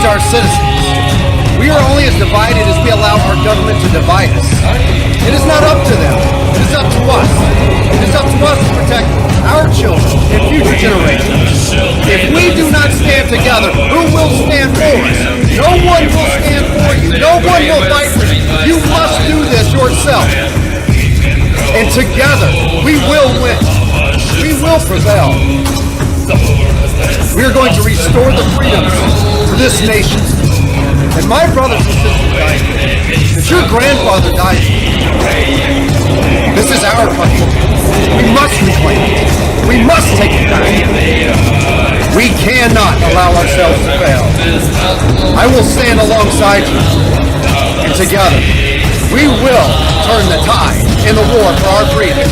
our citizens. We are only as divided as we allow our government to divide us. It is not up to them. It is up to us. It is up to us to protect our children and future generations. If we do not stand together, who will stand for us? No one will stand for you. No one will fight for you. You must do this yourself. And together, we will win. We will prevail. We are going to restore the freedoms for this nation. And my brothers and sisters died. If your grandfather died, this is our country. We must reclaim it. We must take it back. We cannot allow ourselves to fail. I will stand alongside you. And together, we will turn the tide in the war for our freedoms.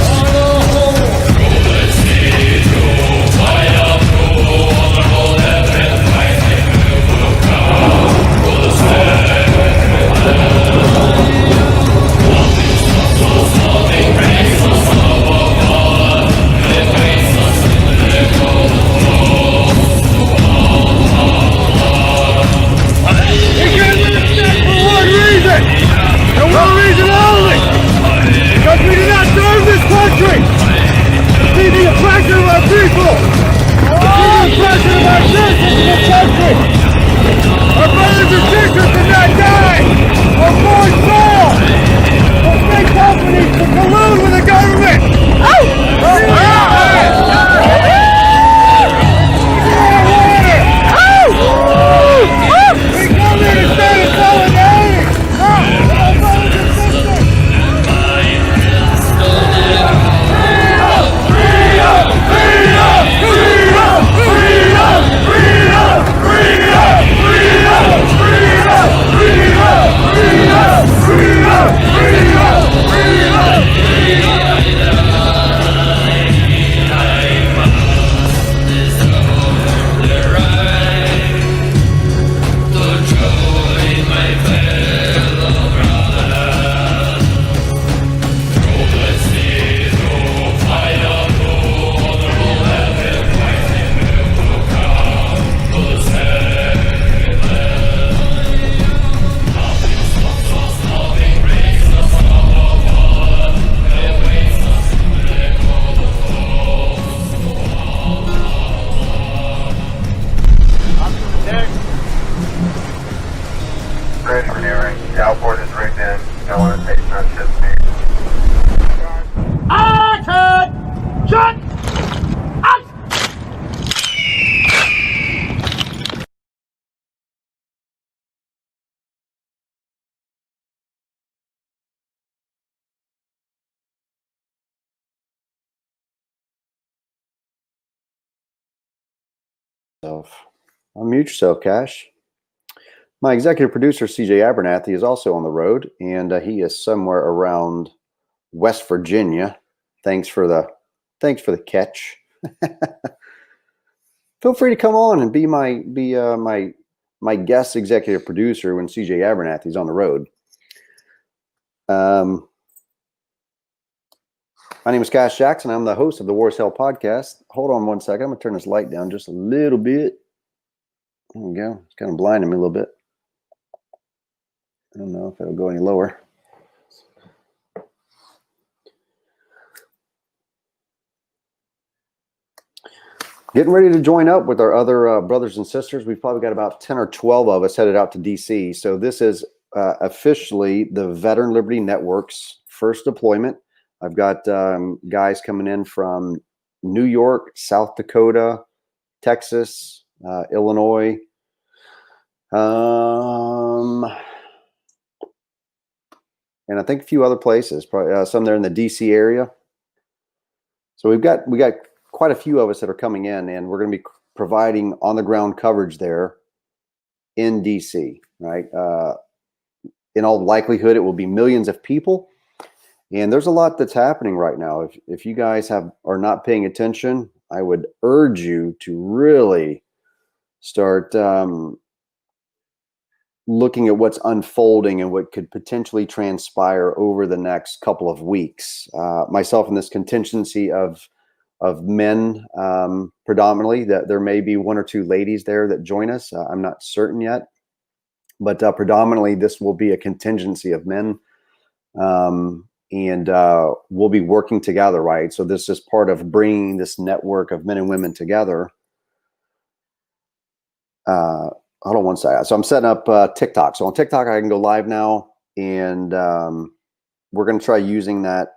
Unmute yourself, Cash. My executive producer, CJ Abernathy, is also on the road, and he is somewhere around West Virginia. Thanks for the catch. Feel free to come on and be my guest executive producer when CJ Abernathy is on the road. My name is Cash Jackson. I'm the host of the War is Hell podcast. Hold on one second. I'm going to turn this light down just a little bit. There we go. It's kind of blinding me a little bit. I don't know if it'll go any lower. Getting ready to join up with our other brothers and sisters. We've probably got about 10 or 12 of us headed out to D.C. So this is officially the Veteran Liberty Network's first deployment. I've got guys coming in from New York, South Dakota, Texas, Illinois, and I think a few other places. Probably some there in the DC area. So we got quite a few of us that are coming in, and we're going to be providing on the ground coverage there in DC. Right. In all likelihood, it will be millions of people. And there's a lot that's happening right now. If you guys are not paying attention, I would urge you to really start looking at what's unfolding and what could potentially transpire over the next couple of weeks. Myself in this contingency of men, predominantly, that there may be one or two ladies there that join us. I'm not certain yet. but predominantly this will be a contingency of men. And we'll be working together, right? So this is part of bringing this network of men and women together. Hold on one second. So I'm setting up TikTok. So on TikTok, I can go live now, and we're going to try using that.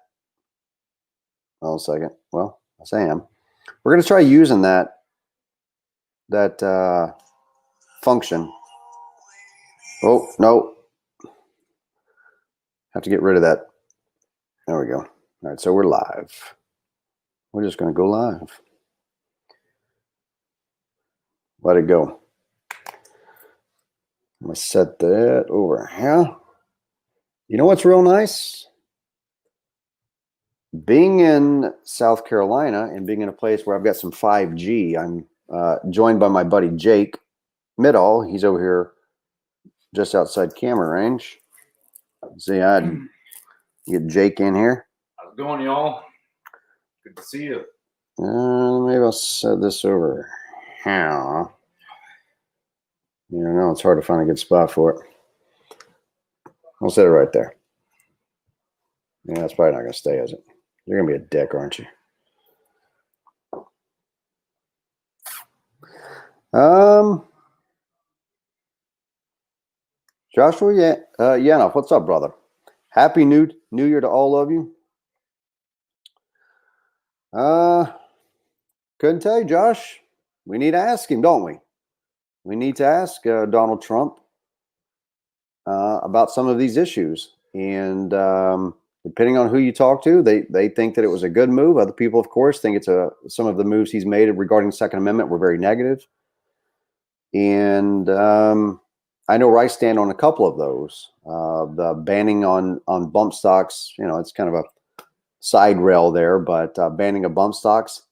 Hold on a second. Well, yes, I am. We're going to try using that function. Oh, no. Have to get rid of that. There we go. All right, so we're live. We're just going to go live. Let it go. I'm going to set that over here. You know what's real nice? Being in South Carolina and being in a place where I've got some 5G, I'm joined by my buddy Jake Middall. He's over here just outside camera range. See, I'd get Jake in here. How's it going, y'all? Good to see you. Maybe I'll set this over here. You know, it's hard to find a good spot for it. I'll set it right there. Yeah, that's probably not going to stay, is it? You're going to be a dick, aren't you? Joshua, yeah, what's up, brother? Happy New Year to all of you. Couldn't tell you, Josh. We need to ask him, don't we? We need to ask Donald Trump about some of these issues. And depending on who you talk to, they think that it was a good move. Other people, of course, think it's some of the moves he's made regarding the Second Amendment were very negative. And I know where I stand on a couple of those. The banning on bump stocks, you know, it's kind of a side rail there, but banning of bump stocks,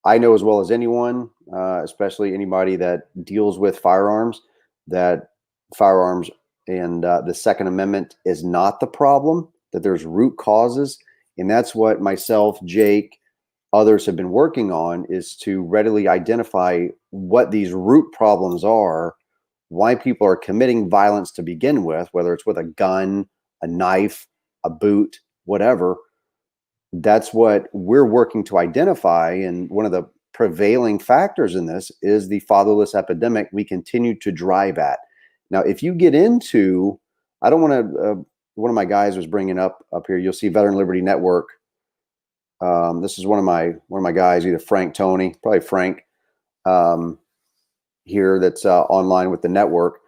I know as well as anyone, especially anybody that deals with firearms, that firearms and the Second Amendment is not the problem, that there's root causes. And that's what myself, Jake, others have been working on, is to readily identify what these root problems are, why people are committing violence to begin with, whether it's with a gun, a knife, a boot, whatever. That's what we're working to identify. And one of the prevailing factors in this is the fatherless epidemic we continue to drive at. Now, if you get into, I don't want to, one of my guys was bringing up here, you'll see Veteran Liberty Network. This is one of my guys, either Frank, Tony, probably Frank, here that's online with the network,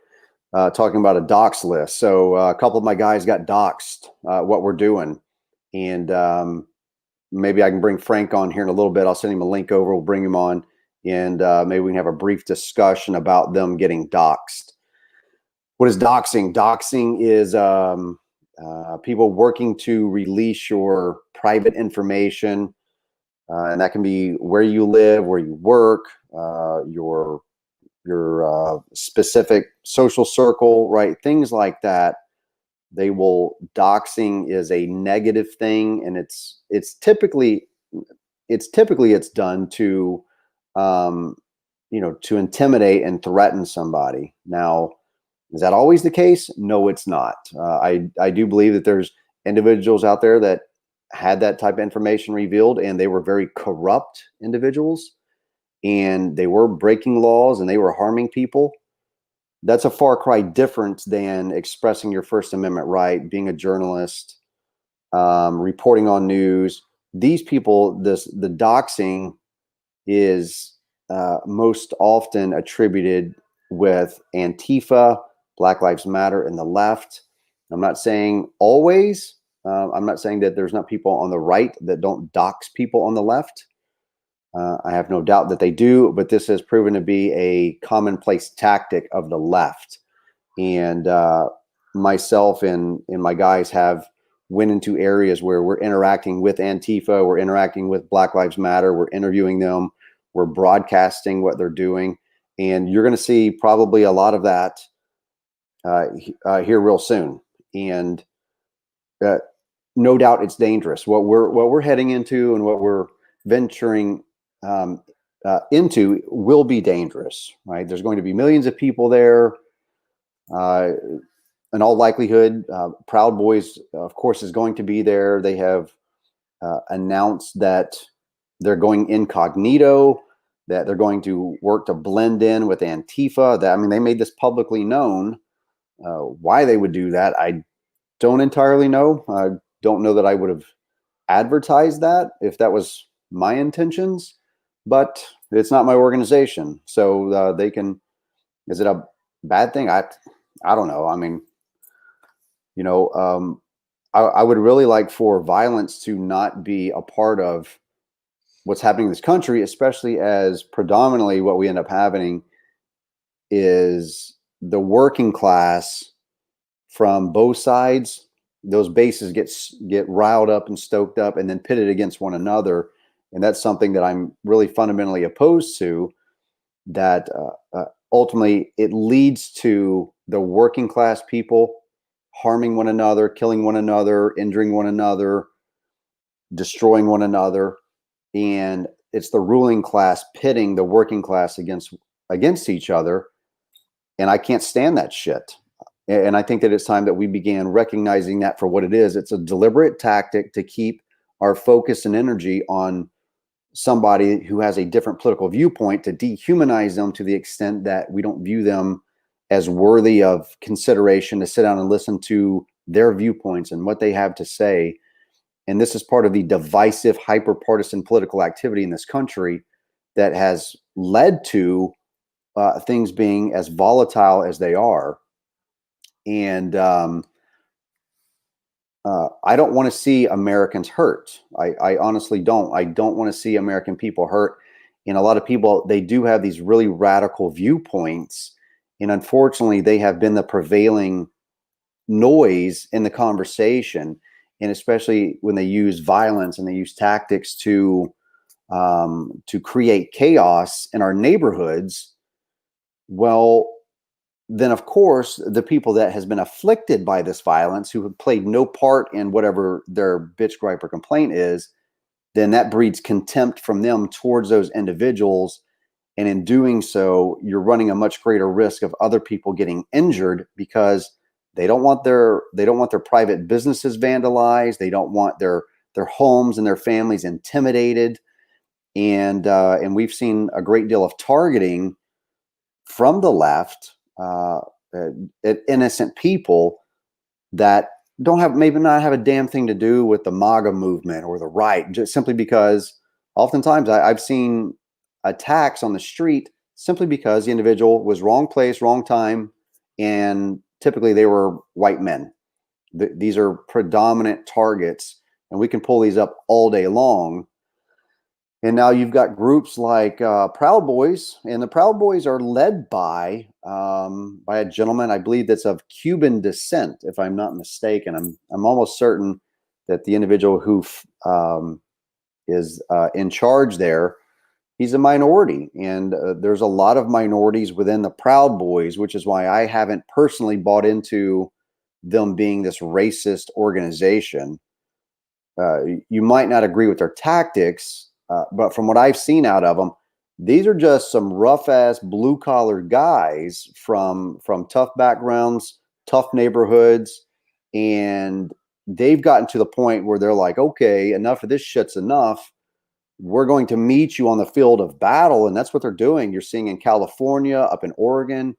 talking about a dox list. So a couple of my guys got doxed, what we're doing. And maybe I can bring Frank on here in a little bit. I'll send him a link over. We'll bring him on, and maybe we can have a brief discussion about them getting doxed. What is doxing? Doxing is people working to release your private information, and that can be where you live, where you work, your specific social circle, right? Things like that. Doxing is a negative thing, and it's typically done to to intimidate and threaten somebody. Now, is that always the case? No, it's not. I do believe that there's individuals out there that had that type of information revealed, and they were very corrupt individuals, and they were breaking laws and they were harming people. That's a far cry different than expressing your First Amendment right, being a journalist, reporting on news. These people, the doxing is most often attributed with Antifa, Black Lives Matter, and the left. I'm not saying always. I'm not saying that there's not people on the right that don't dox people on the left. I have no doubt that they do, but this has proven to be a commonplace tactic of the left. And myself and my guys have went into areas where we're interacting with Antifa, we're interacting with Black Lives Matter, we're interviewing them, we're broadcasting what they're doing. And you're going to see probably a lot of that here real soon. And no doubt it's dangerous. What we're heading into and what we're venturing into will be dangerous, right? There's going to be millions of people there. In all likelihood, Proud Boys, of course, is going to be there. They have announced that they're going incognito, that they're going to work to blend in with Antifa. That, I mean, they made this publicly known. Why they would do that, I don't entirely know. I don't know that I would have advertised that if that was my intentions, but it's not my organization. So they can, is it a bad thing? I don't know. I mean, you know, I would really like for violence to not be a part of what's happening in this country, especially as predominantly what we end up having is the working class from both sides. Those bases get riled up and stoked up and then pitted against one another. And that's something that I'm really fundamentally opposed to, that ultimately it leads to the working class people harming one another, killing one another, injuring one another, destroying one another. And it's the ruling class pitting the working class against each other. And I can't stand that shit. And I think that it's time that we began recognizing that for what it is. It's a deliberate tactic to keep our focus and energy on somebody who has a different political viewpoint, to dehumanize them to the extent that we don't view them as worthy of consideration, to sit down and listen to their viewpoints and what they have to say. And this is part of the divisive, hyper-partisan political activity in this country that has led to things being as volatile as they are. And I don't want to see Americans hurt. I honestly don't. I don't want to see American people hurt. And a lot of people, they do have these really radical viewpoints. And unfortunately, they have been the prevailing noise in the conversation. And especially when they use violence and they use tactics to create chaos in our neighborhoods, well, then of course the people that has been afflicted by this violence, who have played no part in whatever their bitch, gripe, or complaint is, then that breeds contempt from them towards those individuals. And in doing so, you're running a much greater risk of other people getting injured, because they don't want their private businesses vandalized. They don't want their homes and their families intimidated. And we've seen a great deal of targeting from the left at innocent people that maybe not have a damn thing to do with the MAGA movement or the right, just simply because oftentimes I've seen attacks on the street simply because the individual was wrong place, wrong time, and typically they were white men. These are predominant targets, and we can pull these up all day long. And now you've got groups like Proud Boys, and the Proud Boys are led by a gentleman, I believe, that's of Cuban descent, if I'm not mistaken. I'm almost certain that the individual who is in charge there, he's a minority, and there's a lot of minorities within the Proud Boys, which is why I haven't personally bought into them being this racist organization. You might not agree with their tactics. But from what I've seen out of them, these are just some rough-ass blue-collar guys from tough backgrounds, tough neighborhoods, and they've gotten to the point where they're like, okay, enough of this shit's enough. We're going to meet you on the field of battle, and that's what they're doing. You're seeing in California, up in Oregon,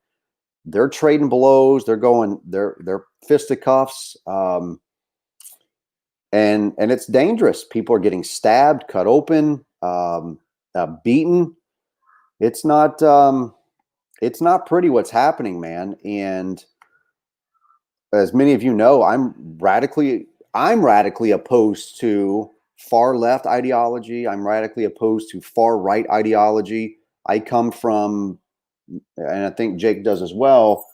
they're trading blows. They're fisticuffs. And it's dangerous. People are getting stabbed, cut open, beaten. It's not pretty what's happening, man. And as many of you know, I'm radically opposed to far left ideology. I'm radically opposed to far right ideology. I come from, and I think Jake does as well,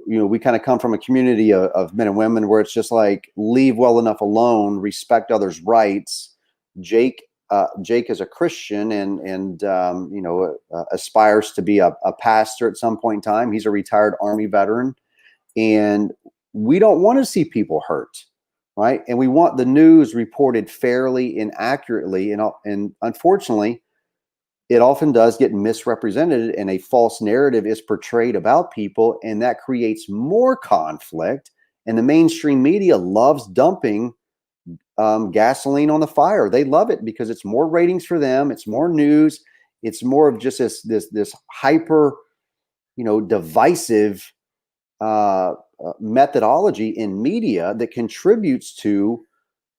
you know, we kind of come from a community of men and women where it's just like, leave well enough alone, respect others' rights. Jake is a Christian and you know, aspires to be a pastor at some point in time. He's a retired Army veteran, and we don't want to see people hurt, right? And we want the news reported fairly and accurately. And unfortunately, it often does get misrepresented and a false narrative is portrayed about people, and that creates more conflict. And the mainstream media loves dumping gasoline on the fire. They love it because it's more ratings for them. It's more news. It's more of just this hyper, divisive methodology in media that contributes to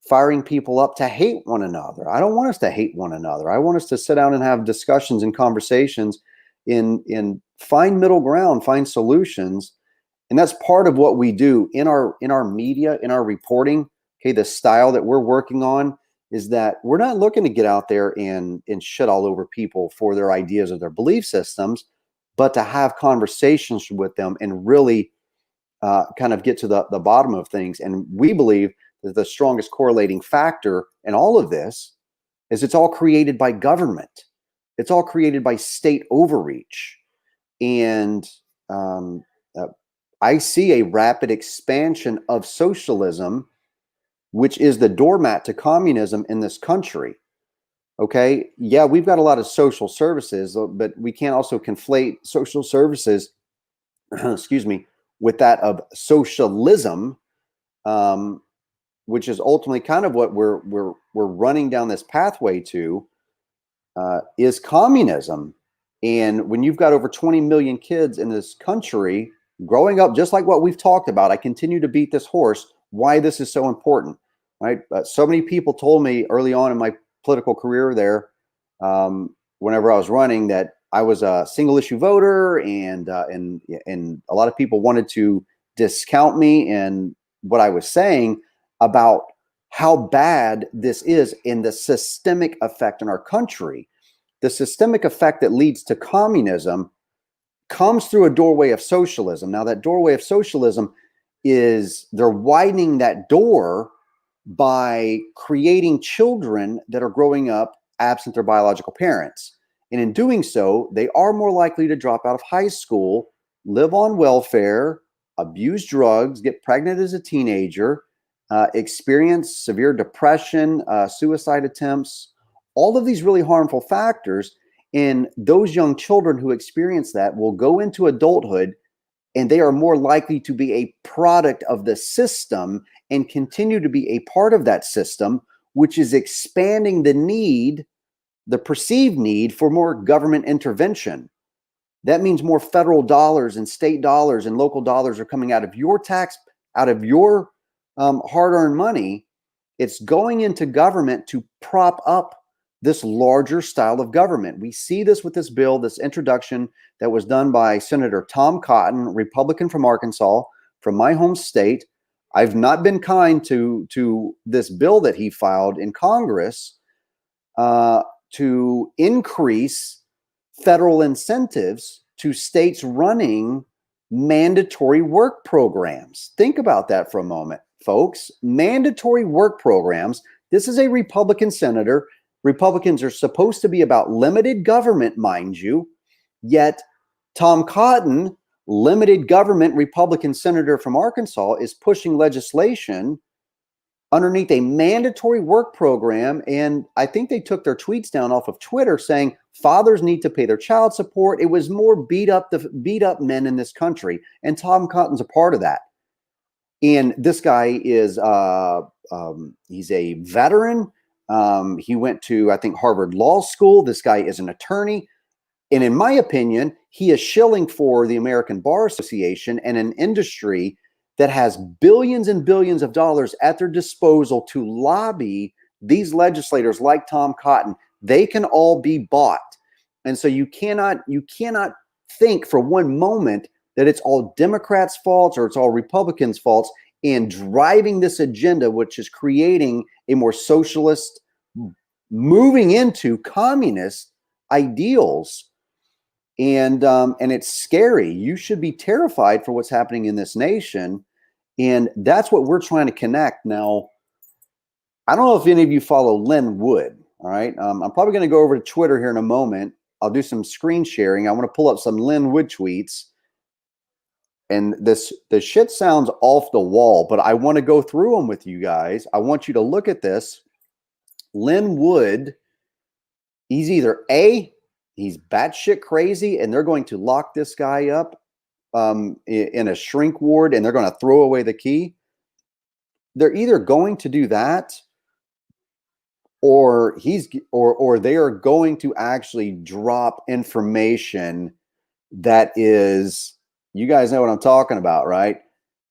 firing people up to hate one another. I don't want us to hate one another. I want us to sit down and have discussions and conversations in find middle ground, find solutions. And that's part of what we do in our media, in our reporting. Okay, the style that we're working on is that we're not looking to get out there and shit all over people for their ideas or their belief systems, but to have conversations with them and really kind of get to the bottom of things. And we believe that the strongest correlating factor in all of this is it's all created by government. It's all created by state overreach. And I see a rapid expansion of socialism, which is the doormat to communism in this country. Okay. Yeah, we've got a lot of social services, but we can't also conflate social services, excuse me, with that of socialism, which is ultimately kind of what we're running down this pathway to, is communism. And when you've got over 20 million kids in this country growing up, just like what we've talked about, I continue to beat this horse, why this is so important, right? So many people told me early on in my political career there, whenever I was running, that I was a single issue voter, and a lot of people wanted to discount me and what I was saying about how bad this is in the systemic effect in our country. The systemic effect that leads to communism comes through a doorway of socialism. Now, that doorway of socialism is they're widening that door by creating children that are growing up absent their biological parents. And in doing so, they are more likely to drop out of high school, live on welfare, abuse drugs, get pregnant as a teenager, experience severe depression, suicide attempts, all of these really harmful factors. And those young children who experience that will go into adulthood, and they are more likely to be a product of the system and continue to be a part of that system, which is expanding the need, the perceived need for more government intervention. That means more federal dollars and state dollars and local dollars are coming out of your tax, out of your hard-earned money. It's going into government to prop up this larger style of government. We see this with this bill, this introduction that was done by Senator Tom Cotton, Republican from Arkansas, from my home state. I've not been kind to this bill that he filed in Congress to increase federal incentives to states running mandatory work programs. Think about that for a moment, folks. Mandatory work programs. This is a Republican senator. Republicans are supposed to be about limited government, mind you, yet Tom Cotton, limited government Republican senator from Arkansas, is pushing legislation underneath a mandatory work program. And I think they took their tweets down off of Twitter saying fathers need to pay their child support. It was more beat up men in this country. And Tom Cotton's a part of that. And this guy is, he's a veteran. He went to, I think, Harvard Law School. This guy is an attorney. And in my opinion, he is shilling for the American Bar Association and an industry that has billions and billions of dollars at their disposal to lobby these legislators like Tom Cotton. They can all be bought. And so you cannot think for one moment that it's all Democrats' faults or it's all Republicans' faults in driving this agenda, which is creating a more socialist, moving into communist ideals. And it's scary. You should be terrified for what's happening in this nation. And that's what we're trying to connect. Now, I don't know if any of you follow Lynn Wood. All right. I'm probably going to go over to Twitter here in a moment. I'll do some screen sharing. I want to pull up some Lynn Wood tweets. And the shit sounds off the wall, but I want to go through them with you guys. I want you to look at this. Lynn Wood, he's either A, he's batshit crazy, and they're going to lock this guy up in a shrink ward, and they're going to throw away the key. They're either going to do that, or they are going to actually drop information that is, you guys know what I'm talking about, right?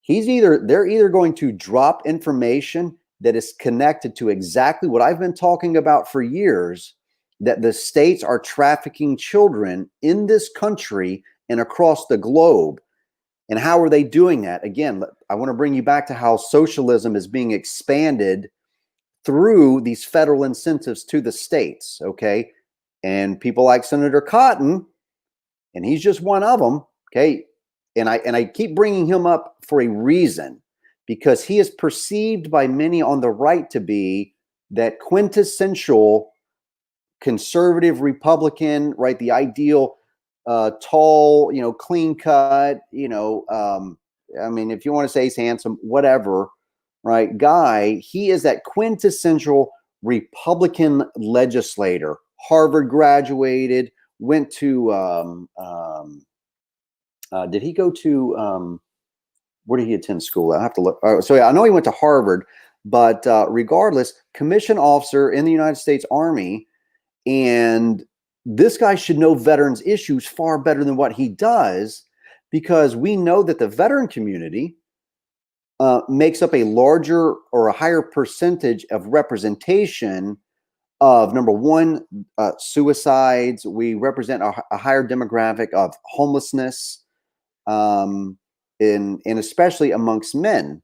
They're either going to drop information that is connected to exactly what I've been talking about for years, that the states are trafficking children in this country and across the globe. And how are they doing that? Again, I want to bring you back to how socialism is being expanded through these federal incentives to the states, okay? And people like Senator Cotton, and he's just one of them, okay? And I keep bringing him up for a reason, because he is perceived by many on the right to be that quintessential conservative Republican, right? The ideal tall, clean cut, I mean, if you want to say he's handsome, whatever, right? Guy, he is that quintessential Republican legislator, Harvard graduated, went to, did he go to, where did he attend school? I have to look. So yeah, I know he went to Harvard, but regardless, commissioned officer in the United States Army. And this guy should know veterans issues far better than what he does, because we know that the veteran community makes up a larger or a higher percentage of representation of, number one, suicides. We represent a higher demographic of homelessness, and especially amongst men.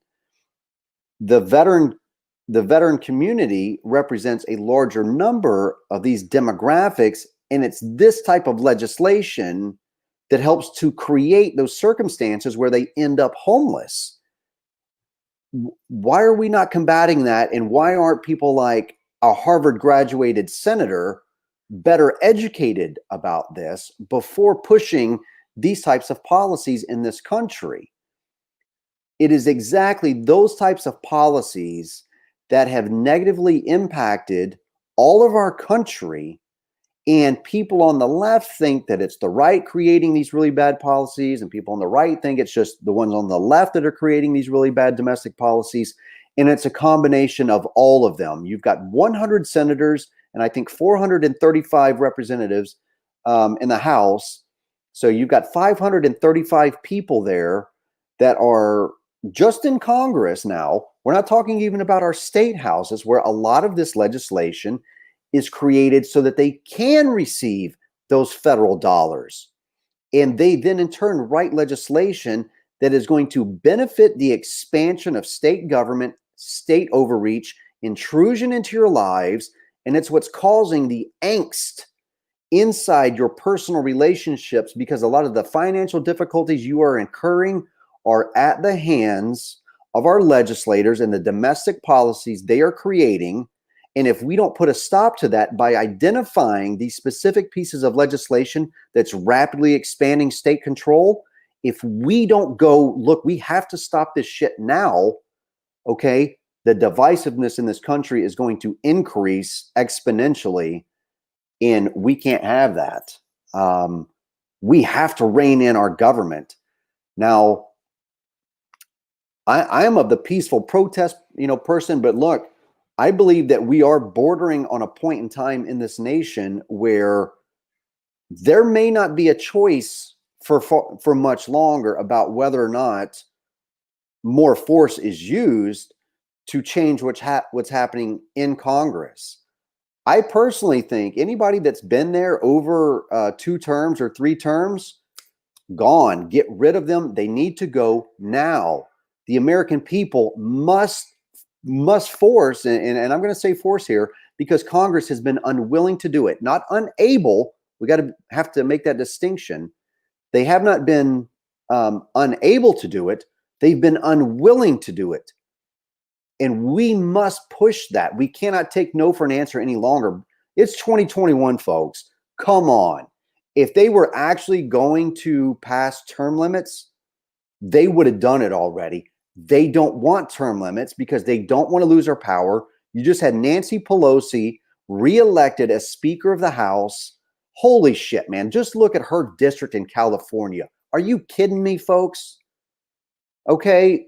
The veteran community represents a larger number of these demographics, and it's this type of legislation that helps to create those circumstances where they end up homeless. Why are we not combating that? And why aren't people like a Harvard graduated senator better educated about this before pushing these types of policies in this country? It is exactly those types of policies that have negatively impacted all of our country, and people on the left think that it's the right creating these really bad policies, and people on the right think it's just the ones on the left that are creating these really bad domestic policies, and it's a combination of all of them. You've got 100 senators and I think 435 representatives in the House, so you've got 535 people there that are just in Congress now. We're not talking even about our state houses, where a lot of this legislation is created so that they can receive those federal dollars. And they then in turn write legislation that is going to benefit the expansion of state government, state overreach, intrusion into your lives. And it's what's causing the angst inside your personal relationships, because a lot of the financial difficulties you are incurring are at the hands of our legislators and the domestic policies they are creating. And if we don't put a stop to that by identifying these specific pieces of legislation that's rapidly expanding state control, if we don't go, look, we have to stop this shit now, okay, the divisiveness in this country is going to increase exponentially, and we can't have that. We have to rein in our government. Now, I am of the peaceful protest, person, but look, I believe that we are bordering on a point in time in this nation where there may not be a choice for much longer about whether or not more force is used to change what's happening in Congress. I personally think anybody that's been there over 2 terms or 3 terms, gone. Get rid of them. They need to go now. The American people must force, and I'm going to say force here, because Congress has been unwilling to do it, not unable. We have to make that distinction. They have not been unable to do it. They've been unwilling to do it. And we must push that. We cannot take no for an answer any longer. It's 2021, folks. Come on. If they were actually going to pass term limits, they would have done it already. They don't want term limits because they don't want to lose their power. You just had Nancy Pelosi reelected as Speaker of the House, Holy shit, man. Just look at her district in California. Are you kidding me, folks? Okay.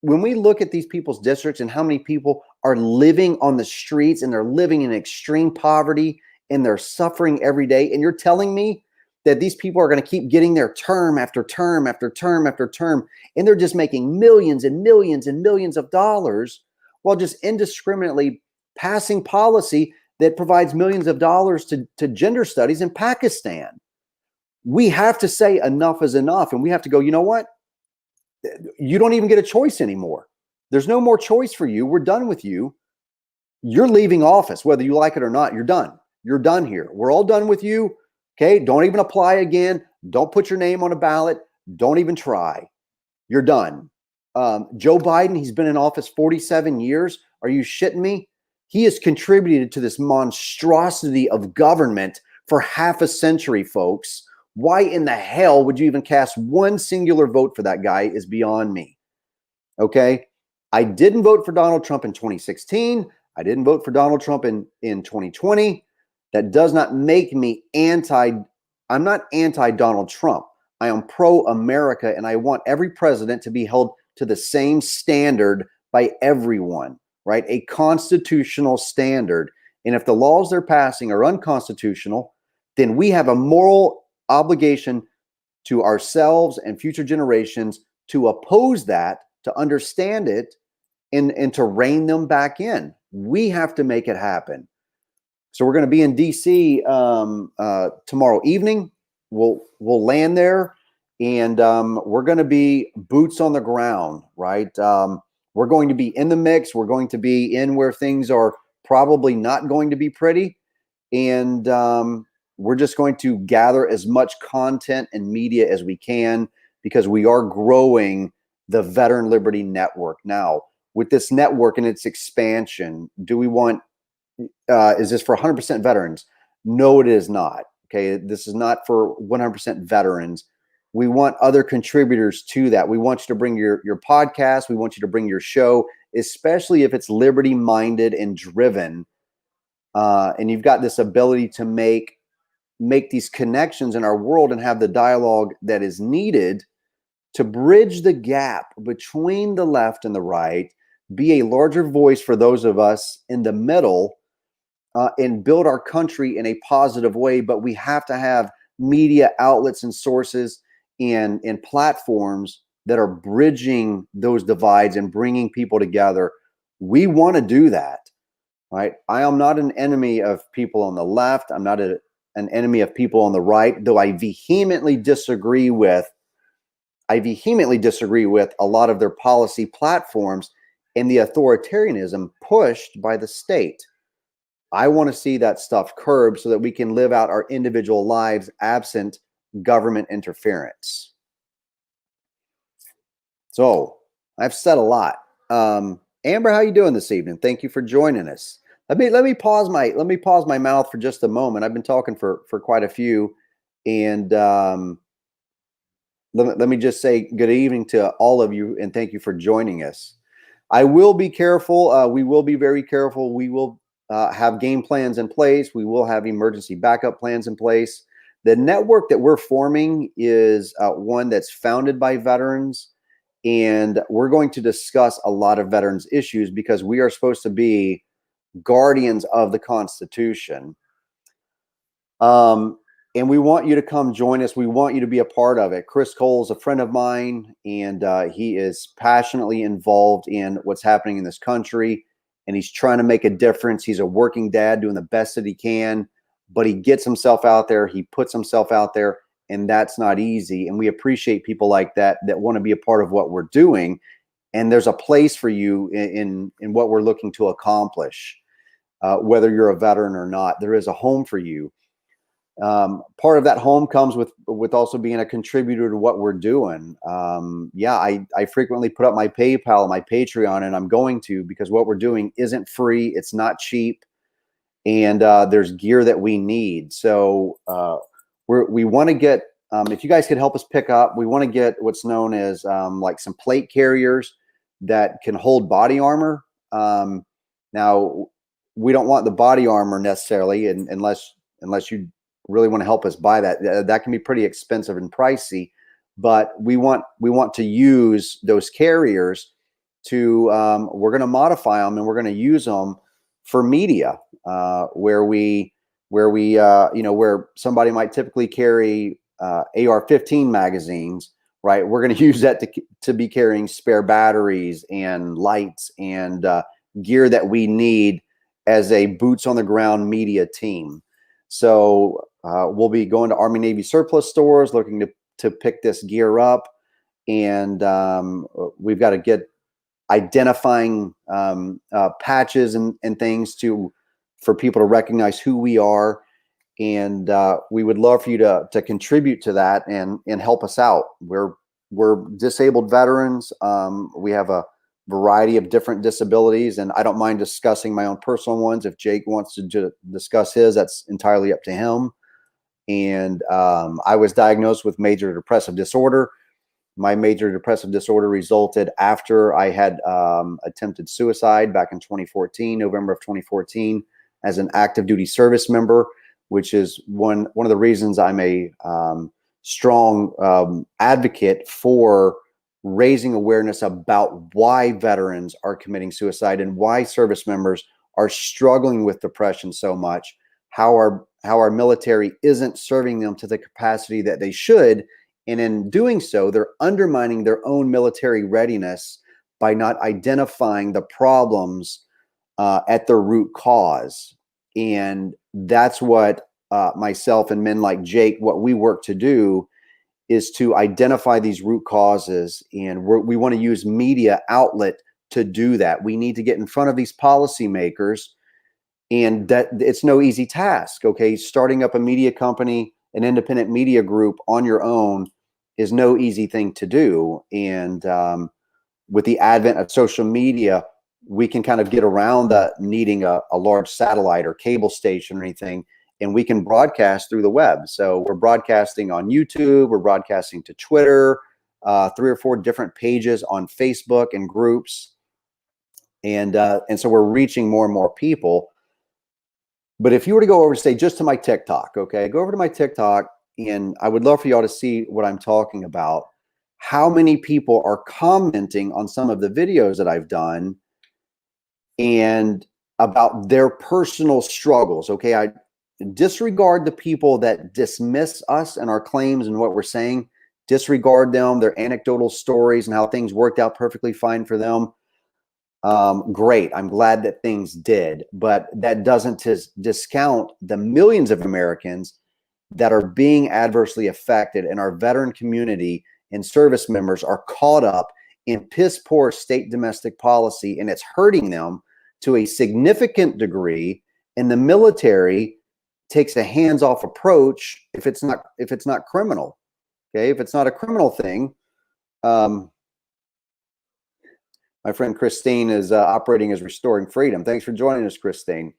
When we look at these people's districts and how many people are living on the streets and they're living in extreme poverty and they're suffering every day, and you're telling me that these people are going to keep getting their term after term after term after term, and they're just making millions and millions and millions of dollars while just indiscriminately passing policy that provides millions of dollars to gender studies in Pakistan. We have to say enough is enough, and we have to go, you know what? You don't even get a choice anymore. There's no more choice for you. We're done with you. You're leaving office, whether you like it or not. You're done. You're done here. We're all done with you. Okay. Don't even apply again. Don't put your name on a ballot. Don't even try. You're done. Joe Biden, he's been in office 47 years. Are you shitting me? He has contributed to this monstrosity of government for half a century, folks. Why in the hell would you even cast one singular vote for that guy is beyond me. Okay. I didn't vote for Donald Trump in 2016. I didn't vote for Donald Trump in 2020. That does not make me I'm not anti-Donald Trump. I am pro-America, and I want every president to be held to the same standard by everyone, right? A constitutional standard. And if the laws they're passing are unconstitutional, then we have a moral obligation to ourselves and future generations to oppose that, to understand it, and to rein them back in. We have to make it happen. So we're going to be in DC tomorrow evening. We'll land there, and we're going to be boots on the ground, right? We're going to be in the mix. We're going to be in where things are probably not going to be pretty, and we're just going to gather as much content and media as we can, because we are growing the Veteran Liberty Network. Now, with this network and its expansion, do we want, is this for 100% veterans? No, it is not. Okay. This is not for 100% veterans. We want other contributors to that. We want you to bring your podcast. We want you to bring your show, especially if it's liberty minded and driven. And you've got this ability to make these connections in our world and have the dialogue that is needed to bridge the gap between the left and the right, be a larger voice for those of us in the middle, and build our country in a positive way. But we have to have media outlets and sources and platforms that are bridging those divides and bringing people together. We want to do that, right? I am not an enemy of people on the left. I'm not an enemy of people on the right, though I vehemently disagree with a lot of their policy platforms and the authoritarianism pushed by the state. I want to see that stuff curbed so that we can live out our individual lives absent government interference. So I've said a lot. Amber, how you doing this evening? Thank you for joining us. Let me pause my mouth for just a moment. I've been talking for quite a few, and let me just say good evening to all of you, and thank you for joining us. I will be careful. We will be very careful. We will have game plans in place. We will have emergency backup plans in place. The network that we're forming is one that's founded by veterans, and we're going to discuss a lot of veterans issues because we are supposed to be guardians of the Constitution. And we want you to come join us. We want you to be a part of it. Chris Cole is a friend of mine, and he is passionately involved in what's happening in this country, and he's trying to make a difference. He's a working dad doing the best that he can, but he gets himself out there. He puts himself out there, and that's not easy. And we appreciate people like that want to be a part of what we're doing. And there's a place for you in what we're looking to accomplish, whether you're a veteran or not. There is a home for you. Part of that home comes with also being a contributor to what we're doing. I frequently put up my PayPal and my Patreon, and I'm going to, because what we're doing isn't free. It's not cheap. And there's gear that we need. So we want to get, if you guys could help us pick up, we want to get what's known as like some plate carriers that can hold body armor. Now, we don't want the body armor necessarily, unless you really want to help us buy that. That can be pretty expensive and pricey, but we want to use those carriers to we're going to modify them and we're going to use them for media where somebody might typically carry AR-15 magazines, right? We're going to use that to be carrying spare batteries and lights and gear that we need as a boots on the ground media team. So we'll be going to Army Navy surplus stores looking to pick this gear up, and we've got to get identifying patches and things for people to recognize who we are. And we would love for you to contribute to that and help us out. We're disabled veterans. We have a variety of different disabilities, and I don't mind discussing my own personal ones. If Jake wants to discuss his, that's entirely up to him. And I was diagnosed with major depressive disorder. My major depressive disorder resulted after I had attempted suicide back in 2014, November of 2014, as an active duty service member, which is one of the reasons I'm a strong advocate for raising awareness about why veterans are committing suicide and why service members are struggling with depression so much, how our military isn't serving them to the capacity that they should. And in doing so, they're undermining their own military readiness by not identifying the problems at their root cause. And that's what myself and men like Jake, what we work to do is to identify these root causes. And we want to use media outlet to do that. We need to get in front of these policymakers, and that it's no easy task. Okay. Starting up a media company, an independent media group on your own is no easy thing to do. And with the advent of social media, we can kind of get around needing a large satellite or cable station or anything, and we can broadcast through the web. So we're broadcasting on YouTube, we're broadcasting to Twitter, 3 or 4 different pages on Facebook and groups. And so we're reaching more and more people. But if you were to go over, say, just to my TikTok, okay, go over to my TikTok, and I would love for y'all to see what I'm talking about. How many people are commenting on some of the videos that I've done and about their personal struggles. Okay, I disregard the people that dismiss us and our claims and what we're saying. Disregard them, their anecdotal stories and how things worked out perfectly fine for them. Great. I'm glad that things did, but that doesn't discount the millions of Americans that are being adversely affected, and our veteran community and service members are caught up in piss poor state domestic policy, and it's hurting them to a significant degree. And the military takes a hands-off approach if it's not criminal. Okay, if it's not a criminal thing. My friend Christine is operating as Restoring Freedom. Thanks for joining us, Christine.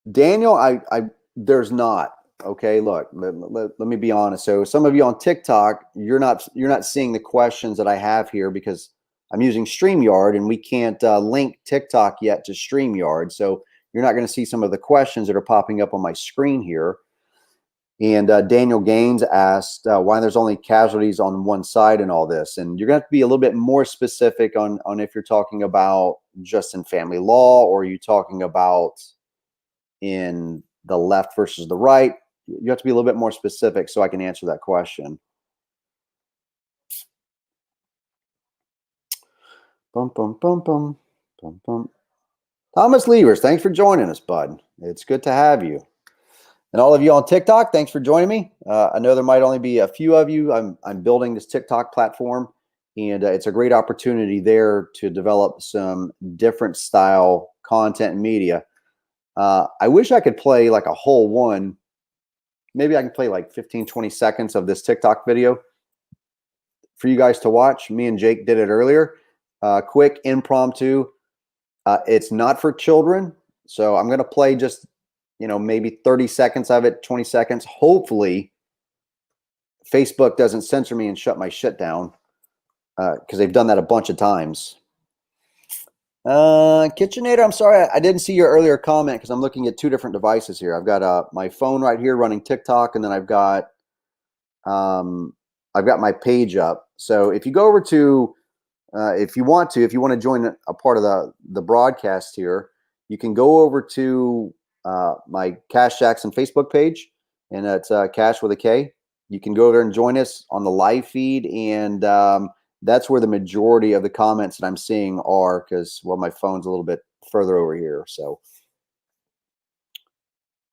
Daniel, there's not. Okay, look, let me be honest. So some of you on TikTok, you're not seeing the questions that I have here because I'm using StreamYard, and we can't link TikTok yet to StreamYard. So you're not going to see some of the questions that are popping up on my screen here. And Daniel Gaines asked why there's only casualties on one side in all this. And you're going to have to be a little bit more specific on if you're talking about just in family law, or are you talking about in the left versus the right. You have to be a little bit more specific so I can answer that question. Bum, bum, bum, bum, bum, bum. Thomas Levers, thanks for joining us, bud. It's good to have you. And all of you on TikTok, thanks for joining me. I know there might only be a few of you. I'm building this TikTok platform, and it's a great opportunity there to develop some different style content and media. I wish I could play like a whole one. Maybe I can play like 15, 20 seconds of this TikTok video for you guys to watch. Me and Jake did it earlier. Quick, impromptu. It's not for children. So I'm going to play just, maybe 30 seconds of it, 20 seconds. Hopefully Facebook doesn't censor me and shut my shit down, because they've done that a bunch of times. KitchenAid, I'm sorry, I didn't see your earlier comment because I'm looking at two different devices here. I've got my phone right here running TikTok, and then I've got my page up. So if you go over to, if you want to join a part of the broadcast here, you can go over to my Cash Jackson Facebook page, and it's Cash with a K. You can go there and join us on the live feed, and that's where the majority of the comments that I'm seeing are, because, well, my phone's a little bit further over here. So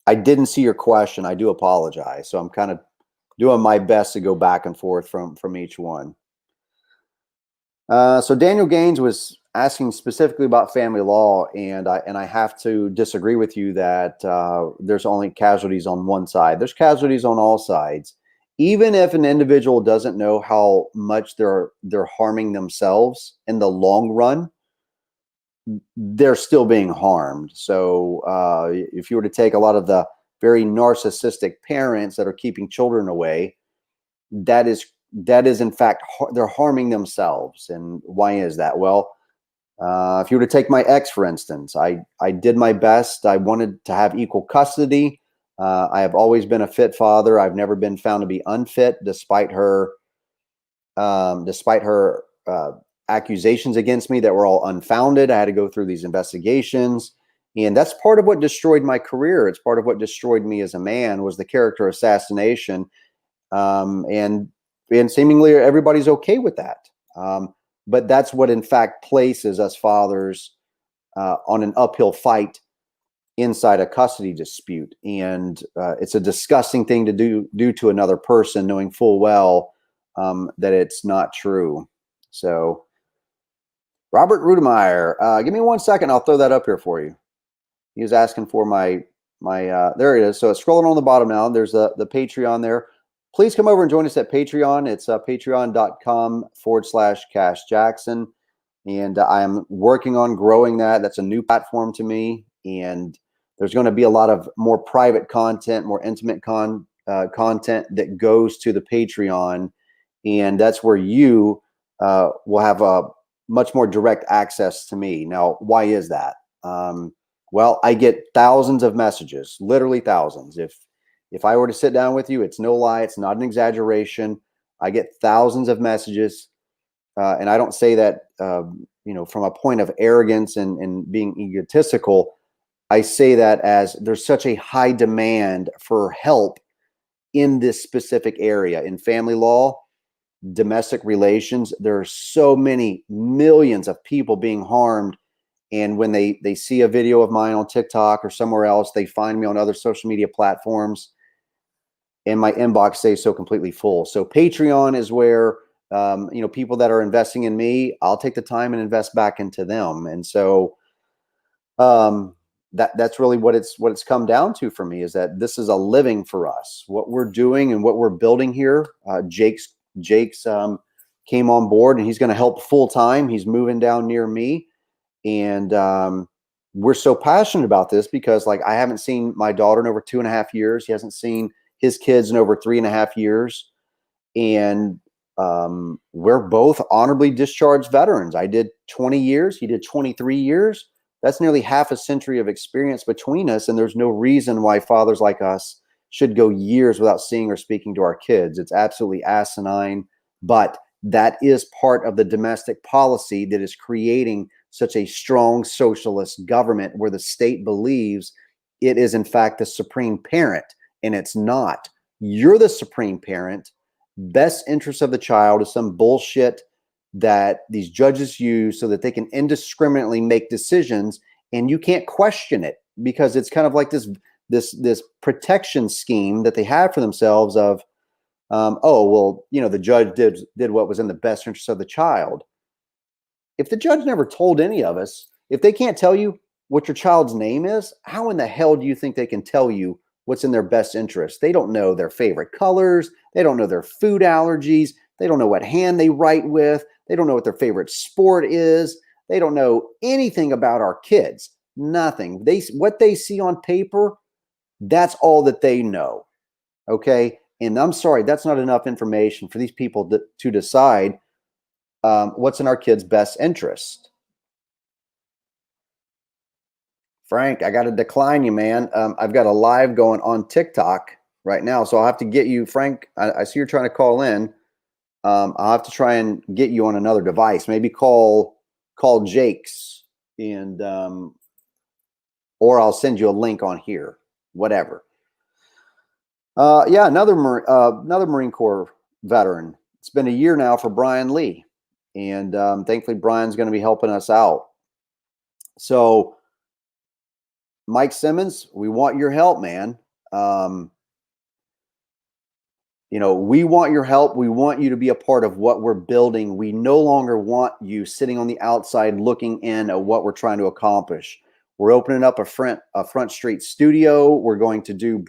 I didn't see your question. I do apologize. So I'm kind of doing my best to go back and forth from each one. So Daniel Gaines was asking specifically about family law, and I have to disagree with you that there's only casualties on one side. There's casualties on all sides. Even if an individual doesn't know how much they're harming themselves in the long run, they're still being harmed. So if you were to take a lot of the very narcissistic parents that are keeping children away, that is in fact, they're harming themselves. And why is that? Well, if you were to take my ex, for instance, I did my best. I wanted to have equal custody. I have always been a fit father. I've never been found to be unfit, despite her accusations against me that were all unfounded. I had to go through these investigations, and that's part of what destroyed my career. It's part of what destroyed me as a man, was the character assassination. And seemingly everybody's okay with that. But that's what in fact places us fathers on an uphill fight inside a custody dispute. And it's a disgusting thing to do to another person, knowing full well that it's not true. So Robert Rudemeyer, give me 1 second. I'll throw that up here for you. He was asking for my there it is. So it's scrolling on the bottom now. There's the Patreon there. Please come over and join us at Patreon. It's patreon.com/Cash Jackson. And I am working on growing that. That's a new platform to me. And there's going to be a lot of more private content, more intimate content that goes to the Patreon. And that's where you will have a much more direct access to me. Now, why is that? Well, I get thousands of messages, literally thousands. If I were to sit down with you, it's no lie. It's not an exaggeration. I get thousands of messages. And I don't say that, from a point of arrogance and being egotistical. I say that as there's such a high demand for help in this specific area, in family law, domestic relations. There are so many millions of people being harmed. And when they see a video of mine on TikTok or somewhere else, they find me on other social media platforms, and my inbox stays so completely full. So Patreon is where, people that are investing in me, I'll take the time and invest back into them. And so that's really what it's come down to for me, is that this is a living for us. What we're doing and what we're building here. Jake's came on board, and he's going to help full time. He's moving down near me. And we're so passionate about this because, like, I haven't seen my daughter in over 2.5 years. He hasn't seen his kids in over 3.5 years. And we're both honorably discharged veterans. I did 20 years. He did 23 years. That's nearly half a century of experience between us. And there's no reason why fathers like us should go years without seeing or speaking to our kids. It's absolutely asinine. But that is part of the domestic policy that is creating such a strong socialist government, where the state believes it is in fact the supreme parent, and it's not. You're the supreme parent. Best interest of the child is some bullshit that these judges use so that they can indiscriminately make decisions, and you can't question it, because it's kind of like this protection scheme that they have for themselves of, the judge did what was in the best interest of the child. If the judge never told any of us, if they can't tell you what your child's name is, how in the hell do you think they can tell you what's in their best interest? They don't know their favorite colors. They don't know their food allergies. They don't know what hand they write with. They don't know what their favorite sport is. They don't know anything about our kids. Nothing. What they see on paper, that's all that they know. Okay? And I'm sorry, that's not enough information for these people to decide what's in our kids' best interest. Frank, I got to decline you, man. I've got a live going on TikTok right now, so I'll have to get you, Frank. I see you're trying to call in. I'll have to try and get you on another device. Maybe call Jake's, and or I'll send you a link on here. Whatever. Yeah, another Marine Corps veteran. It's been a year now for Brian Lee, and thankfully Brian's going to be helping us out. So, Mike Simmons, we want your help, man. You know, we want your help. We want you to be a part of what we're building. We no longer want you sitting on the outside looking in at what we're trying to accomplish. We're opening up a front street studio. We're going to do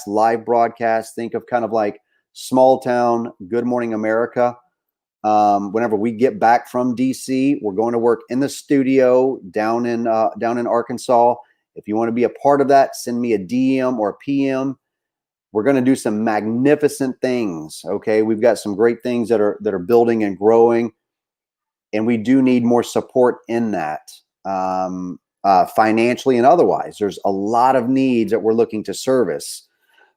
live broadcasts. Think of kind of like small town Good Morning America. Whenever we get back from DC, we're going to work in the studio down in Arkansas. If you want to be a part of that, send me a DM or a PM. We're going to do some magnificent things. Okay. We've got some great things that are building and growing, and we do need more support in that, financially and otherwise. There's a lot of needs that we're looking to service.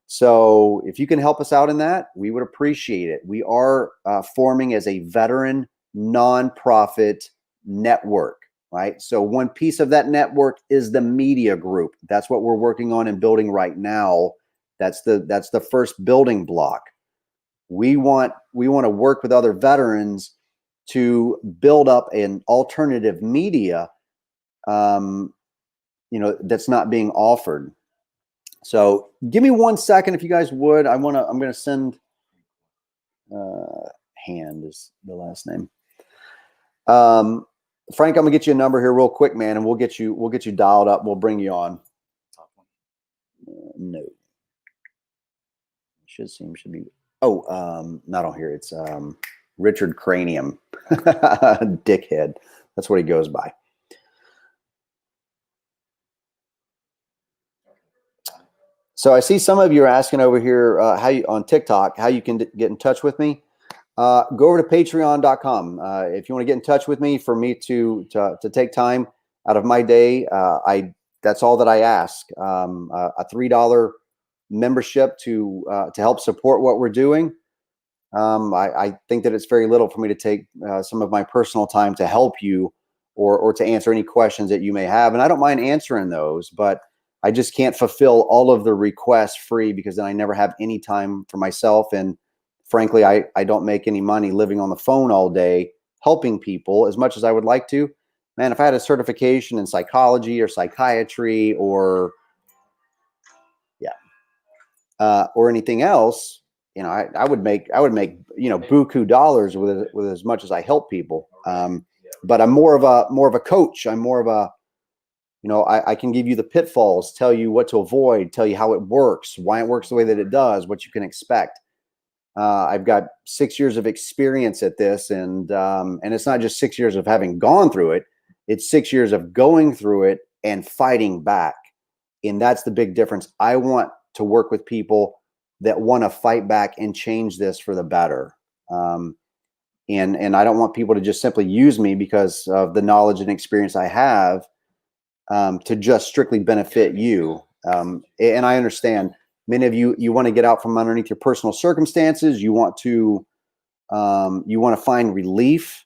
So if you can help us out in that, we would appreciate it. We are forming as a veteran nonprofit network, right? So one piece of that network is the media group. That's what we're working on and building right now. That's the first building block. We want to work with other veterans to build up an alternative media, you know, that's not being offered. So give me 1 second, if you guys would. I'm going to send, Hand is the last name. Frank, I'm gonna get you a number here real quick, man, and we'll get you dialed up. We'll bring you on. No. Should be. Oh, not on here. It's Richard Cranium. Dickhead. That's what he goes by. So I see some of you are asking over here on TikTok how you can get in touch with me. Go over to patreon.com. If you want to get in touch with me, for me to take time out of my day, that's all that I ask. A $3 membership to help support what we're doing. I think that it's very little for me to take some of my personal time to help you or to answer any questions that you may have. And I don't mind answering those, but I just can't fulfill all of the requests free, because then I never have any time for myself. And frankly, I don't make any money living on the phone all day helping people as much as I would like to. Man, if I had a certification in psychology or psychiatry or or anything else, you know, I would make, you know, buku dollars with as much as I help people. But I'm more of a coach. I'm more of a, you know, I can give you the pitfalls, tell you what to avoid, tell you how it works, why it works the way that it does, what you can expect. I've got 6 years of experience at this, and it's not just 6 years of having gone through it. It's 6 years of going through it and fighting back. And that's the big difference. I want to work with people that want to fight back and change this for the better. And I don't want people to just simply use me because of the knowledge and experience I have, to just strictly benefit you. And I understand many of you want to get out from underneath your personal circumstances. You want to find relief.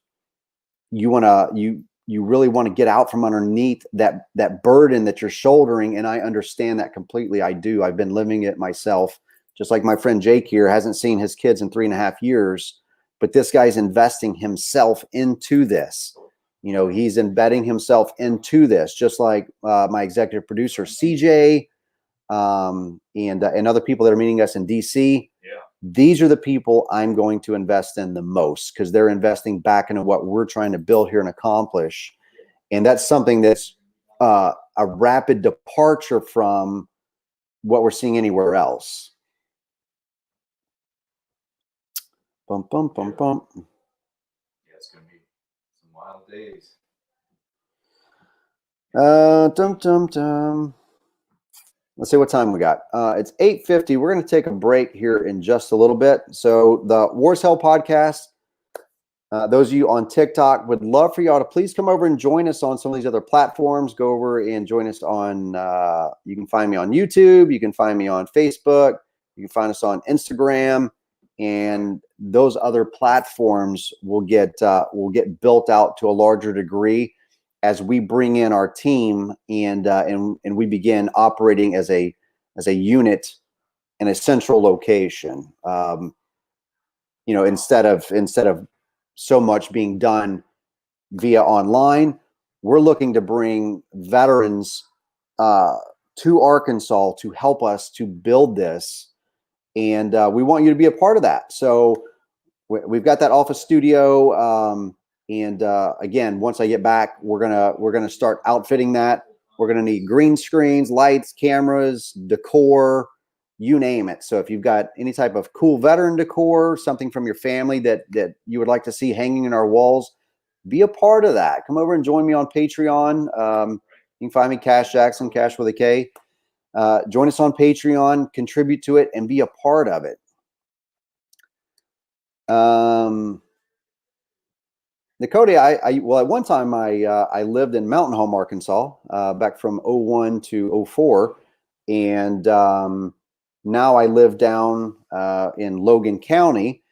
You really want to get out from underneath that burden that you're shouldering. And I understand that completely. I do. I've been living it myself. Just like my friend Jake here hasn't seen his kids in 3.5 years, but this guy's investing himself into this. You know, he's embedding himself into this, just like my executive producer, CJ, and other people that are meeting us in DC. Yeah. These are the people I'm going to invest in the most, because they're investing back into what we're trying to build here and accomplish. And that's something that's a rapid departure from what we're seeing anywhere else. Bum, bum, bum, bum. Yeah, it's gonna be some wild days. Dum, dum, dum. Let's see what time we got. It's 8:50. We're going to take a break here in just a little bit. So the War's Hell podcast, Those of you on TikTok, would love for y'all to please come over and join us on some of these other platforms. Go over and join us on, you can find me on YouTube. You can find me on Facebook. You can find us on Instagram. And those other platforms will get built out to a larger degree as we bring in our team and we begin operating as a unit in a central location. Instead of so much being done via online, we're looking to bring veterans to Arkansas to help us to build this, and we want you to be a part of that. So we've got that office studio, and again, once I get back, we're gonna start outfitting that. We're gonna need green screens, lights, cameras, decor, you name it. So if you've got any type of cool veteran decor, something from your family that you would like to see hanging in our walls, be a part of that. Come over and join me on Patreon. You can find me Cash Jackson, Cash with a K. Join us on Patreon, contribute to it, and be a part of it. Dakota, well, at one time I lived in Mountain Home, Arkansas, back from 01 to 04, and now I live down in Logan County,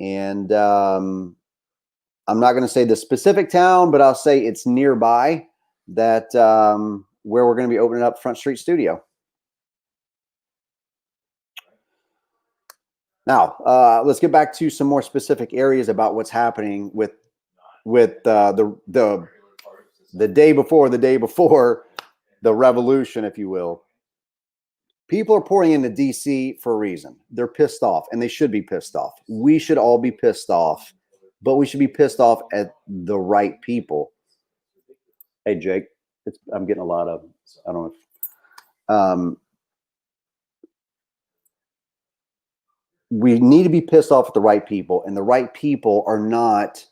and I'm not going to say the specific town, but I'll say it's nearby that where we're going to be opening up Front Street Studio. Now, let's get back to some more specific areas about what's happening with the day before the revolution, if you will. People are pouring into DC for a reason. They're pissed off, and they should be pissed off. We should all be pissed off, but we should be pissed off at the right people. Hey, Jake, I'm getting a lot of, I don't know. We need to be pissed off at the right people, and the right people are not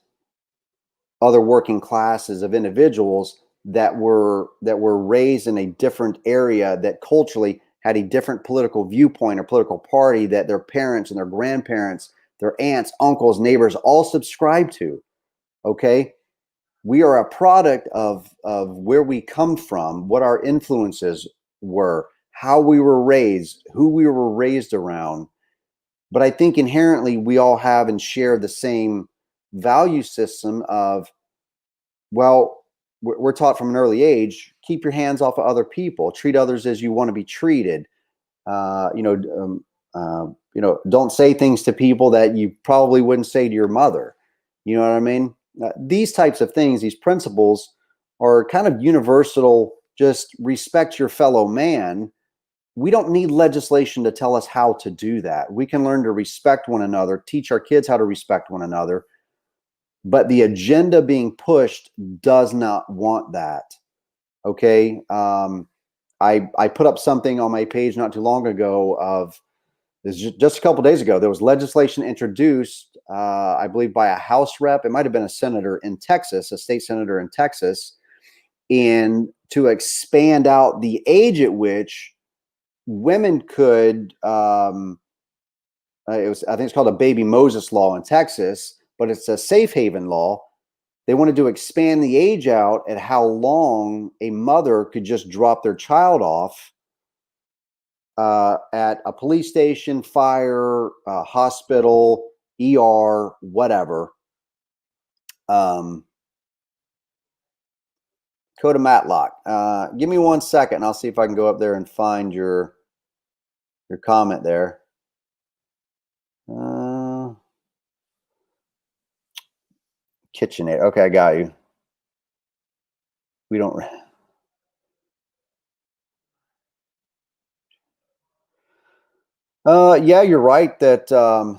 other working classes of individuals that were raised in a different area, that culturally had a different political viewpoint or political party that their parents and their grandparents, their aunts, uncles, neighbors all subscribe to. Okay, we are a product of where we come from, what our influences were, how we were raised, who we were raised around. But I think inherently we all have and share the same value system of, well, we're taught from an early age, keep your hands off of other people, treat others as you want to be treated. Don't say things to people that you probably wouldn't say to your mother. You know what I mean? These types of things, these principles are kind of universal. Just respect your fellow man. We don't need legislation to tell us how to do that. We can learn to respect one another, teach our kids how to respect one another. But the agenda being pushed does not want that. Okay. I put up something on my page not too long ago of this, just a couple of days ago. There was legislation introduced, I believe, by a House rep. It might have been a senator in Texas, a state senator in Texas, and to expand out the age at which women could. I think it's called a Baby Moses law in Texas, but it's a safe haven law. They wanted to expand the age out at how long a mother could just drop their child off at a police station, fire, hospital, ER, whatever. Coda Matlock. Give me 1 second and I'll see if I can go up there and find your comment there. KitchenAid. Okay, I got you. We don't. Yeah, you're right that.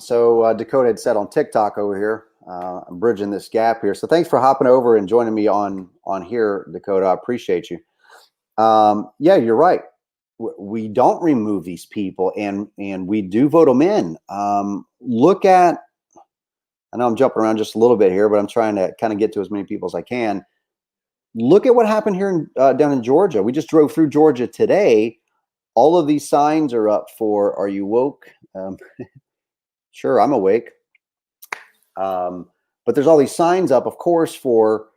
So Dakota had said on TikTok over here. I'm bridging this gap here. So thanks for hopping over and joining me on here, Dakota. I appreciate you. Yeah, you're right. We don't remove these people, and we do vote them in. Look at. I know I'm jumping around just a little bit here, but I'm trying to kind of get to as many people as I can. Look at what happened here down in Georgia. We just drove through Georgia today. All of these signs are up for, are you woke? Sure, I'm awake. But there's all these signs up, of course, for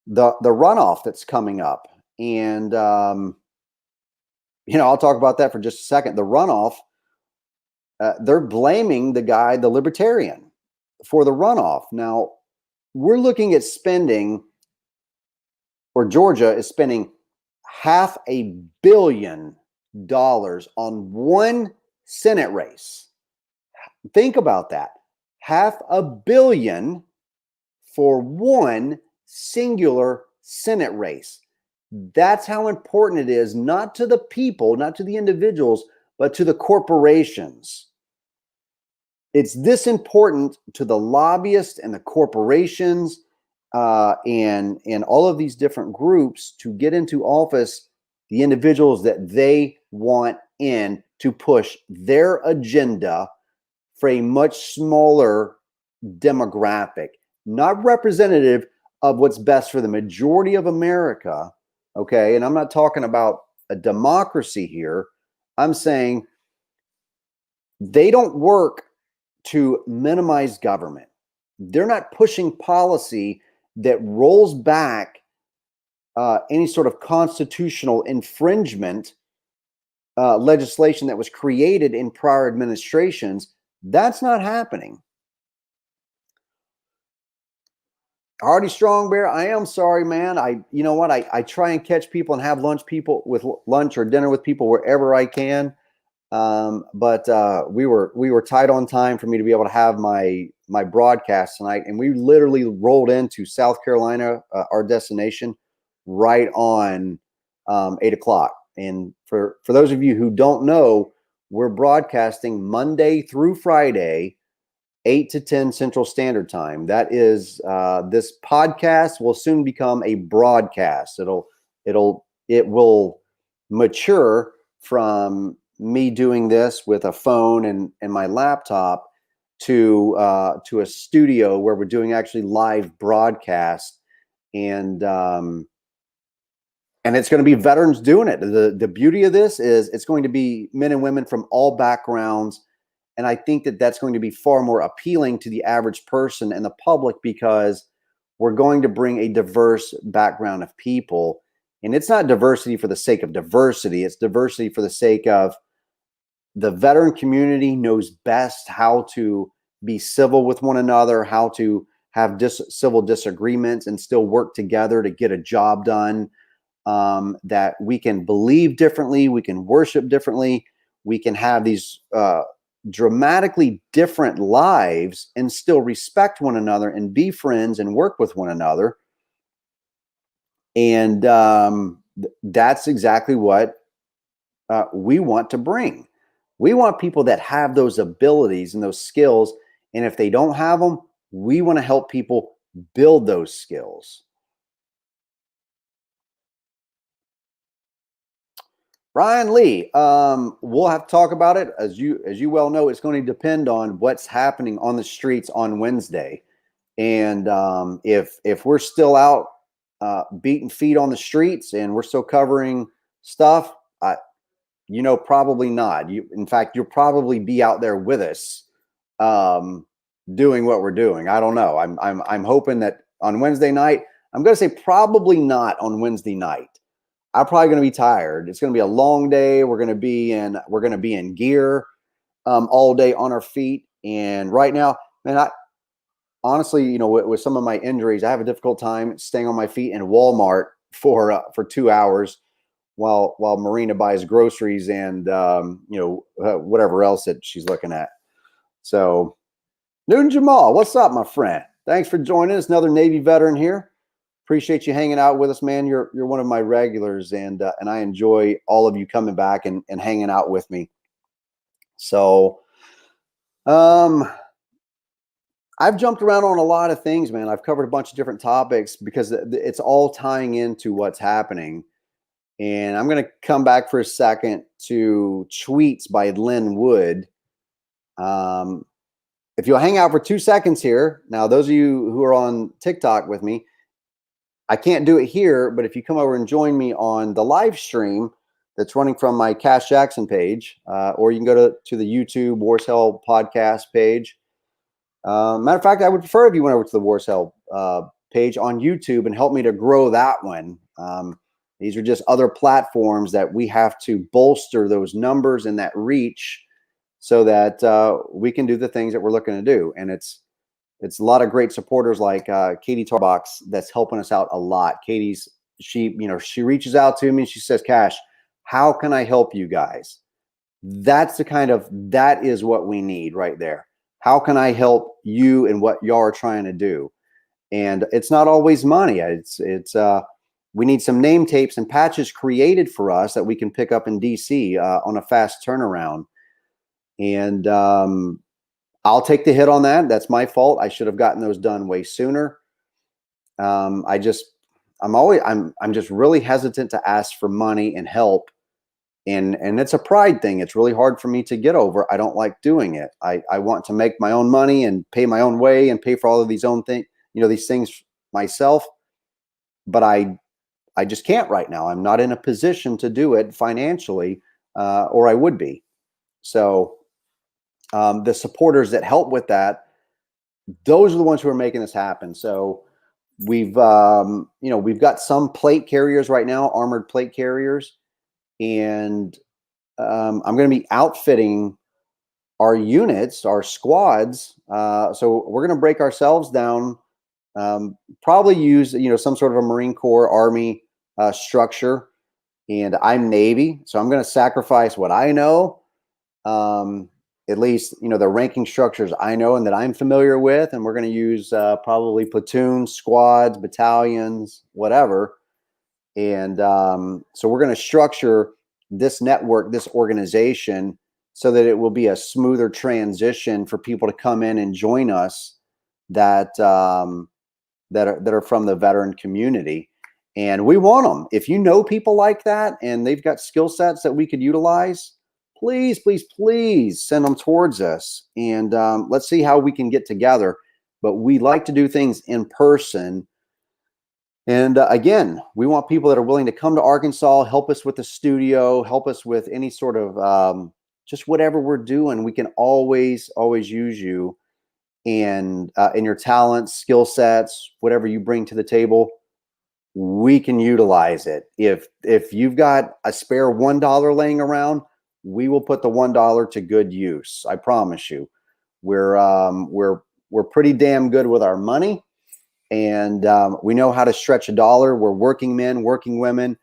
the runoff that's coming up. And, I'll talk about that for just a second. The runoff, they're blaming the guy, the libertarian, for the runoff. Now, we're looking at spending, or Georgia is spending $500 million on one Senate race. Think about that. $500 million for one singular Senate race. That's how important it is, not to the people, not to the individuals, but to the corporations. It's this important to the lobbyists and the corporations and all of these different groups to get into office the individuals that they want in to push their agenda for a much smaller demographic, not representative of what's best for the majority of America. Okay. And I'm not talking about a democracy here. I'm saying they don't work to minimize government. They're not pushing policy that rolls back any sort of constitutional infringement legislation that was created in prior administrations. That's not happening. Hardy Strong Bear, I am sorry, man. You know what? I try and catch people and have lunch or dinner with people wherever I can. But we were tight on time for me to be able to have my broadcast tonight, and we literally rolled into South Carolina, our destination, right on 8 o'clock. And for those of you who don't know, we're broadcasting Monday through Friday, 8 to 10 Central Standard Time. That is, this podcast will soon become a broadcast. It will mature from me doing this with a phone and my laptop to a studio where we're doing actually live broadcast, and it's going to be veterans doing it. The beauty of this is it's going to be men and women from all backgrounds. And I think that that's going to be far more appealing to the average person and the public, because we're going to bring a diverse background of people. And it's not diversity for the sake of diversity. It's diversity for the sake of the veteran community knows best how to be civil with one another, how to have civil disagreements and still work together to get a job done. That we can believe differently, we can worship differently, we can have these dramatically different lives and still respect one another and be friends and work with one another. And that's exactly what we want to bring. We want people that have those abilities and those skills. And if they don't have them, we want to help people build those skills. Ryan Lee, we'll have to talk about it. As you well know, it's going to depend on what's happening on the streets on Wednesday. And if we're still out beating feet on the streets and we're still covering stuff, probably not. In fact, you'll probably be out there with us doing what we're doing. I don't know. I'm hoping that on Wednesday night, I'm going to say probably not on Wednesday night. I'm probably going to be tired. It's going to be a long day. We're going to be in gear all day on our feet. And right now, man, I honestly, with some of my injuries, I have a difficult time staying on my feet in Walmart for 2 hours while Marina buys groceries and whatever else that she's looking at. So, Newton Jamal, what's up, my friend? Thanks for joining us. Another Navy veteran here. Appreciate you hanging out with us, man. You're one of my regulars, and I enjoy all of you coming back and hanging out with me. So, I've jumped around on a lot of things, man. I've covered a bunch of different topics because it's all tying into what's happening. And I'm going to come back for a second to tweets by Lynn Wood. If you'll hang out for 2 seconds here. Now, those of you who are on TikTok with me, I can't do it here, but if you come over and join me on the live stream that's running from my Cash Jackson page, or you can go to the YouTube Wars Hell podcast page, Matter of fact, I would prefer if you went over to the Wars Hell page on YouTube and helped me to grow that one. These are just other platforms that we have to bolster those numbers and that reach so that we can do the things that we're looking to do. And it's a lot of great supporters like Katie Tarbox that's helping us out a lot. She reaches out to me and she says, Cash, how can I help you guys? That is what we need right there. How can I help you in what y'all are trying to do? And it's not always money. We need some name tapes and patches created for us that we can pick up in DC on a fast turnaround. And I'll take the hit on that. That's my fault. I should have gotten those done way sooner. I'm just really hesitant to ask for money and help. And it's a pride thing. It's really hard for me to get over. I don't like doing it. I want to make my own money and pay my own way and pay for all of these things myself. But I just can't right now. I'm not in a position to do it financially, or I would be. So the supporters that help with that, those are the ones who are making this happen. So we've got some plate carriers right now, armored plate carriers. And I'm going to be outfitting our units, our squads. So we're going to break ourselves down, probably use, some sort of a Marine Corps, Army structure. And I'm Navy, so I'm going to sacrifice what I know, at least, the ranking structures I know and that I'm familiar with. And we're going to use probably platoons, squads, battalions, whatever. And so we're going to structure this network, this organization, so that it will be a smoother transition for people to come in and join us that are from the veteran community. And we want them. If you know people like that and they've got skill sets that we could utilize, please, please, please send them towards us. And let's see how we can get together. But we like to do things in person. And again, we want people that are willing to come to Arkansas, help us with the studio, help us with any sort of just whatever we're doing. We can always use you and in your talents, skill sets, whatever you bring to the table, we can utilize it. If you've got a spare $1 laying around, we will put the $1 to good use. I promise you. We're pretty damn good with our money. And we know how to stretch a dollar. We're working men, working women.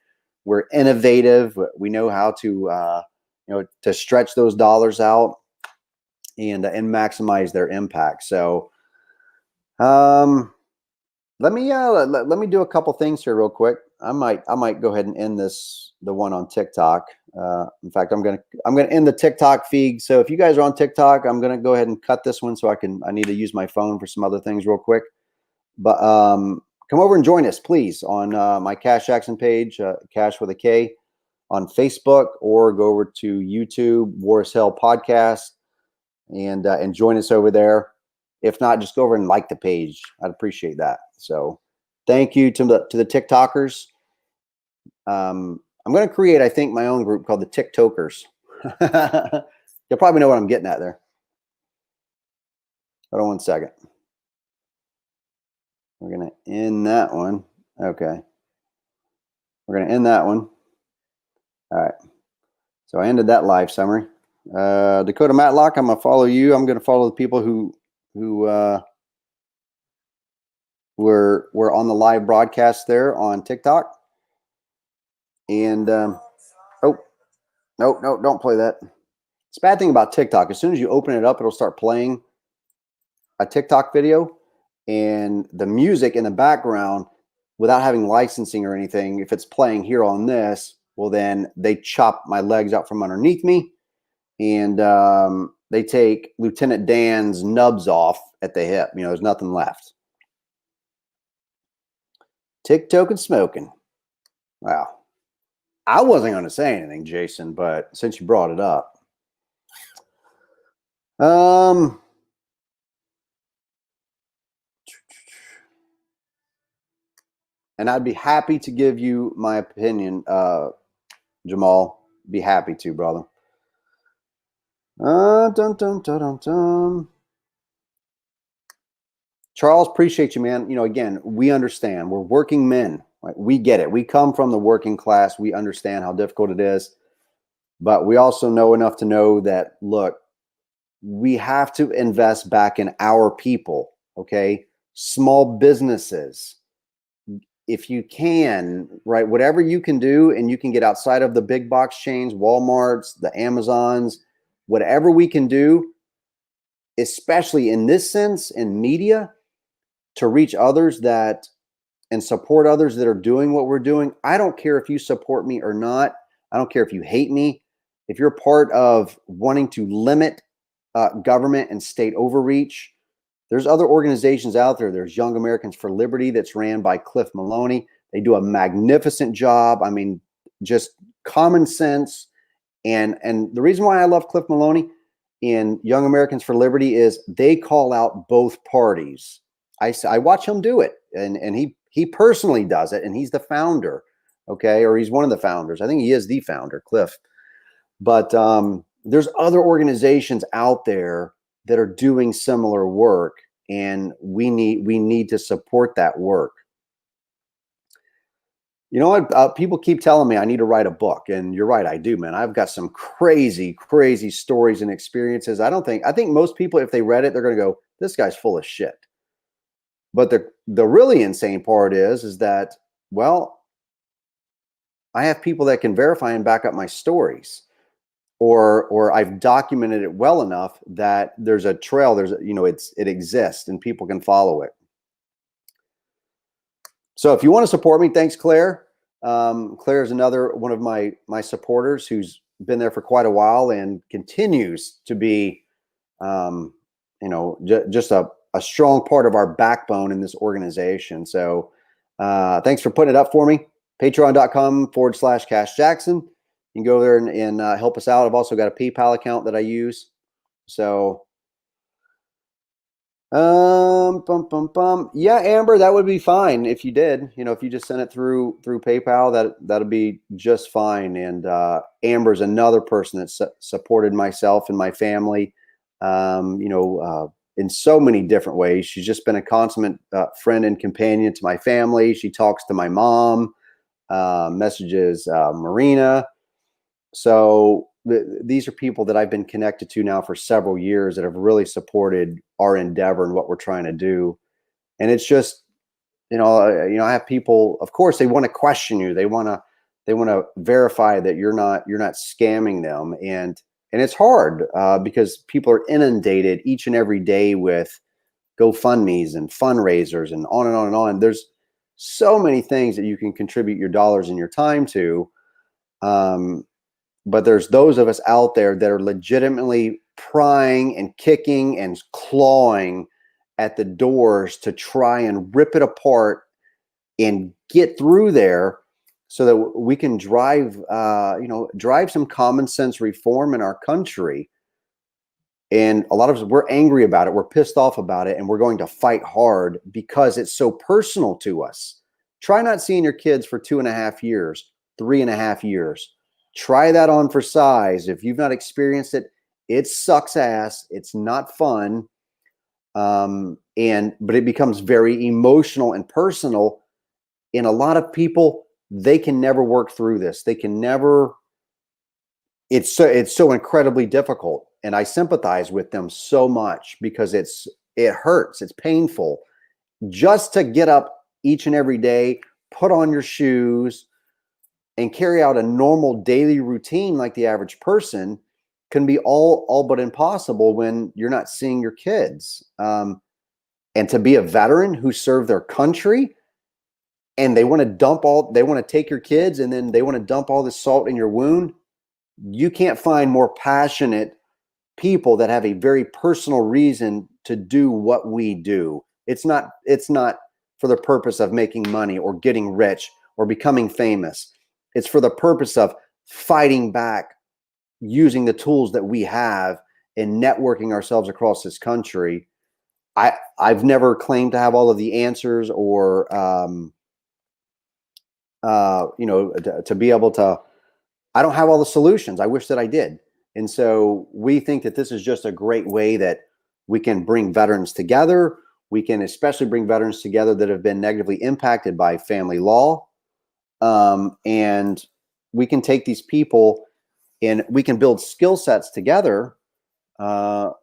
We're innovative. We know how to, to stretch those dollars out and maximize their impact. So, let me do a couple things here real quick. I might go ahead and end the one on TikTok. In fact, I'm gonna end the TikTok feed. So if you guys are on TikTok, I'm gonna go ahead and cut this one so I need to use my phone for some other things real quick. But come over and join us, please, on my Cash Jackson page, Cash with a K, on Facebook, or go over to YouTube, Wars Hell Podcast, and join us over there. If not, just go over and like the page. I'd appreciate that. So thank you to the TikTokers. I'm going to create, I think, my own group called the TikTokers. You'll probably know what I'm getting at there. Hold on one second. We're going to end that one. Okay. We're going to end that one. All right. So I ended that live summary. Dakota Matlock, I'm going to follow you. I'm going to follow the people who were on the live broadcast there on TikTok. And no, don't play that. It's a bad thing about TikTok. As soon as you open it up, it'll start playing a TikTok video, and the music in the background, without having licensing or anything, if it's playing here on this, well, then they chop my legs out from underneath me, and they take Lieutenant Dan's nubs off at the hip. There's nothing left. TikTok and smoking. Wow. I wasn't going to say anything, Jason, but since you brought it up. And I'd be happy to give you my opinion, Jamal. Be happy to, brother. Dun, dun, dun, dun, dun. Charles, appreciate you, man. You know, again, we understand. We're working men. Right? We get it. We come from the working class. We understand how difficult it is. But we also know enough to know that, look, we have to invest back in our people, okay? Small businesses. If you can, right, whatever you can do, and you can get outside of the big box chains, Walmarts, the Amazons, whatever we can do, especially in this sense, in media, to reach others that and support others that are doing what we're doing. I don't care if you support me or not. I don't care if you hate me. If you're part of wanting to limit government and state overreach, there's other organizations out there. There's Young Americans for Liberty that's ran by Cliff Maloney. They do a magnificent job. I mean, just common sense. And the reason why I love Cliff Maloney in Young Americans for Liberty is they call out both parties. I watch him do it, and he personally does it, and he's the founder, okay, or he's one of the founders. I think he is the founder, Cliff. But there's other organizations out there that are doing similar work, and we need to support that work. You know what? People keep telling me I need to write a book, and you're right, I do, man. I've got some crazy, crazy stories and experiences. I think most people, if they read it, they're going to go, "This guy's full of shit." But the really insane part is that, well, I have people that can verify and back up my stories, or I've documented it well enough that there's a trail. It exists and people can follow it. So if you want to support me, thanks, Claire. Claire is another one of my supporters who's been there for quite a while and continues to be, just a strong part of our backbone in this organization. So thanks for putting it up for me. Patreon.com/Cash Jackson. You can go there and help us out. I've also got a PayPal account that I use. So, yeah, Amber, that would be fine if you did. If you just sent it through PayPal, that'll be just fine. And Amber's another person that supported myself and my family. In so many different ways. She's just been a consummate friend and companion to my family. She talks to my mom, messages Marina. So these are people that I've been connected to now for several years that have really supported our endeavor and what we're trying to do. And it's just, I have people, of course, they want to question you. They want to verify that you're not scamming them. And it's hard because people are inundated each and every day with GoFundMes and fundraisers and on and on and on. There's so many things that you can contribute your dollars and your time to. But there's those of us out there that are legitimately prying and kicking and clawing at the doors to try and rip it apart and get through there, so that we can drive some common sense reform in our country. And a lot of us, we're angry about it. We're pissed off about it. And we're going to fight hard because it's so personal to us. Try not seeing your kids for 2.5 years, 3.5 years. Try that on for size. If you've not experienced it, it sucks ass. It's not fun. But it becomes very emotional and personal. And a lot of people, they can never work through this. They can never. It's so incredibly difficult, and I sympathize with them so much because it hurts. It's painful just to get up each and every day, put on your shoes, and carry out a normal daily routine like the average person can be all but impossible when you're not seeing your kids. And to be a veteran who served their country, and they want to take your kids, and then they want to dump all this salt in your wound. You can't find more passionate people that have a very personal reason to do what we do. It's not for the purpose of making money or getting rich or becoming famous. It's for the purpose of fighting back, using the tools that we have and networking ourselves across this country. I've never claimed to have all of the answers or to be able to, I don't have all the solutions. I wish that I did. And so we think that this is just a great way that we can bring veterans together. We can especially bring veterans together that have been negatively impacted by family law. And we can take these people and we can build skill sets together to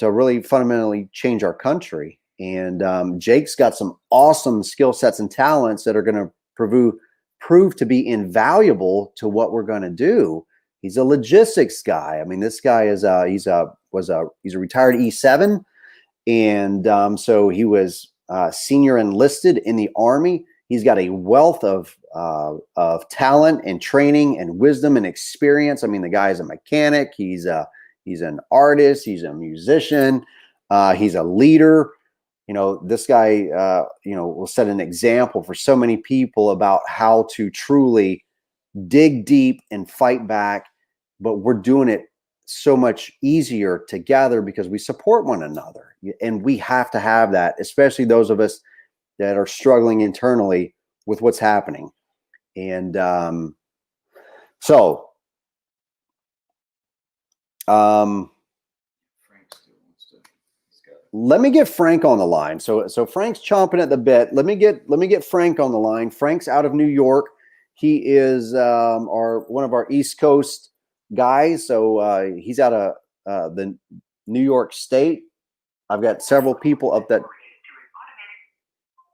really fundamentally change our country. And Jake's got some awesome skill sets and talents that are going to prove to be invaluable to what we're going to do. He's a logistics guy. I mean, this guy is he's a retired E7, and so he was senior enlisted in the Army. He's got a wealth of talent and training and wisdom and experience. I mean, the guy is a mechanic. He's an artist. He's a musician. He's a leader. You know, this guy, will set an example for so many people about how to truly dig deep and fight back. But we're doing it so much easier together because we support one another. And we have to have that, especially those of us that are struggling internally with what's happening. And let me get Frank on the line. So Frank's chomping at the bit. Let me get Frank on the line. Frank's out of New York. He is one of our East Coast guys. So he's out of the New York State. I've got several people up that.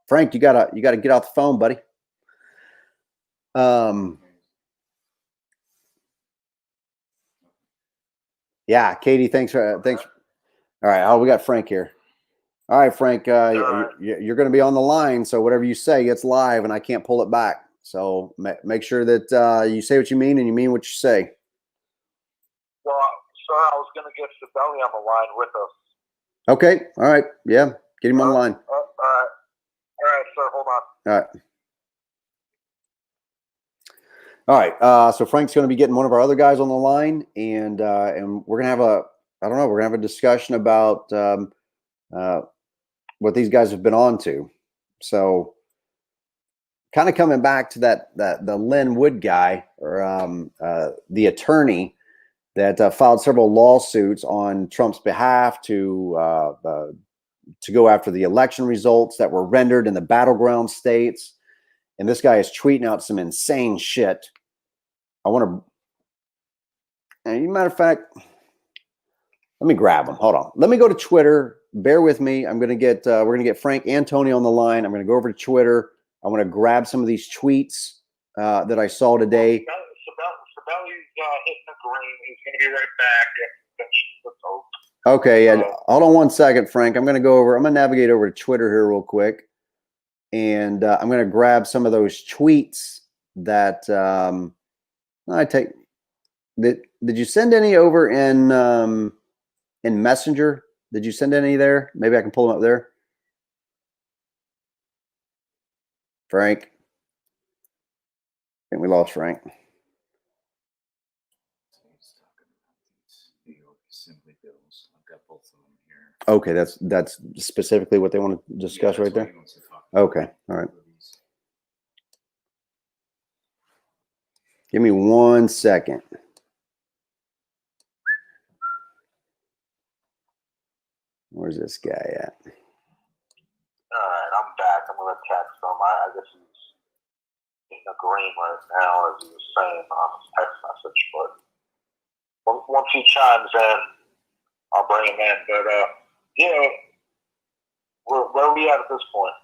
Frank, you gotta get off the phone, buddy. Yeah, Katie, thanks. All right, we got Frank here. All right, Frank, you're going to be on the line, so whatever you say, it's live, and I can't pull it back. So make sure that you say what you mean and you mean what you say. Well, sir, I was going to get Sibeli on the line with us. Okay, all right, yeah, get him on the line. All right, sir, hold on. All right, so Frank's going to be getting one of our other guys on the line, and we're going to have a discussion about what these guys have been on to. So kind of coming back to the Lin Wood guy, or the attorney that filed several lawsuits on Trump's behalf to go after the election results that were rendered in the battleground states. And this guy is tweeting out some insane shit. Matter of fact, let me grab him. Hold on. Let me go to Twitter. Bear with me. We're going to get Frank and Tony on the line. I'm going to go over to Twitter. I want to grab some of these tweets that I saw today. Sibeli's hitting the green. He's going to be right back. Okay. And hold on one second, Frank. I'm going to navigate over to Twitter here real quick. And I'm going to grab some of those tweets that I take. Did you send any over in Messenger? Did you send any there? Maybe I can pull them up there. Frank. I think we lost Frank. Okay, that's specifically what they want to discuss right there. Okay, all right. Give me 1 second. Where's this guy at? All right, I'm back. I'm going to text him. I guess he's in the green right now, as he was saying on his text message. But once he chimes in, I'll bring him in. But, where are we at this point?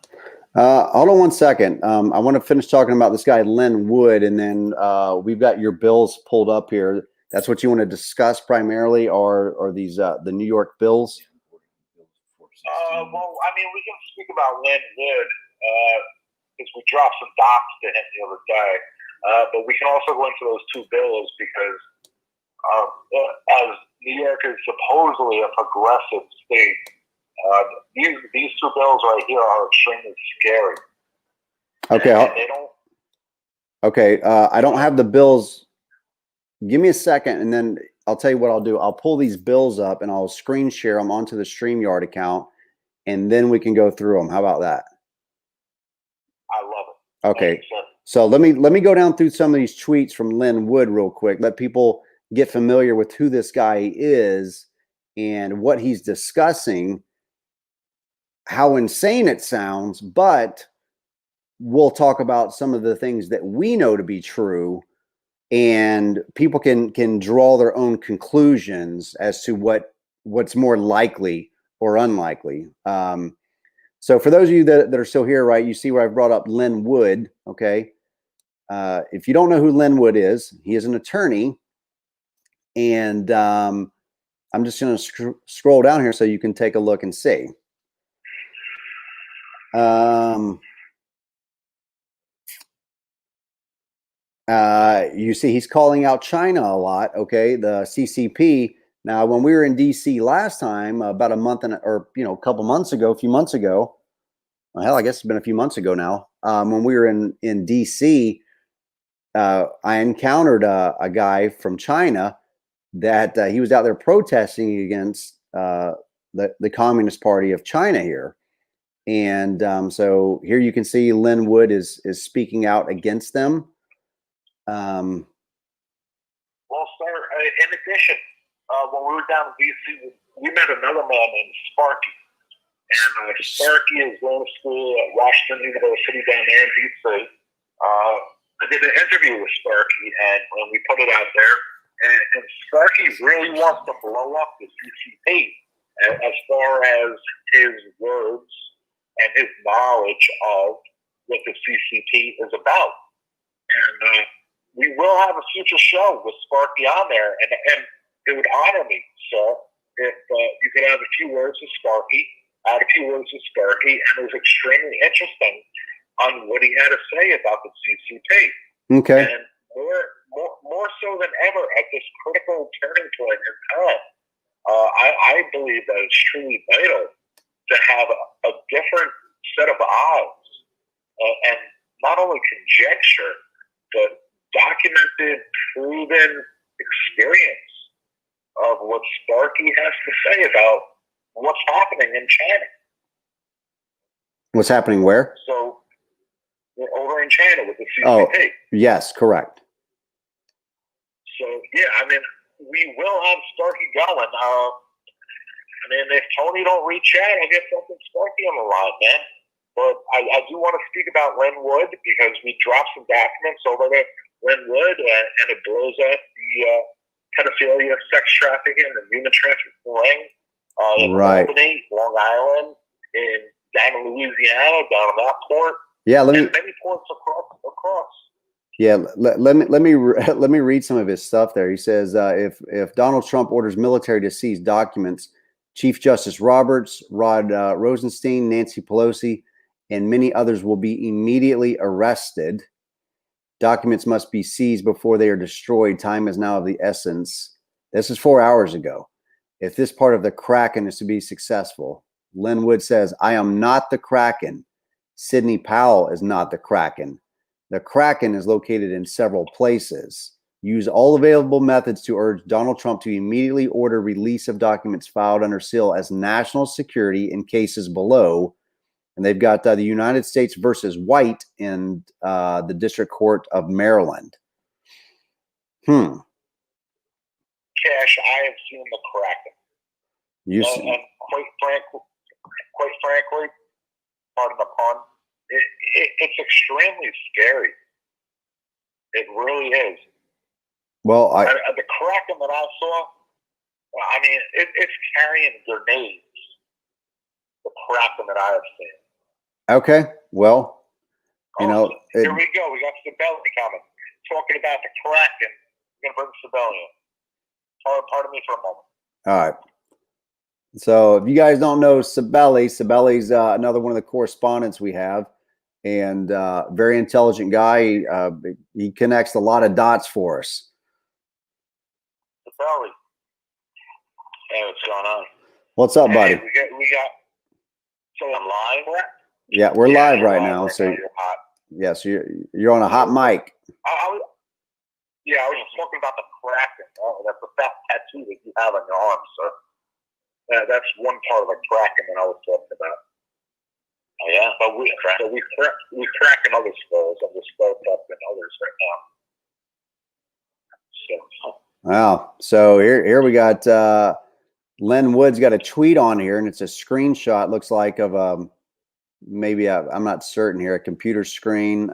Hold on 1 second. I want to finish talking about this guy, Lin Wood, and then we've got your bills pulled up here. That's what you want to discuss primarily, or these the New York bills? Well, I mean, we can speak about Lin Wood because we dropped some docs to him the other day. But we can also go into those two bills because as New York is supposedly a progressive state, these two bills right here are extremely scary. Okay. They don't. Okay. I don't have the bills. Give me a second, and then I'll tell you what I'll do. I'll pull these bills up, and I'll screen share them onto the StreamYard account, and then we can go through them. How about that? I love it. Okay. So let me go down through some of these tweets from Lin Wood real quick. Let people get familiar with who this guy is and what he's discussing. how insane it sounds, but we'll talk about some of the things that we know to be true, and people can draw their own conclusions as to what's more likely or unlikely. So for those of you that are still here, right, you see where I've brought up Lin Wood, okay? If you don't know who Lin Wood is, he is an attorney, and I'm just going to scroll down here so you can take a look and see. You see he's calling out China a lot, okay, the CCP. Now, when we were in DC last time, about a month or a couple months ago, a few months ago, well, hell, I guess it's been a few months ago now. When we were in DC, I encountered a guy from China that he was out there protesting against the Communist Party of China here. And so here you can see Lin Wood is speaking out against them. Well, sir, in addition, when we were down in D.C., we met another man named Sparky. And Sparky is going to school at Washington University down there in D.C. I did an interview with Sparky, and when we put it out there, and Sparky really wants to blow up the CCP as far as his words and his knowledge of what the CCP is about. And we will have a future show with Sparky on there, and it would honor me, sir, if you could have a few words with Sparky, add a few words with Sparky, and it was extremely interesting on what he had to say about the CCP. Okay. And more so than ever at this critical turning point in time, I believe that it's truly vital to have a different set of eyes and not only conjecture, but documented, proven experience of what Sparky has to say about what's happening in China. What's happening where? So, over in China with the CCP. Oh, yes, correct. So, yeah, I mean, we will have Sparky going. I mean, if Tony don't reach out, I guess something Sparky on the line, man. But I do want to speak about Lin Wood because we dropped some documents over to Lin Wood, and it blows up the pedophilia, sex trafficking, and human trafficking ring in Albany, Long Island, down in Louisiana, down in that port. Yeah, many ports across. Yeah, let me read some of his stuff there. He says if Donald Trump orders military to seize documents, Chief Justice Roberts, Rod Rosenstein, Nancy Pelosi, and many others will be immediately arrested. Documents must be seized before they are destroyed. Time is now of the essence. This is 4 hours ago. If this part of the Kraken is to be successful, Lin Wood says, I am not the Kraken. Sidney Powell is not the Kraken. The Kraken is located in several places. Use all available methods to urge Donald Trump to immediately order release of documents filed under seal as national security in cases below. And they've got the United States versus White in the District Court of Maryland. Cash, I have seen the Kraken. And quite frankly, pardon the pun, it's extremely scary. It really is. Well, the Kraken that I saw, I mean, it's carrying grenades. The Kraken that I have seen. Okay, well, here we go. We got Sibeli coming. Talking about the Kraken. We're going to bring Sibeli in. Pardon me for a moment. All right. So if you guys don't know Sibeli's another one of the correspondents we have, and very intelligent guy. He connects a lot of dots for us. Sibeli. Hey, what's going on? What's up, buddy? We got. So I'm live. Yeah, we're live right now. Right So now, you're hot. yeah, so you're on a hot mic. I was just talking about the Kraken. Oh, that's a fat tattoo that you have on your arm, sir. That's one part of the Kraken that I was talking about. Oh yeah, but we cracking other skulls. I'm just spoke up in others right now. So. Wow. So here we got Len Wood's got a tweet on here, and it's a screenshot. Looks like of I'm not certain here, a computer screen.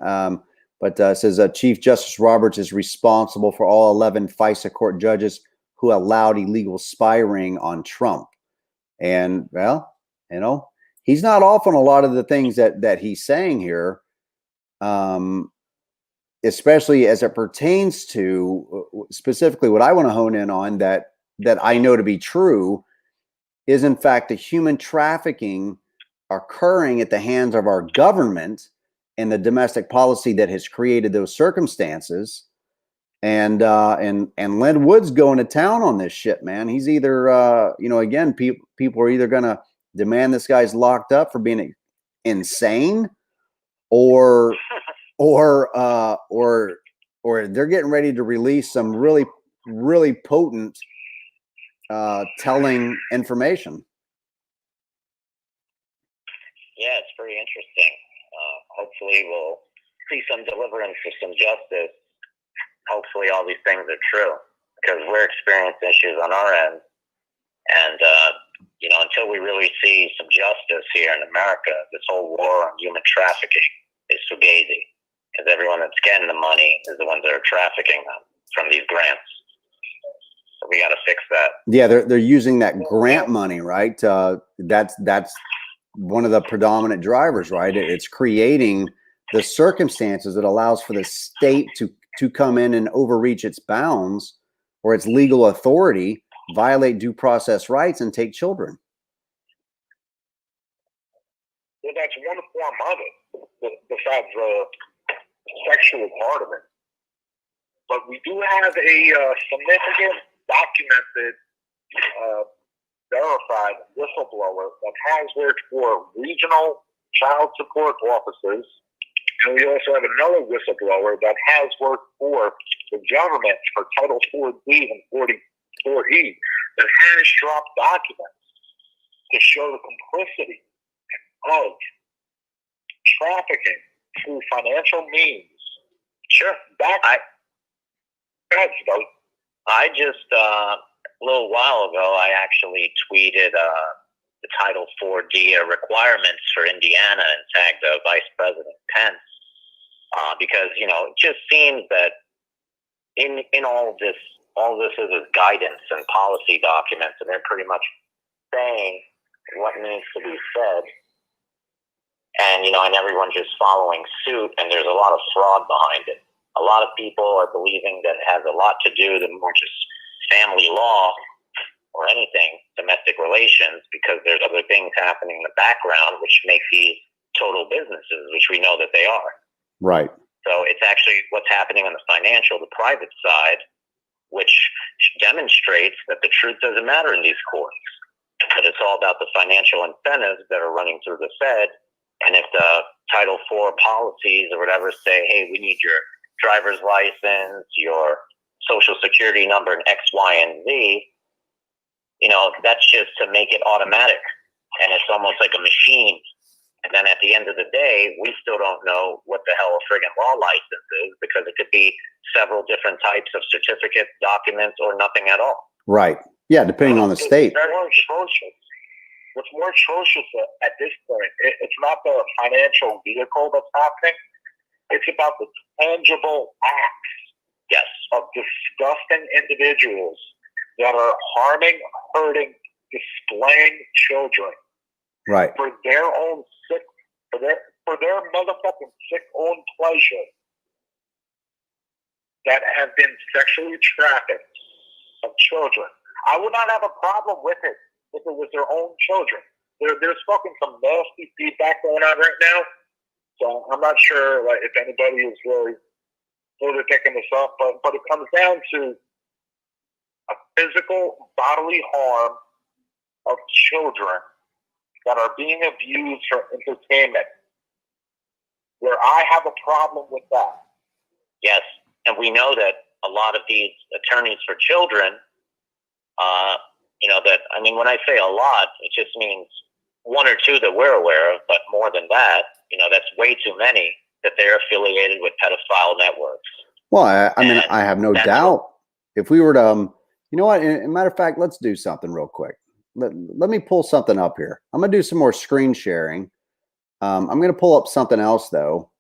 But it says Chief Justice Roberts is responsible for all 11 FISA court judges who allowed illegal spy ring on Trump. And well, he's not off on a lot of the things that he's saying here, especially as it pertains to specifically what I want to hone in on that I know to be true is in fact the human trafficking occurring at the hands of our government and the domestic policy that has created those circumstances. And Len Wood's going to town on this shit, man. He's either, again, people are either going to demand this guy's locked up for being insane, or they're getting ready to release some really, really potent, telling information. Yeah, it's pretty interesting. Hopefully we'll see some deliverance or some justice. Hopefully all these things are true, because we're experiencing issues on our end. And, until we really see some justice here in America, this whole war on human trafficking is fugazi, because everyone that's getting the money is the ones that are trafficking them from these grants. So we got to fix that. Yeah, they're using that grant money, right? That's one of the predominant drivers, right? It's creating the circumstances that allows for the state to come in and overreach its bounds or its legal authority, violate due process rights, and take children. Well, that's one form of it, besides the sexual part of it. But we do have a significant, documented, verified whistleblower that has worked for regional child support offices. And we also have another whistleblower that has worked for the government for Title 4D and 44E that has dropped documents to show the complicity of trafficking through financial means. Sure. Go ahead, Scott. I just, a little while ago, I actually tweeted the Title 4D requirements for Indiana and tagged Vice President Pence, because, it just seems that in all this is guidance and policy documents, and they're pretty much saying what needs to be said. And, and everyone's just following suit, and there's a lot of fraud behind it. A lot of people are believing that it has a lot to do with more just family law or anything, domestic relations, because there's other things happening in the background which make these total businesses, which we know that they are. Right. So it's actually what's happening on the financial, the private side, which demonstrates that the truth doesn't matter in these courts. But it's all about the financial incentives that are running through the Fed. And if the Title IV policies or whatever say, hey, we need your driver's license, your social security number, and X, Y, and Z, that's just to make it automatic. And it's almost like a machine. And then at the end of the day, we still don't know what the hell a friggin' law license is, because it could be several different types of certificates, documents, or nothing at all. Right. Yeah, depending on the state. It's more atrocious. What's more atrocious at this point, it's not the financial vehicle that's happening. It's about the tangible acts, yes, of disgusting individuals that are harming, hurting, displaying children. Right. For their own sick, for their motherfucking sick own pleasure, that have been sexually trafficked of children. I would not have a problem with it if it was their own children. There's fucking some nasty feedback going on right now. So I'm not sure if anybody is really picking this up, but it comes down to a physical bodily harm of children that are being abused for entertainment, where I have a problem with that. Yes, and we know that a lot of these attorneys for children, when I say a lot, it just means one or two that we're aware of, but more than that, that's way too many, that they're affiliated with pedophile networks. Well, I have no doubt. If we were to, a matter of fact, let's do something real quick. let me pull something up here. I'm going to do some more screen sharing. I'm going to pull up something else though.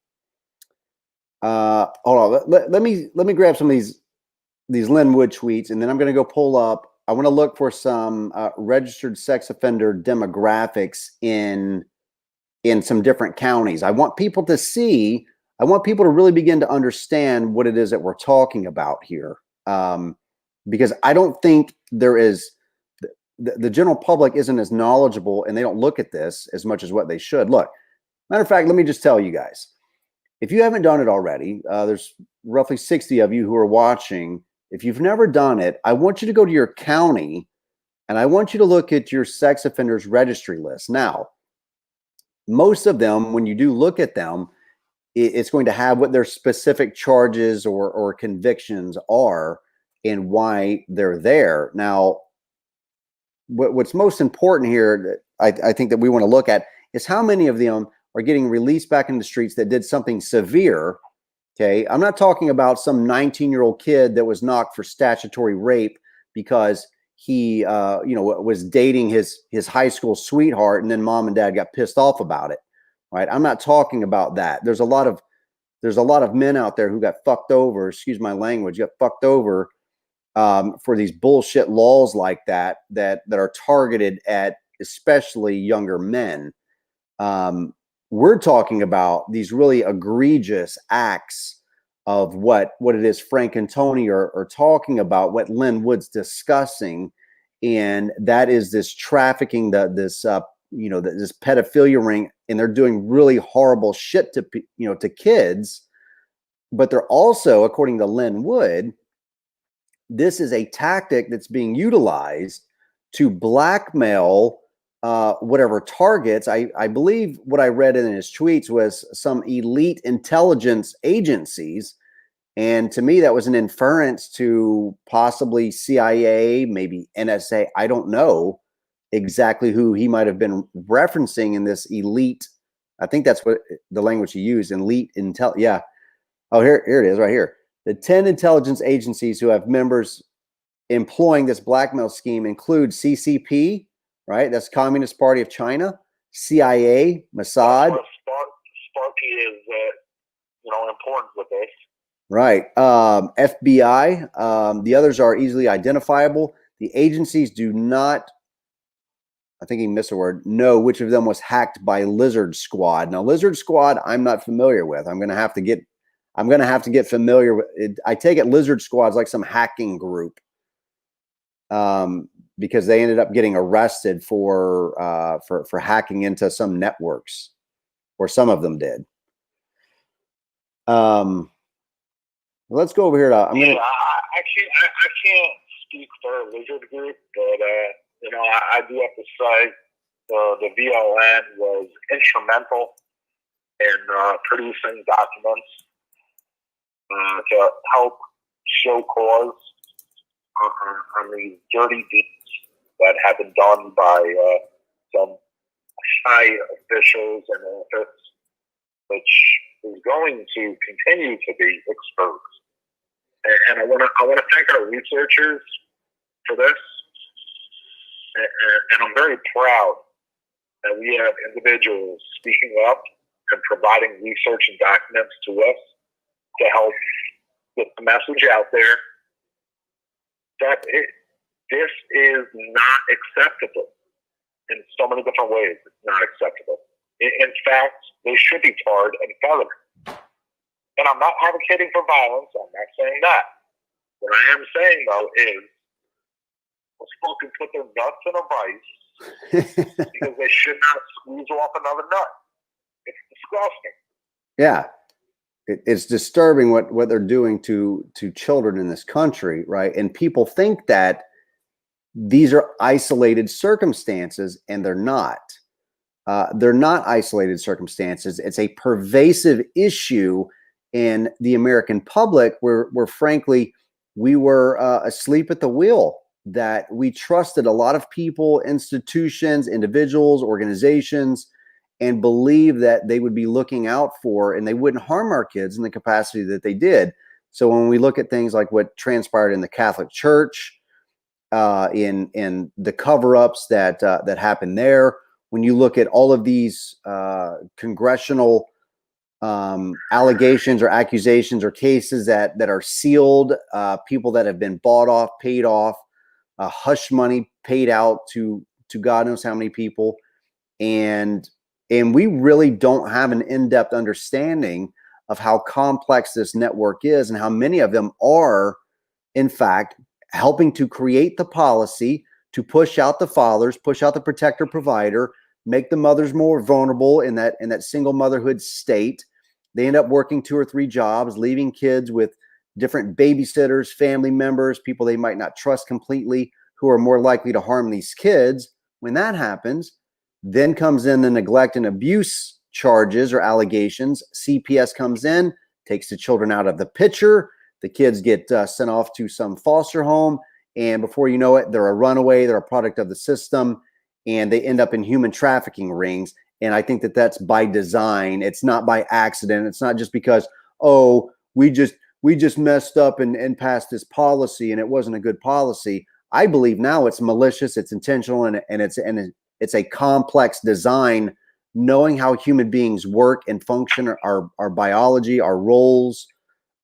Hold on. Let me grab some of these Lin Wood tweets, and then I'm going to go pull up. I want to look for some registered sex offender demographics in some different counties. I want people to see. I want people to really begin to understand what it is that we're talking about here, because I don't think there is the general public isn't as knowledgeable, and they don't look at this as much as what they should. Look, matter of fact, let me just tell you guys. If you haven't done it already, there's roughly 60 of you who are watching. If you've never done it, I want you to go to your county and I want you to look at your sex offenders registry list. Now, most of them, when you do look at them, it's going to have what their specific charges or convictions are and why they're there. Now, what's most important here, I think that we want to look at is how many of them are getting released back into the streets that did something severe. Okay, I'm not talking about some 19-year-old kid that was knocked for statutory rape because he, was dating his high school sweetheart, and then mom and dad got pissed off about it. Right? I'm not talking about that. There's a lot of men out there who got fucked over. Excuse my language. Got fucked over for these bullshit laws like that are targeted at especially younger men. We're talking about these really egregious acts of what it is Frank and Tony are talking about, what Lin Wood's discussing, and that is this trafficking, this pedophilia ring, and they're doing really horrible shit to kids. But they're also, according to Lin Wood, this is a tactic that's being utilized to blackmail whatever targets. I believe what I read in his tweets was some elite intelligence agencies. And to me, that was an inference to possibly CIA, maybe NSA. I don't know exactly who he might have been referencing in this elite. I think that's what the language he used, elite intel. Yeah. Oh, here it is right here. The 10 intelligence agencies who have members employing this blackmail scheme include CCP, right? That's Communist Party of China, CIA, Mossad. Sparky is, important with this. Right. FBI. The others are easily identifiable. The agencies do not, I think he missed a word, know which of them was hacked by Lizard Squad. Now, Lizard Squad, I'm not familiar with. I'm going to have to get familiar with it. I take it Lizard Squad's like some hacking group. Because they ended up getting arrested for hacking into some networks, or some of them did. Let's go over here to. I can't speak for Lizard Group, but I do have to say the VLN was instrumental in producing documents to help show cause on these dirty deeds that have been done by some high officials in office, which is going to continue to be exposed. And I want to thank our researchers for this, and I'm very proud that we have individuals speaking up and providing research and documents to us to help get the message out there that this is not acceptable in so many different ways. It's not acceptable. In fact, they should be tarred and feathered. And I'm not advocating for violence. I'm not saying that. What I am saying, though, is let's fucking put their nuts in a vice because they should not squeeze off another nut. It's disgusting. Yeah. It's disturbing what they're doing to children in this country, right? And people think that these are isolated circumstances, and they're not. They're not isolated circumstances. It's a pervasive issue in the American public where frankly, we were asleep at the wheel, that we trusted a lot of people, institutions, individuals, organizations, and believe that they would be looking out for, and they wouldn't harm our kids in the capacity that they did. So when we look at things like what transpired in the Catholic Church, in the cover-ups that happened there. When you look at all of these congressional allegations or accusations or cases that are sealed, people that have been bought off, paid off, hush money paid out to God knows how many people, and we really don't have an in-depth understanding of how complex this network is and how many of them are, in fact, helping to create the policy to push out the fathers, push out the protector provider, make the mothers more vulnerable in that single motherhood state. They end up working 2 or 3 jobs, leaving kids with different babysitters, family members, people they might not trust completely, who are more likely to harm these kids. When that happens, then comes in the neglect and abuse charges or allegations. CPS comes in, takes the children out of the picture. The kids get sent off to some foster home. And before you know it, they're a runaway. They're a product of the system. And they end up in human trafficking rings. And I think that that's by design. It's not by accident. It's not just because, oh, we just messed up and passed this policy and it wasn't a good policy. I believe now it's malicious, it's intentional, and it's a complex design, knowing how human beings work and function, our biology, our roles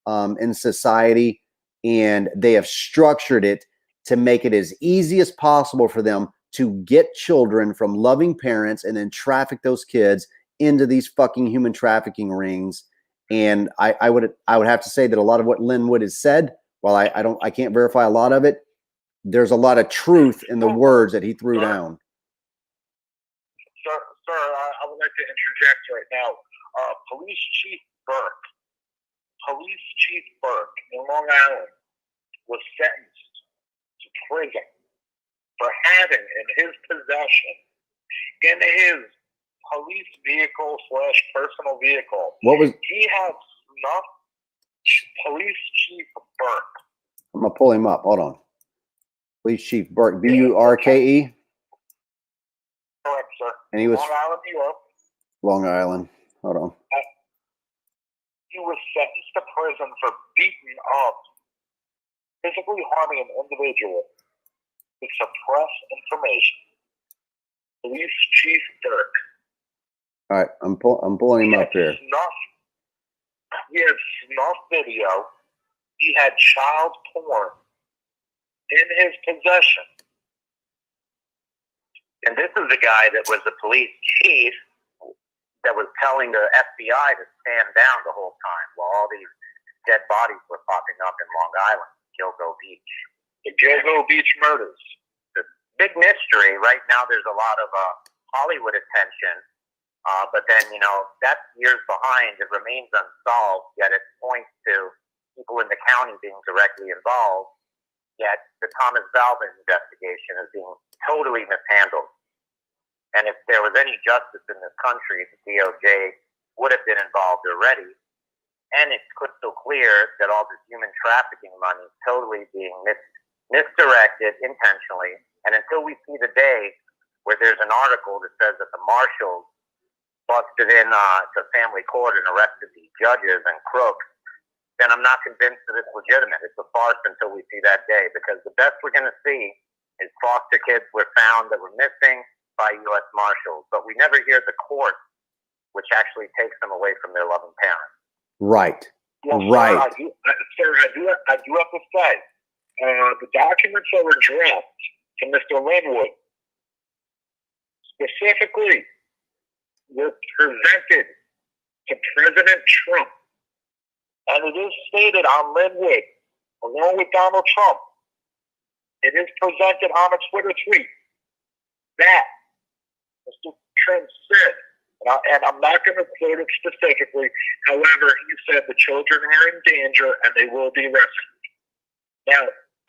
in society. And they have structured it to make it as easy as possible for them to get children from loving parents and then traffic those kids into these fucking human trafficking rings. And I would have to say that a lot of what Lin Wood has said, while I can't verify a lot of it, there's a lot of truth in the words that he threw down. Sir, I would like to interject right now. Police Chief Burke in Long Island was sentenced to prison for having in his possession, in his police vehicle / personal vehicle, he had snuff. Police Chief Burke. I'm gonna pull him up. Hold on. Police Chief Burke, Burke. Correct, sir. And he was Long Island, New York. Long Island. Hold on. He was sentenced to prison for beating up, physically harming an individual to suppress information. Police Chief Burke. All right, I'm pulling him up here. He had snuff video. He had child porn in his possession. And this is the guy that was the police chief that was telling the FBI to stand down the whole time while all these dead bodies were popping up in Long Island, Gilgo Beach. The Gilgo Beach murders. The big mystery. Right now there's a lot of Hollywood attention, but then, that's years behind. It remains unsolved, yet it points to people in the county being directly involved, yet the Thomas Valvin investigation is being totally mishandled. And if there was any justice in this country, the DOJ would have been involved already. And it's crystal clear that all this human trafficking money is totally being misdirected intentionally. And until we see the day where there's an article that says that the marshals busted in to family court and arrested the judges and crooks, then I'm not convinced that it's legitimate. It's a farce until we see that day, because the best we're going to see is foster kids were found that were missing by U.S. Marshals, but we never hear the court, which actually takes them away from their loving parents. Right. Well, right. Sir, I do have to say, the documents that were dropped to Mr. Linwood specifically were presented to President Trump. And it is stated on Linwood, along with Donald Trump, it is presented on a Twitter tweet that Mr. Trump said, and I'm not going to quote it specifically, however, he said the children are in danger and they will be rescued. Now,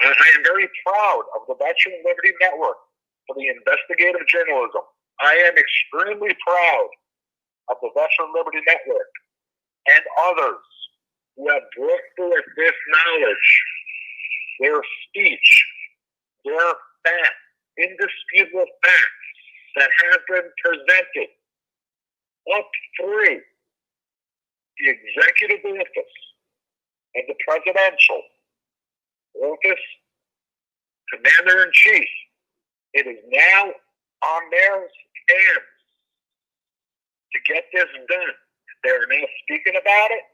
I am very proud of the Veteran Liberty Network for the investigative journalism. I am extremely proud of the Veteran Liberty Network and others who have brought forth this knowledge, their speech, their facts, indisputable facts that have been presented up through the executive office and the presidential office Commander-in-Chief, it is now on their hands to get this done. They're now speaking about it.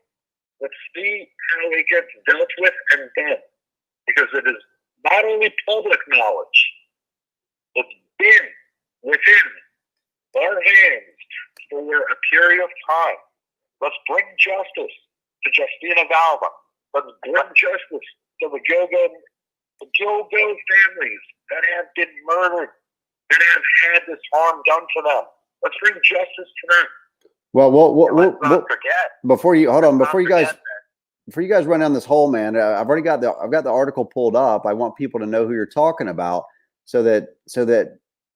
Let's see how it gets dealt with and done. Because it is not only public knowledge, it's been within our hands for a period of time. Let's bring justice to Justina Galva. Let's bring justice to the Gilgo families that have been murdered, that have had this harm done to them. Let's bring justice to them. Well, Let's not forget. before you guys Forget run down this hole, man, I've got the article pulled up. I want people to know who you're talking about, so that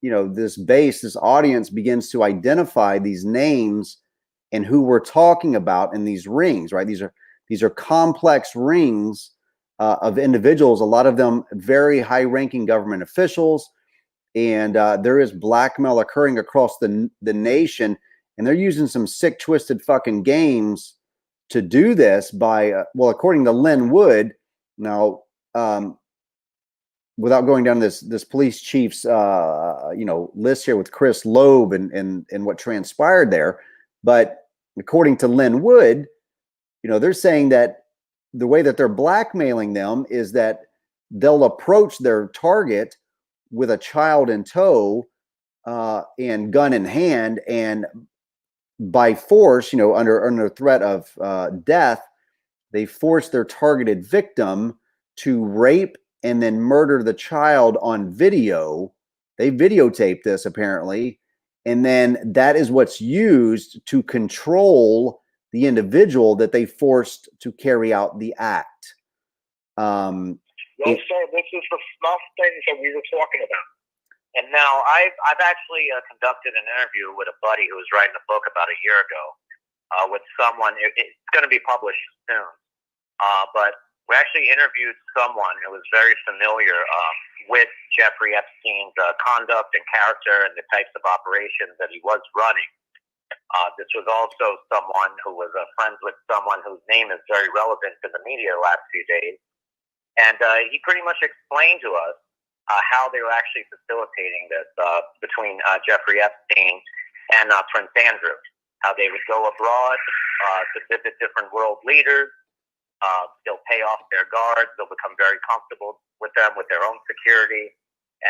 this audience begins to identify these names and who we're talking about in these rings, right? These are complex rings of individuals. A lot of them very high-ranking government officials, and there is blackmail occurring across the nation. And they're using some sick, twisted fucking games to do this by, according to Lin Wood, now, without going down this police chief's, list here with Chris Loeb and what transpired there. But according to Lin Wood, they're saying that the way that they're blackmailing them is that they'll approach their target with a child in tow and gun in hand, and by force, under threat of death, they force their targeted victim to rape and then murder the child on video. They videotape this apparently, and then that is what's used to control the individual that they forced to carry out the act. Well, sir, this is the snuff things that we were talking about. And now I've actually conducted an interview with a buddy who was writing a book about a year ago with someone. It's going to be published soon. But we actually interviewed someone who was very familiar with Jeffrey Epstein's conduct and character and the types of operations that he was running. This was also someone who was friends with someone whose name is very relevant to the media the last few days. And he pretty much explained to us how they were actually facilitating this between Jeffrey Epstein and Prince Andrew. How they would go abroad to visit different world leaders. They'll pay off their guards. They'll become very comfortable with them, with their own security.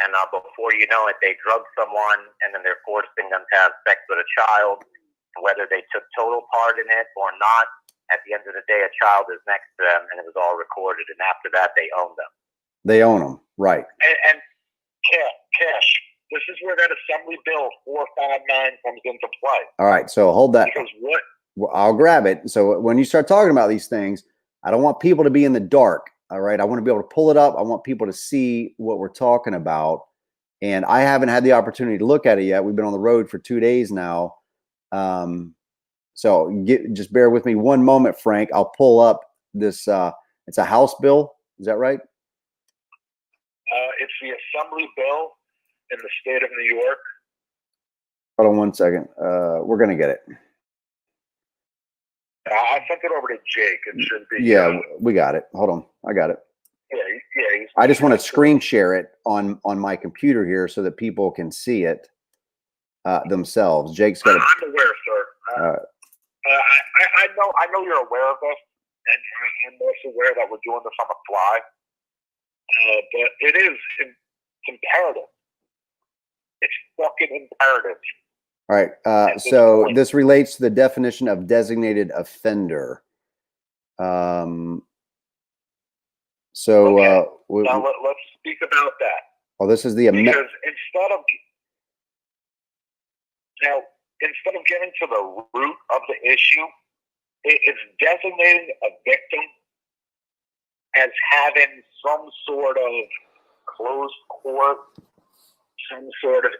And before you know it, they drug someone, and then they're forcing them to have sex with a child. Whether they took total part in it or not, at the end of the day, a child is next to them, and it was all recorded. And after that, they own them. They own them, right? And Cash, this is where that Assembly Bill 459 comes into play. All right, so hold that. Because what? Well, I'll grab it. So when you start talking about these things, I don't want people to be in the dark. All right, I want to be able to pull it up. I want people to see what we're talking about. And I haven't had the opportunity to look at it yet. We've been on the road for 2 days now. So just bear with me one moment, Frank. I'll pull up this. It's a House bill. Is that right? It's the Assembly Bill in the state of New York. Hold on one second. We're going to get it. I sent it over to Jake. It should be. Yeah, we got it. Hold on. I got it. Yeah. I just want to screen share it on my computer here so that people can see it themselves. Jake's got it. I'm aware, sir. I know you're aware of this, and I'm also aware that we're doing this on the fly. But it is imperative. It's fucking imperative. All right. So this relates to the definition of designated offender. Now let's speak about that. Oh, this is the amendment. Because instead of getting to the root of the issue, it's designating a victim as having some sort of closed court, some sort of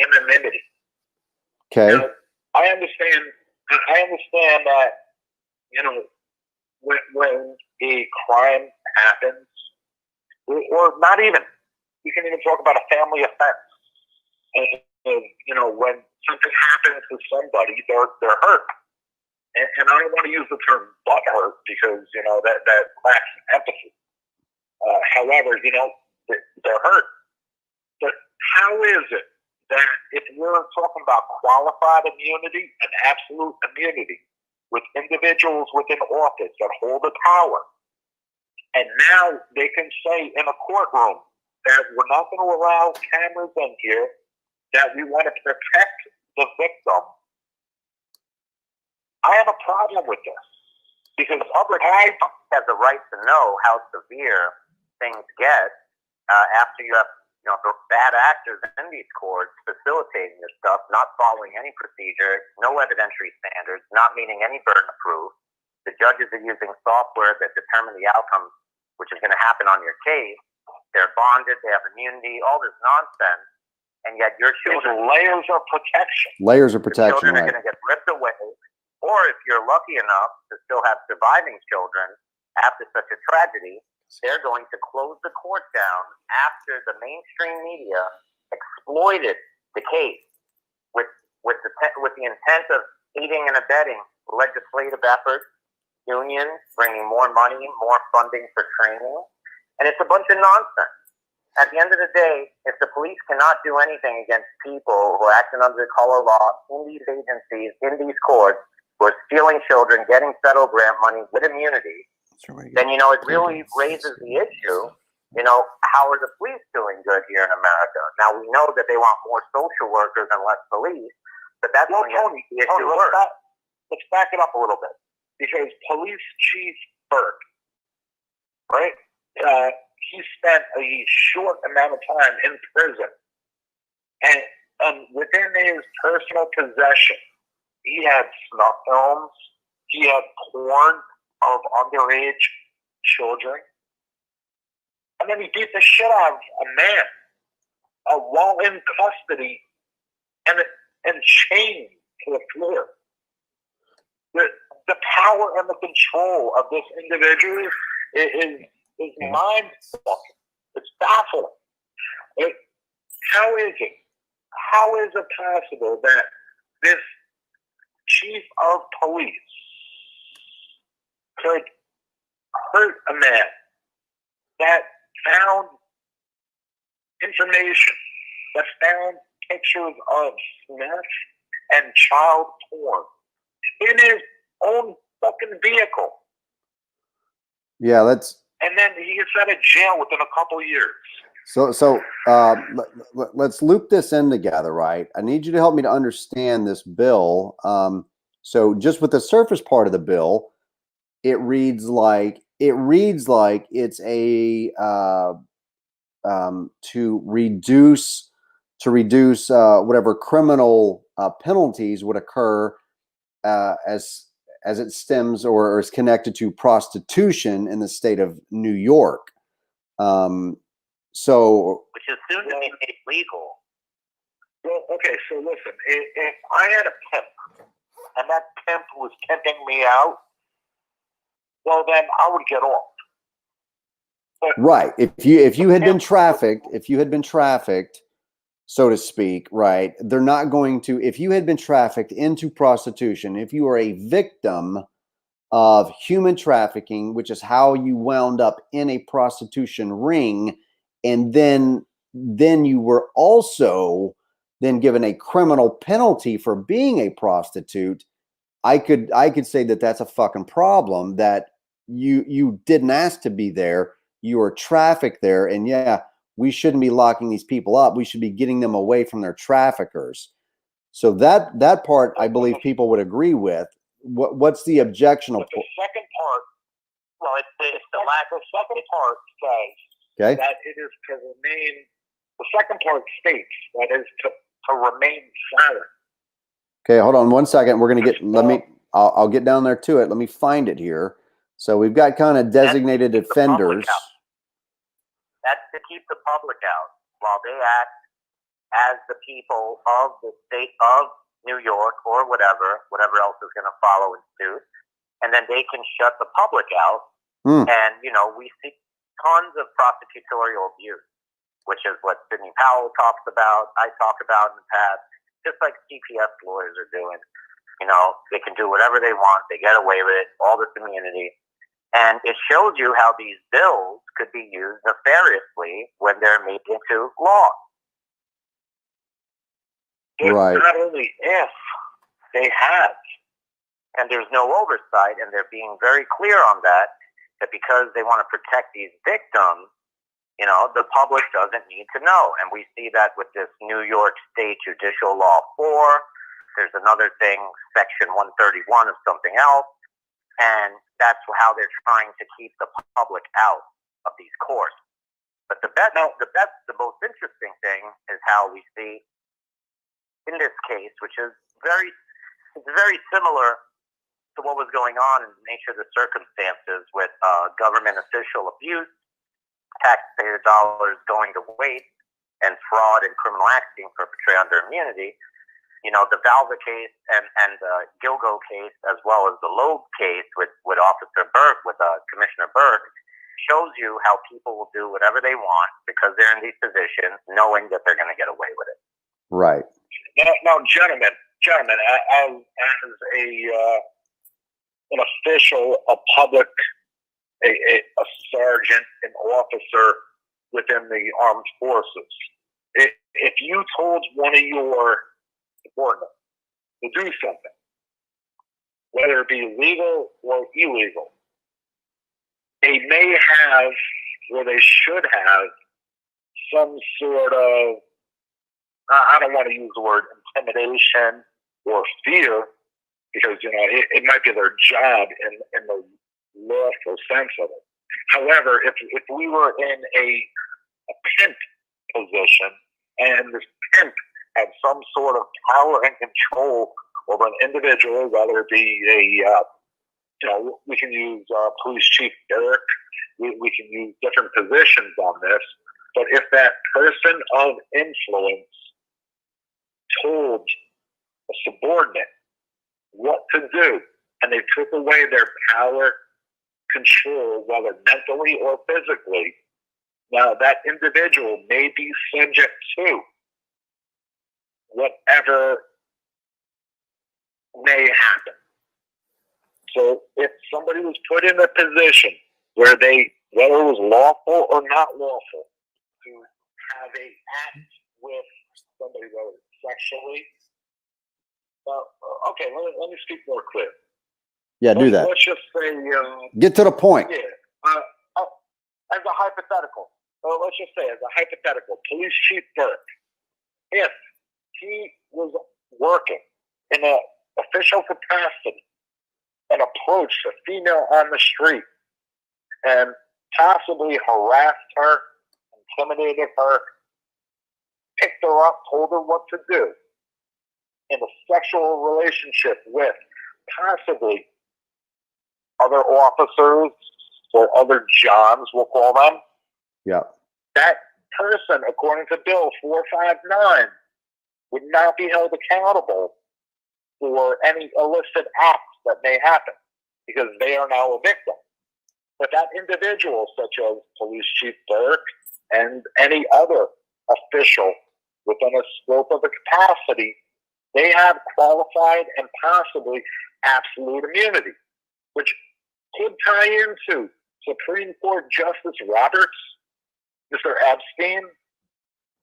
anonymity. Okay. Now, I understand that, when a crime happens, or not even, you can even talk about a family offense. And, when something happens to somebody, they're hurt. And I don't want to use the term butt hurt because, that lacks empathy. However, they're hurt. But how is it that if we're talking about qualified immunity and absolute immunity with individuals within office that hold the power, and now they can say in a courtroom that we're not going to allow cameras in here, that we want to protect the victim, I have a problem with this. Because public has the right to know how severe things get after you have, the bad actors in these courts facilitating this stuff, not following any procedure, no evidentiary standards, not meeting any burden of proof. The judges are using software that determine the outcome, which is going to happen on your case. They're bonded, they have immunity, all this nonsense, and yet your children, layers of protection. Layers of protection, children are right? going to get ripped away. Or if you're lucky enough to still have surviving children after such a tragedy, they're going to close the court down after the mainstream media exploited the case with the intent of aiding and abetting legislative efforts, unions, bringing more money, more funding for training. And it's a bunch of nonsense. At the end of the day, if the police cannot do anything against people who are acting under the color law in these agencies, in these courts, who are stealing children, getting federal grant money with immunity, then, it really raises the issue, how are the police doing good here in America? Now, we know that they want more social workers and less police, but that's when Tony, the issue works. let's back it up a little bit. Because Police Chief Burke, right, he spent a short amount of time in prison. And within his personal possession, he had snuff films, he had porn of underage children, and then he beat the shit out of a man while in custody and chained to the floor. The power and the control of this individual is mind-fucking. It's baffling. How is it possible that this chief of police could hurt a man that found information, that found pictures of snuff and child porn in his own fucking vehicle? Yeah, and then he gets out of jail within a couple years. So let's loop this in together, right? I need you to help me to understand this bill. So just with the surface part of the bill, it reads like it's a to reduce whatever criminal penalties would occur as it stems or is connected to prostitution in the state of New York. So, which is soon to be made legal. Well, okay, so listen, if I had a pimp and that pimp was pimping me out, well, then I would get off. But right. If you had been trafficked, so to speak, right, they're not going to, if you had been trafficked into prostitution, if you are a victim of human trafficking, which is how you wound up in a prostitution ring, and then you were also then given a criminal penalty for being a prostitute, I could say that that's a fucking problem, that you didn't ask to be there, you were trafficked there, and yeah, we shouldn't be locking these people up. We should be getting them away from their traffickers. So that part, I believe people would agree with. What's the objectionable? But the second part, well, it's the lack of second part says that it is to remain. The second part states that is to remain silent. Okay, hold on 1 second. We're gonna get. I'll get down there to it. Let me find it here. So we've got kind of designated offenders. That's to keep the public out while they act as the people of the state of New York or whatever else is going to follow and suit. And then they can shut the public out. And, we see tons of prosecutorial abuse, which is what Sidney Powell talks about, I talk about in the past, just like CPS lawyers are doing. They can do whatever they want. They get away with it, all this immunity. And it shows you how these bills could be used nefariously when they're made into law. But Right. not only if, They have. And there's no oversight, and they're being very clear on that because they want to protect these victims, the public doesn't need to know. And we see that with this New York State Judicial Law 4. There's another thing, Section 131 of something else. And that's how they're trying to keep the public out of these courts. But the most interesting thing is how we see in this case, which is very similar to what was going on in the nature of the circumstances with government official abuse, taxpayer dollars going to waste, and fraud and criminal acts being perpetrated under immunity. The Valva case and the Gilgo case, as well as the Loeb case with Officer Burke, with Commissioner Burke, shows you how people will do whatever they want because they're in these positions, knowing that they're going to get away with it. Right. now, gentlemen, as an official, a public, a sergeant, an officer within the armed forces, if you told one of your subordinates to do something, whether it be legal or illegal, they may have, or they should have, some sort of, I don't want to use the word intimidation or fear, because it might be their job in the lawful sense of it. However, if we were in a pimp position and this pimp had some sort of power and control over an individual, whether it be we can use Police Chief Derek, we can use different positions on this, but if that person of influence told a subordinate what to do, and they took away their power, control, whether mentally or physically, now that individual may be subject to whatever may happen. So if somebody was put in a position where whether it was lawful or not lawful, to have a act with somebody, whether sexually, okay, let me speak more clear. Yeah, do that. Let's just say, Get to the point. yeah, as a hypothetical, let's just say, as a hypothetical, Police Chief Burke, if he was working in an official capacity and approached a female on the street and possibly harassed her, intimidated her, picked her up, told her what to do, in a sexual relationship with possibly other officers or other Johns, we'll call them, Yeah. that person, according to Bill 459, would not be held accountable for any illicit acts that may happen because they are now a victim. But that individual, such as Police Chief Burke and any other official within a scope of a capacity, they have qualified and possibly absolute immunity, which could tie into Supreme Court Justice Roberts, Mr. Epstein,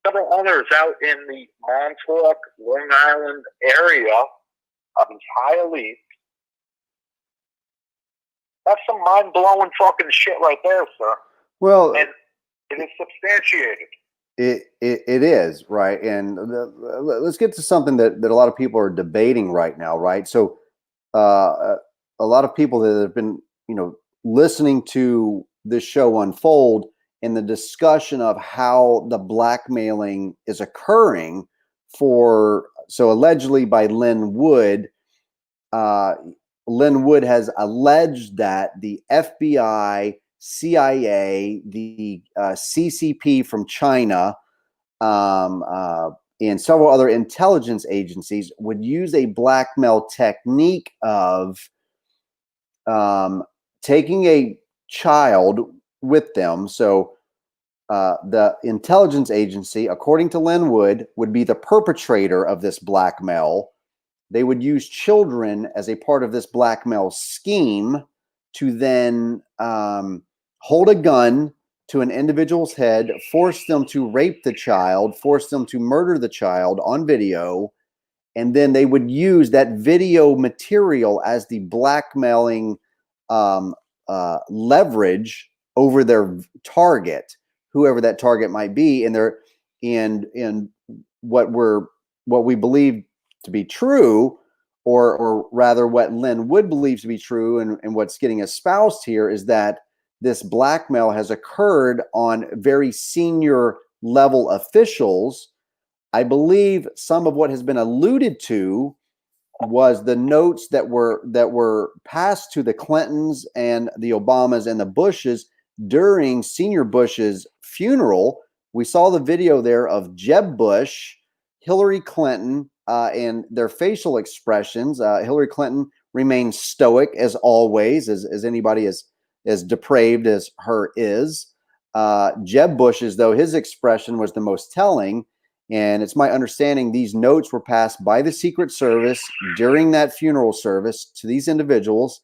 several others out in the Montauk, Long Island area of these high elites. That's some mind-blowing fucking shit right there, sir. Well, And it is substantiated. It is, right. And let's get to something that a lot of people are debating right now, right? So a lot of people that have been, listening to this show unfold and the discussion of how the blackmailing is occurring so allegedly by Lynn Wood. Lynn Wood has alleged that the FBI, CIA, the CCP from China, and several other intelligence agencies would use a blackmail technique of taking a child with them. So the intelligence agency, according to Lynn Wood, would be the perpetrator of this blackmail. They would use children as a part of this blackmail scheme to then hold a gun to an individual's head, force them to rape the child, force them to murder the child on video, and then they would use that video material as the blackmailing leverage over their target, whoever that target might be, and what we believe to be true, or rather what Lin Wood believes to be true, and what's getting espoused here is that this blackmail has occurred on very senior level officials. I believe some of what has been alluded to was the notes that were passed to the Clintons and the Obamas and the Bushes during Senior Bush's funeral. We saw the video there of Jeb Bush, Hillary Clinton, and their facial expressions. Hillary Clinton remains stoic as always, as anybody as depraved as her is. Jeb Bush's, though, his expression was the most telling. And it's my understanding these notes were passed by the Secret Service during that funeral service to these individuals.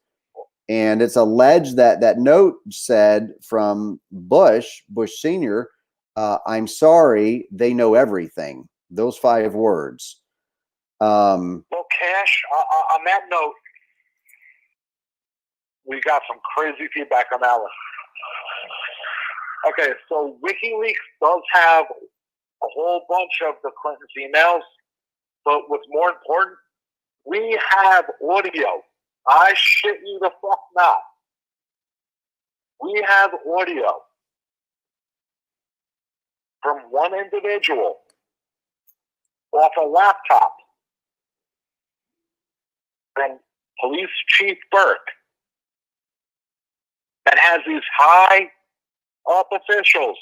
And it's alleged that that note said from Bush Sr., I'm sorry, they know everything. Those 5 words. Well, Cash, on that note, we got some crazy feedback on that one. Okay, so WikiLeaks does have a whole bunch of the Clintons' emails, but what's more important, we have audio. I shit you the fuck not. We have audio from one individual off a laptop from Police Chief Burke that has these high up officials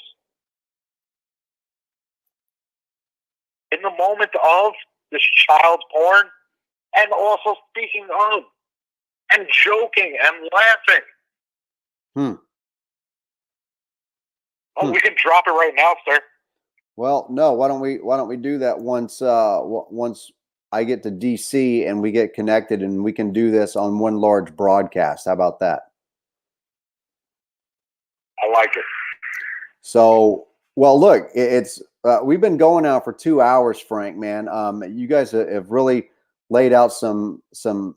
in the moment of this child porn, and also speaking of and joking and laughing. Oh, we can drop it right now, sir. Well, no. Why don't we do that once I get to DC and we get connected, and we can do this on one large broadcast. How about that? I like it. So, well, look, it's we've been going now for 2 hours, Frank, man. You guys have really laid out some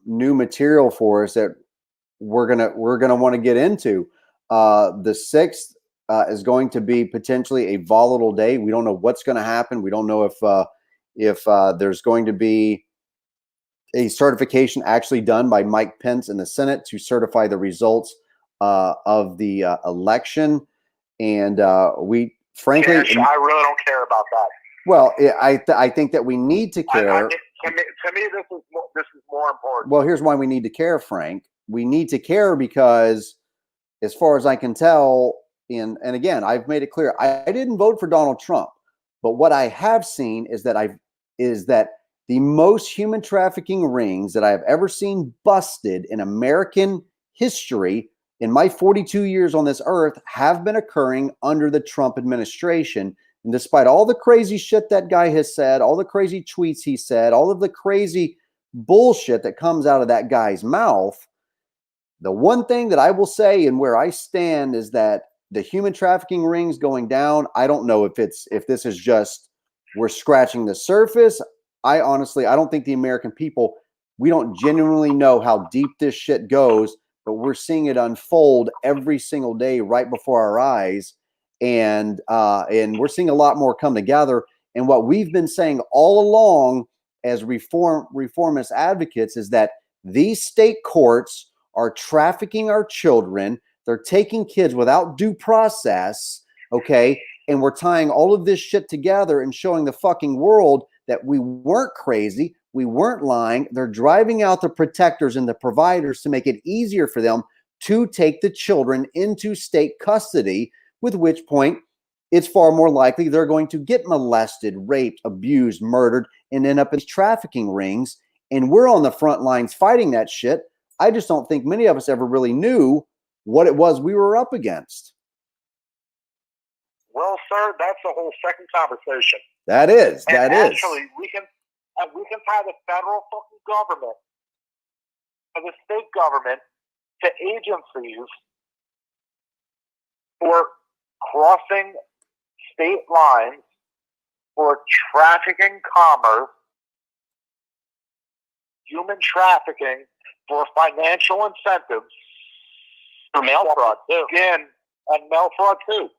new material for us that we're gonna want to get into. The 6th is going to be potentially a volatile day. We don't know what's going to happen. We don't know if there's going to be a certification actually done by Mike Pence in the Senate to certify the results of the election. And we, frankly, Cash, I really don't care about that. Well, I think that we need to care. To me, this is more important. Well, here's why we need to care, Frank. We need to care because, as far as I can tell, and again, I've made it clear, I didn't vote for Donald Trump, but what I have seen is that the most human trafficking rings that I have ever seen busted in American history in my 42 years on this earth have been occurring under the Trump administration. And despite all the crazy shit that guy has said, all the crazy tweets he said, all of the crazy bullshit that comes out of that guy's mouth, the one thing that I will say and where I stand is that the human trafficking rings going down, I don't know if this is just we're scratching the surface. I don't think the American people, we don't genuinely know how deep this shit goes, but we're seeing it unfold every single day right before our eyes. And we're seeing a lot more come together. And what we've been saying all along as reformist advocates is that these state courts are trafficking our children. They're taking kids without due process, okay? And we're tying all of this shit together and showing the fucking world that we weren't crazy, we weren't lying. They're driving out the protectors and the providers to make it easier for them to take the children into state custody, with which point it's far more likely they're going to get molested, raped, abused, murdered, and end up in trafficking rings. And we're on the front lines fighting that shit. I just don't think many of us ever really knew what it was we were up against. Well, sir, that's a whole second conversation. That is. Actually, we can tie the federal fucking government and the state government to agencies for crossing state lines for trafficking commerce, human trafficking for financial incentives, For mail fraud, too. skin, and mail fraud too.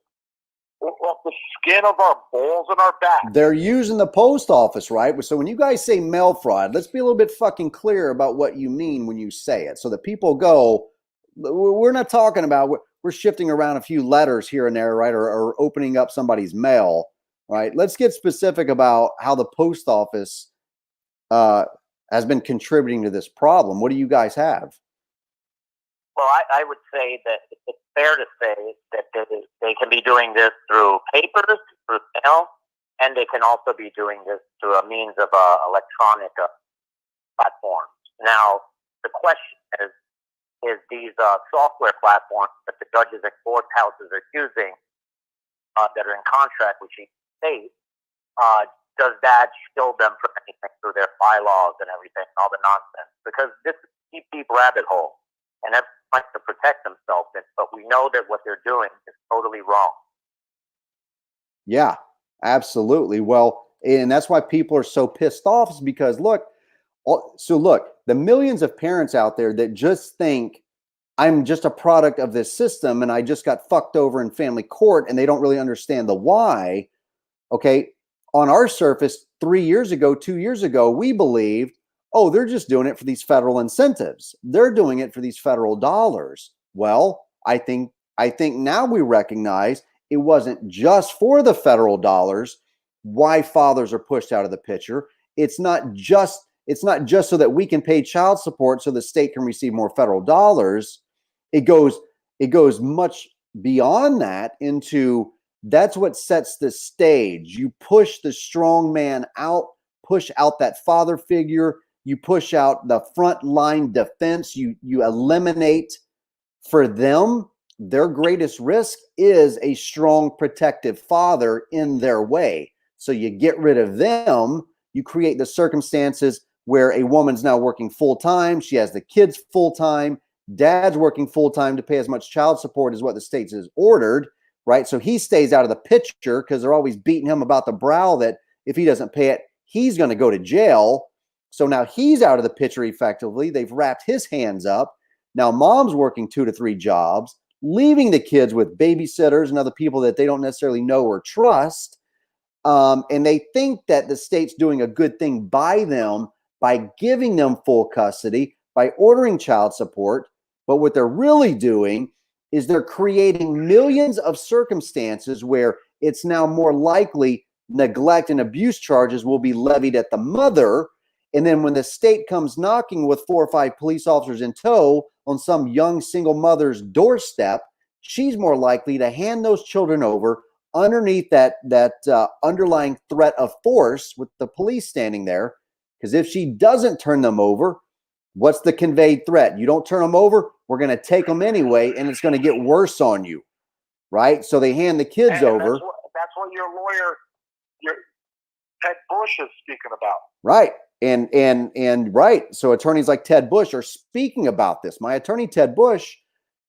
Off the skin of our balls and our back. They're using the post office, right? So when you guys say mail fraud, let's be a little bit fucking clear about what you mean when you say it, so that people go, we're not talking about, we're shifting around a few letters here and there, right? Or opening up somebody's mail, right? Let's get specific about how the post office has been contributing to this problem. What do you guys have? Well, I would say that it's fair to say that they can be doing this through papers, through mail, and they can also be doing this through a means of electronic platforms. Now, the question is these software platforms that the judges and courthouses are using that are in contract with each state, does that shield them from anything through their bylaws and everything, all the nonsense? Because this is a deep rabbit hole, and everyone likes to protect themselves, but we know that what they're doing is totally wrong. Yeah, absolutely. Well, and that's why people are so pissed off, is because look, the millions of parents out there that just think I'm just a product of this system and I just got fucked over in family court, and they don't really understand the why. Okay. On our surface, 3 years ago, 2 years ago, we believed, oh, they're just doing it for these federal incentives. They're doing it for these federal dollars. Well, I think now we recognize it wasn't just for the federal dollars why fathers are pushed out of the picture. It's not just so that we can pay child support so the state can receive more federal dollars. It goes much beyond that into, that's what sets the stage. You push the strong man out, push out that father figure, you push out the front line defense, you eliminate for them. Their greatest risk is a strong protective father in their way. So you get rid of them, you create the circumstances where a woman's now working full-time, she has the kids full-time, dad's working full-time to pay as much child support as what the state has ordered, right? So he stays out of the picture because they're always beating him about the brow that if he doesn't pay it, he's going to go to jail. So now he's out of the picture effectively. They've wrapped his hands up. Now mom's working 2 to 3 jobs, leaving the kids with babysitters and other people that they don't necessarily know or trust. And they think that the state's doing a good thing by them by giving them full custody, by ordering child support. But what they're really doing is they're creating millions of circumstances where it's now more likely neglect and abuse charges will be levied at the mother. And then when the state comes knocking with 4 or 5 police officers in tow on some young single mother's doorstep, she's more likely to hand those children over underneath that underlying threat of force with the police standing there. Because if she doesn't turn them over, what's the conveyed threat? You don't turn them over, we're going to take them anyway, and it's going to get worse on you, right? So they hand the kids over. That's what your lawyer, your Ted Bush, is speaking about. Right. And right. So attorneys like Ted Bush are speaking about this. My attorney, Ted Bush,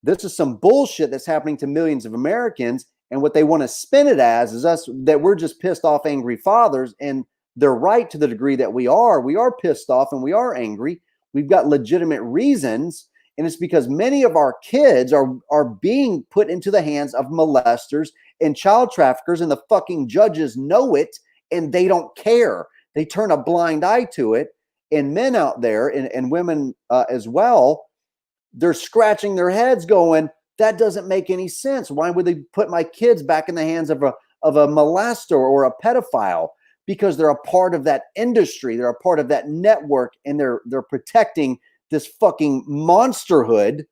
this is some bullshit that's happening to millions of Americans. And what they want to spin it as is us, that we're just pissed off, angry fathers. And they're right to the degree that we are pissed off and we are angry. We've got legitimate reasons. And it's because many of our kids are being put into the hands of molesters and child traffickers, and the fucking judges know it and they don't care. They turn a blind eye to it. And men out there and women as well, they're scratching their heads going, that doesn't make any sense. Why would they put my kids back in the hands of a molester or a pedophile? Because they're a part of that industry. They're a part of that network, and they're protecting this fucking monsterhood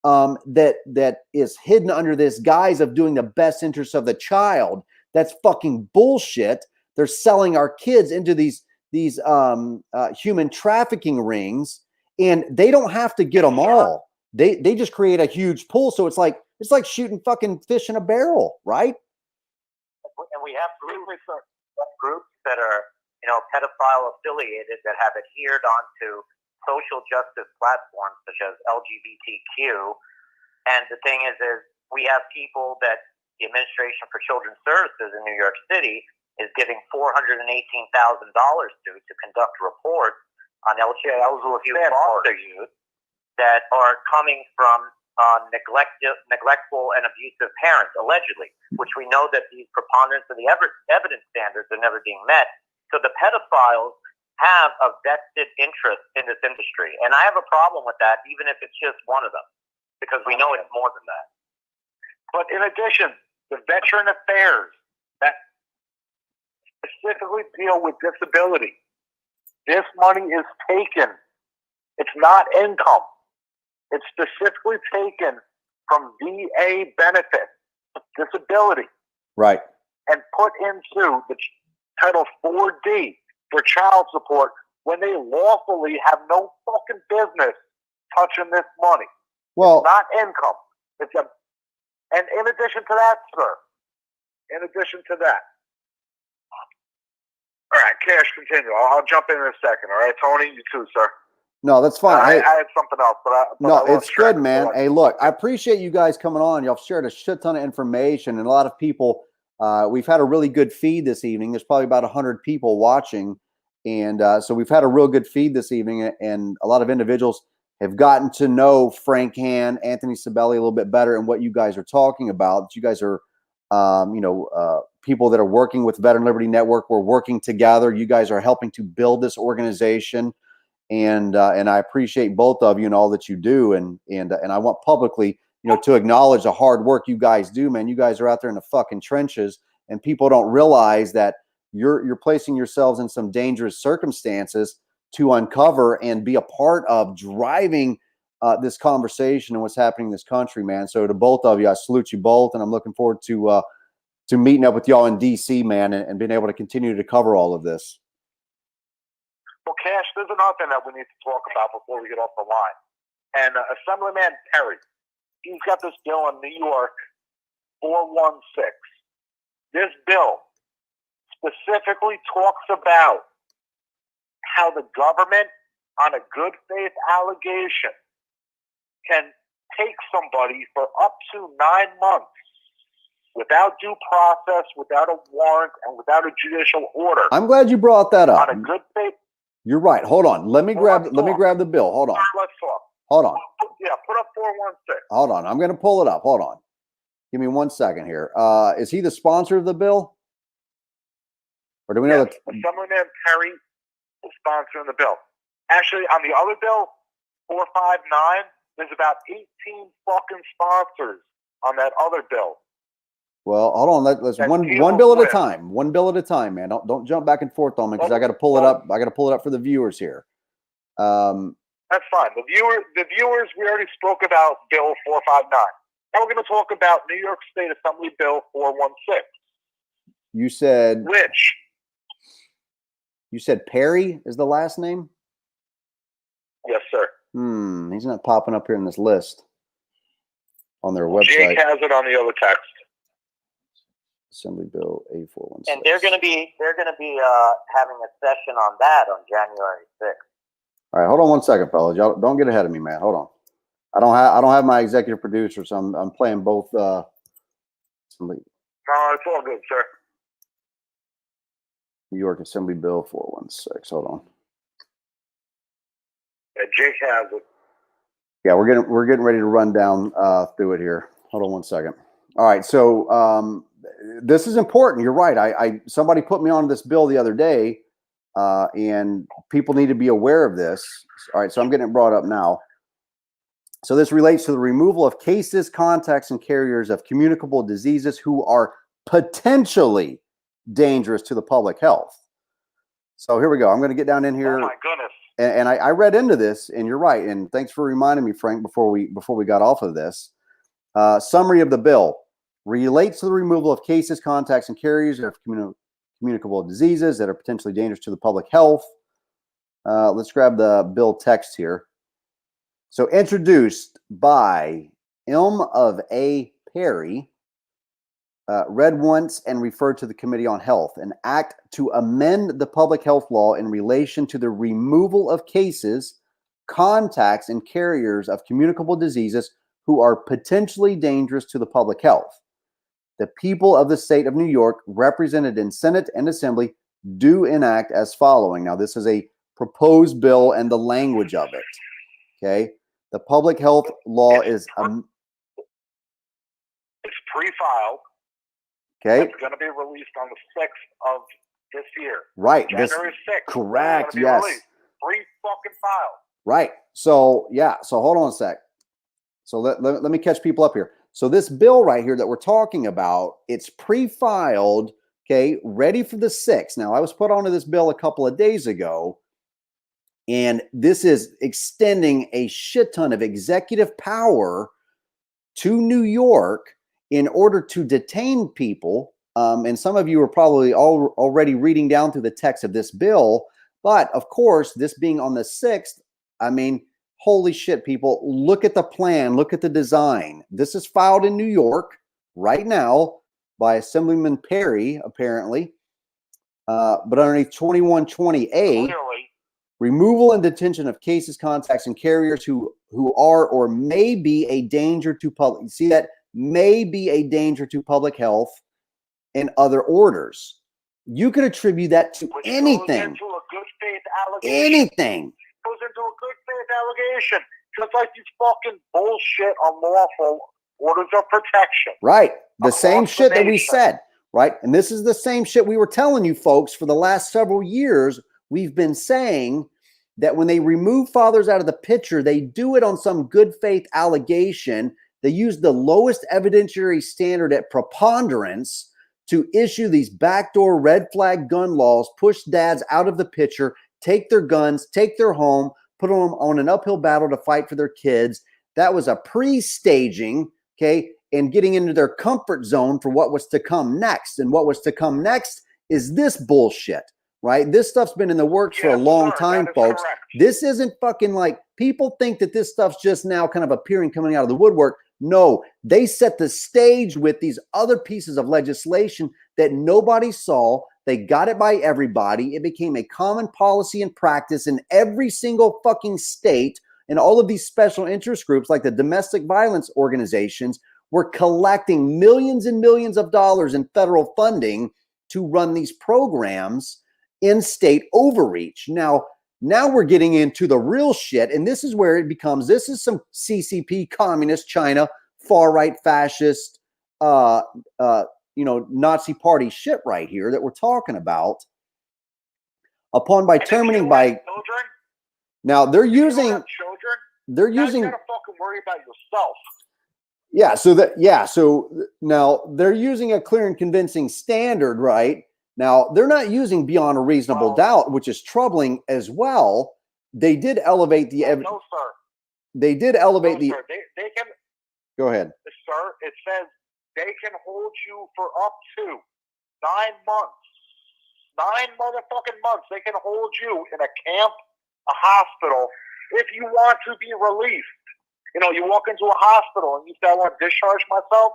that is hidden under this guise of doing the best interests of the child. That's fucking bullshit. They're selling our kids into these human trafficking rings, and they don't have to get them all. They just create a huge pool. So it's like shooting fucking fish in a barrel, right? And we have groups that are, pedophile affiliated that have adhered onto social justice platforms such as LGBTQ. And the thing is we have people that the Administration for Children's Services in New York City is giving $418,000 to conduct reports on LGBTQ foster youth that are coming from neglectful and abusive parents, allegedly, which we know that these preponderance of the evidence standards are never being met. So the pedophiles have a vested interest in this industry. And I have a problem with that, even if it's just one of them, because we know it's more than that. But in addition, the Veteran Affairs that specifically deal with disability, this money is taken. It's not income. It's specifically taken from VA benefits, disability, Right. and put into the Title 4D for child support when they lawfully have no fucking business touching this money. Well, Not income. And in addition to that, sir, in addition to that, all right, Cash, continue. I'll jump in a second. All right, Tony, you too, sir. no, that's fine. I Hey, had something else, but no, I lost it's track. good, man. Hey, look, I appreciate you guys coming on. Y'all shared a shit ton of information, and a lot of people. We've had a really good feed this evening. There's probably about 100 people watching, and so we've had a real good feed this evening, and a lot of individuals have gotten to know Frank Han, Anthony Sabelli a little bit better, and what you guys are talking about. That you guys are, people that are working with Veteran Liberty Network. We're working together. You guys are helping to build this organization. And I appreciate both of you and all that you do, and I want publicly, to acknowledge the hard work you guys do, man. You guys are out there in the fucking trenches, and people don't realize that you're placing yourselves in some dangerous circumstances to uncover and be a part of driving this conversation and what's happening in this country, man. So to both of you, I salute you both, and I'm looking forward to meeting up with y'all in DC, man, and being able to continue to cover all of this. Well, Cash, there's another thing that we need to talk about before we get off the line. And Assemblyman Perry, he's got this bill in New York, 416. This bill specifically talks about how the government, on a good faith allegation, can take somebody for up to 9 months without due process, without a warrant, and without a judicial order. I'm glad you brought that up. On a good faith. You're right. Hold on. Let me grab the bill. Hold on. Let's talk. Hold on. Yeah, put up 416. Hold on. I'm going to pull it up. Hold on. Give me 1 second here. Is he the sponsor of the bill? Or do we know that? Assemblyman Perry is sponsoring the bill. Actually, on the other bill, 459, there's about 18 fucking sponsors on that other bill. Well, hold on. Let's one bill at a time. One bill at a time, man. Don't jump back and forth on me, because I got to pull it up. I got to pull it up for the viewers here. That's fine. The viewers, we already spoke about Bill 459. Now we're going to talk about New York State Assembly Bill 416. You said Which? You said Perry is the last name? Yes, sir. He's not popping up here in this list on their website. Jake has it on the other text. Assembly Bill A416. And they're going to be having a session on that on January 6th. All right, hold on 1 second, fellas. Y'all don't get ahead of me, man. Hold on. I don't have my executive producer, so I'm playing both. Assembly. No, it's all good, sir. New York Assembly Bill 416. Hold on. Yeah, Jake has it. Yeah, we're getting ready to run down through it here. Hold on 1 second. All right, so this is important. You're right. Somebody put me on this bill the other day, and people need to be aware of this. All right, so I'm getting it brought up now. So this relates to the removal of cases, contacts, and carriers of communicable diseases who are potentially dangerous to the public health. So here we go. I'm going to get down in here. Oh my goodness. And I read into this, and you're right. And thanks for reminding me, Frank, before we got off of this. Summary of the bill relates to the removal of cases, contacts, and carriers of communicable diseases that are potentially dangerous to the public health. Let's grab the bill text here. So introduced by Ilm of A. Perry, read once and referred to the Committee on Health, an act to amend the public health law in relation to the removal of cases, contacts and carriers of communicable diseases who are potentially dangerous to the public health. The people of the state of New York, represented in Senate and Assembly, do enact as following. Now, this is a proposed bill and the language of it. Okay. The public health law is It's pre-filed. okay. It's going to be released on the 6th of this year. Right. January 6th. Correct. It's gonna be Yes. released. Pre-fucking filed. Right. So, yeah. So hold on a sec. So let me catch people up here. So this bill right here that we're talking about, it's pre-filed, okay, ready for the 6th. Now, I was put onto this bill a couple of days ago, and this is extending a shit ton of executive power to New York in order to detain people. And some of you are probably already reading down through the text of this bill. But of course, this being on the 6th, I mean, holy shit, people, look at the plan, look at the design. This is filed in New York right now by Assemblyman Perry, apparently. But underneath 2120A, Clearly. removal and detention of cases, contacts, and carriers who are or may be a danger to public. See that? May be a danger to public health and other orders. You could attribute that to Which anything. goes into a good faith allegation. Anything. Goes into a good faith allegation. Just like these fucking bullshit unlawful orders of protection. Right. The Across same the shit that we nation. said. Right. And this is the same shit we were telling you folks for the last several years. We've been saying that when they remove fathers out of the picture, they do it on some good faith allegation. They use the lowest evidentiary standard at preponderance to issue these backdoor red flag gun laws, push dads out of the picture, take their guns, take their home, put them on an uphill battle to fight for their kids. That was a pre-staging, okay, and getting into their comfort zone for what was to come next. And what was to come next is this bullshit, right? This stuff's been in the works for a Yes, long sir, time, that is folks. correct. This isn't fucking like people think that this stuff's just now kind of appearing, coming out of the woodwork. No, they set the stage with these other pieces of legislation that nobody saw. They got it by everybody. It became a common policy and practice in every single fucking state. And all of these special interest groups, like the domestic violence organizations, were collecting millions and millions of dollars in federal funding to run these programs in state overreach. Now we're getting into the real shit. And this is where it becomes, this is some CCP, communist China, far right fascist, Nazi party shit right here that we're talking about. Upon by And if you terminating have by, children, now they're if you using, have children, they're now using, you gotta fucking worry about yourself. so now they're using a clear and convincing standard, right? Now they're not using beyond a reasonable doubt, which is troubling as well. They did elevate the evidence. No, sir. They did elevate No, the. sir. They can, Go ahead. sir. It says they can hold you for up to 9 months. 9 motherfucking months. They can hold you in a camp, a hospital, if you want to be released. You know, you walk into a hospital and you say, I want to discharge myself.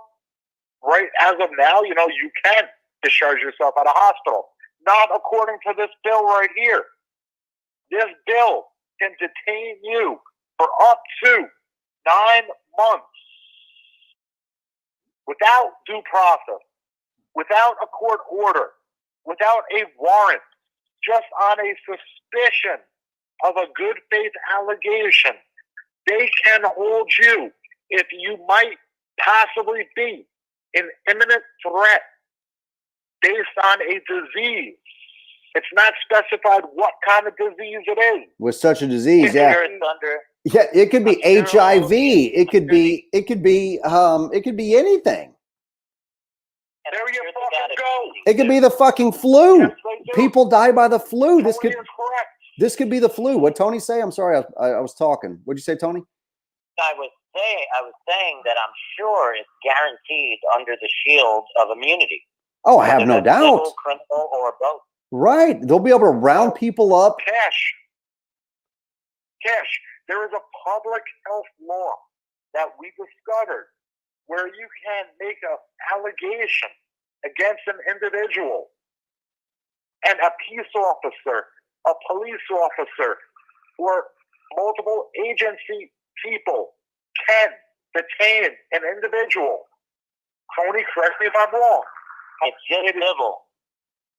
Right as of now, you can discharge yourself at a hospital. Not according to this bill right here. This bill can detain you for up to 9 months without due process, without a court order, without a warrant, just on a suspicion of a good faith allegation. They can hold you if you might possibly be an imminent threat based on a disease. It's not specified what kind of disease it is. With such a disease, yeah. Under It could be I'm sure HIV. It could be anything. There you fucking go. It could be the fucking flu. Yes, they do. People die by the flu. Tony is correct. This could be the flu. What Tony say? I'm sorry, I was talking. What'd you say, Tony? I was saying that I'm sure it's guaranteed under the shield of immunity. Oh, I have no Whether that's doubt. civil, criminal, or both. Right. They'll be able to round people up. Cash. There is a public health law that we discovered where you can make an allegation against an individual, and a peace officer, a police officer, or multiple agency people can detain an individual. Tony, correct me if I'm wrong. It's just civil.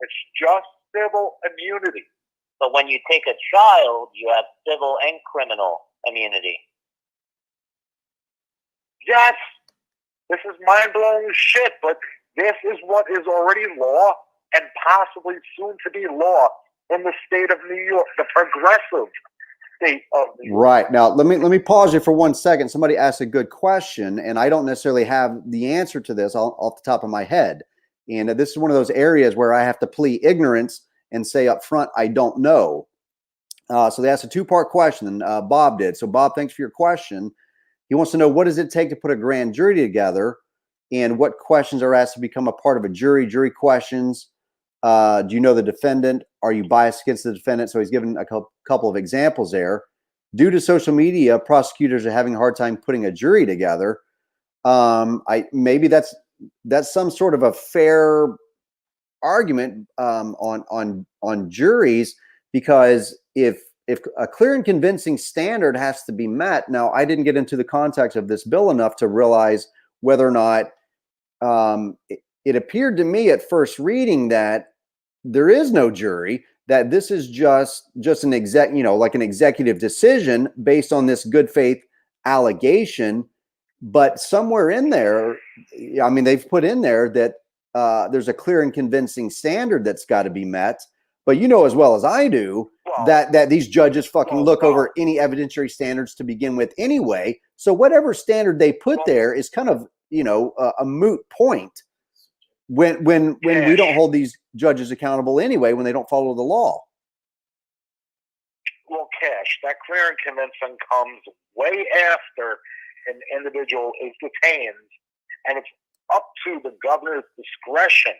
It's just civil immunity. But when you take a child, you have civil and criminal immunity. Yes, this is mind-blowing shit, but this is what is already law and possibly soon to be law in the state of New York, the progressive state of New York. Right. Now, let me pause you for 1 second. Somebody asked a good question, and I don't necessarily have the answer to this off the top of my head. And this is one of those areas where I have to plead ignorance and say up front, I don't know. So they asked a two-part question, and Bob did. So, Bob, thanks for your question. He wants to know, what does it take to put a grand jury together, and what questions are asked to become a part of a jury? Jury questions. Do you know the defendant? Are you biased against the defendant? So he's given a couple of examples there. Due to social media, prosecutors are having a hard time putting a jury together. Maybe that's some sort of a fair argument on juries, because if a clear and convincing standard has to be met. Now, I didn't get into the context of this bill enough to realize whether or not it appeared to me at first reading that there is no jury, that this is just an an executive decision based on this good faith allegation. But somewhere in there, I mean, they've put in there that there's a clear and convincing standard that's got to be met. But you know as well as I do that these judges fucking look over any evidentiary standards to begin with anyway. So whatever standard they put there is kind of, a moot point when we don't hold these judges accountable anyway, when they don't follow the law. Well, Cash, that clear and convincing comes way after an individual is detained, and it's up to the governor's discretion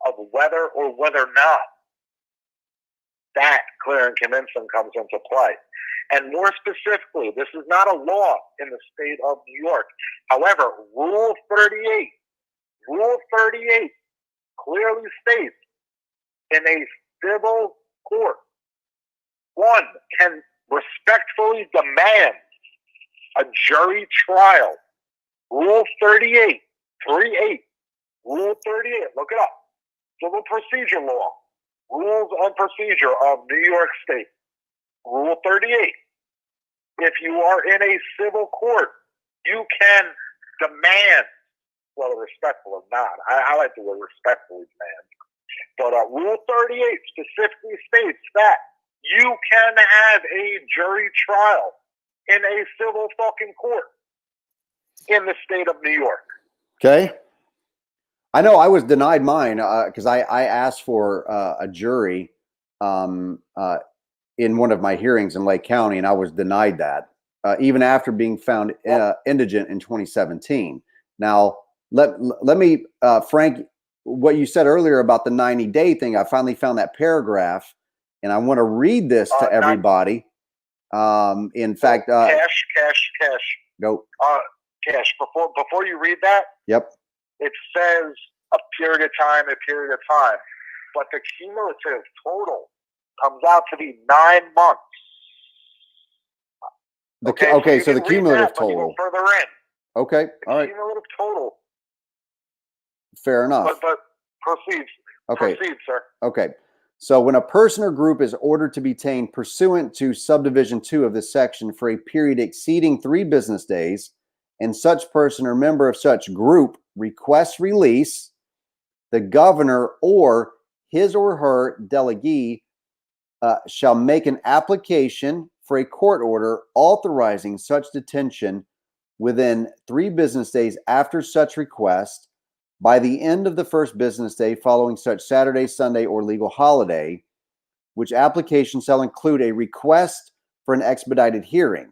of whether or whether not that clear and convincing comes into play. And more specifically, this is not a law in the state of New York. However, Rule 38 clearly states in a civil court, one can respectfully demand a jury trial. Rule 38, 38, Rule 38, look it up. Civil procedure law, rules and procedure of New York State. Rule 38. If you are in a civil court, you can demand, whether respectful or not, I like the word respectfully demand, but Rule 38 specifically states that you can have a jury trial in a civil fucking court in the state of New York. Okay. I know I was denied mine because I asked for a jury in one of my hearings in Lake County, and I was denied that, even after being found indigent in 2017. Now, let me, Frank, what you said earlier about the 90-day thing, I finally found that paragraph, and I want to read this to everybody. In fact, Cash. Go. Cash, before you read that, Yep. it says a period of time, but the cumulative total comes out to be 9 months. Okay, so the cumulative total. Go further in. Okay, all right. Cumulative total. Fair enough. But proceed. Okay. Proceed, sir. Okay. So when a person or group is ordered to be detained pursuant to subdivision 2 of this section for a period exceeding 3 business days, and such person or member of such group requests release, the governor or his or her delegee shall make an application for a court order authorizing such detention within 3 business days after such request, by the end of the first business day following such Saturday, Sunday, or legal holiday, which application shall include a request for an expedited hearing.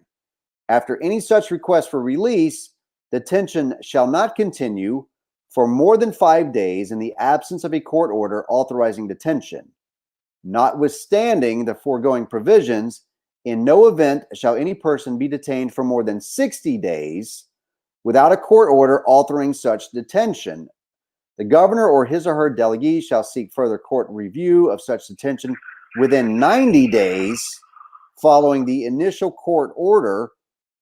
After any such request for release, detention shall not continue for more than 5 days in the absence of a court order authorizing detention. Notwithstanding the foregoing provisions, in no event shall any person be detained for more than 60 days without a court order authoring such detention. The governor or his or her delegee shall seek further court review of such detention within 90 days following the initial court order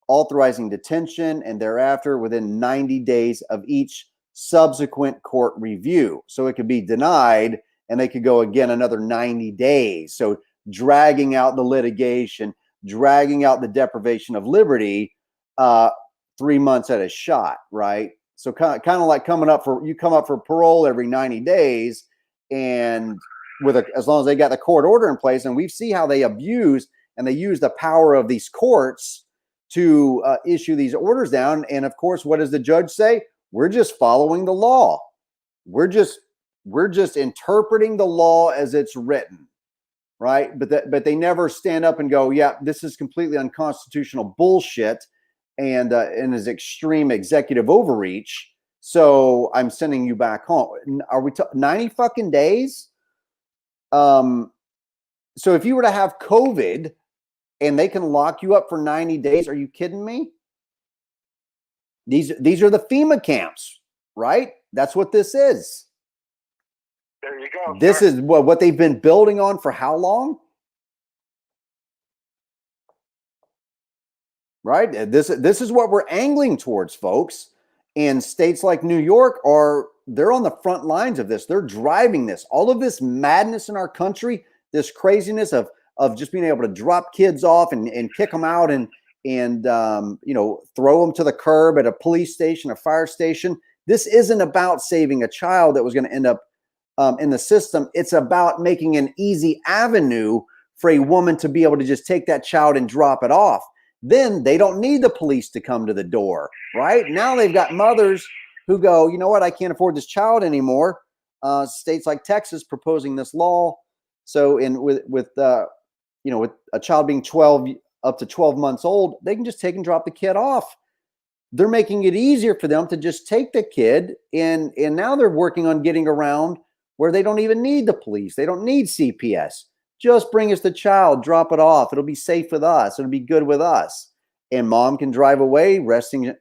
authorizing detention and thereafter within 90 days of each subsequent court review. So it could be denied and they could go again another 90 days. So dragging out the litigation, dragging out the deprivation of liberty 3 months at a shot, right? So kind of like come up for parole every 90 days, and as long as they got the court order in place. And we see how they abuse and they use the power of these courts to issue these orders down. And of course, what does the judge say? We're just following the law. We're just interpreting the law as it's written, right? But they never stand up and go, yeah, this is completely unconstitutional bullshit and is extreme executive overreach. So I'm sending you back home. Are we 90 fucking days? So if you were to have COVID and they can lock you up for 90 days, are you kidding me? These are the FEMA camps, right? That's what this is. There you go. This is what they've been building on for how long? Right? This is what we're angling towards, folks. And states like New York they're on the front lines of this. They're driving this. All of this madness in our country, this craziness of just being able to drop kids off and kick them out and throw them to the curb at a police station, a fire station. This isn't about saving a child that was going to end up in the system. It's about making an easy avenue for a woman to be able to just take that child and drop it off. Then they don't need the police to come to the door, right? Now they've got mothers who go, you know what? I can't afford this child anymore. States like Texas proposing this law. So with a child being up to 12 months old, they can just take and drop the kid off. They're making it easier for them to just take the kid, and now they're working on getting around where they don't even need the police. They don't need CPS. Just bring us the child, drop it off. It'll be safe with us. It'll be good with us. And mom can drive away, resting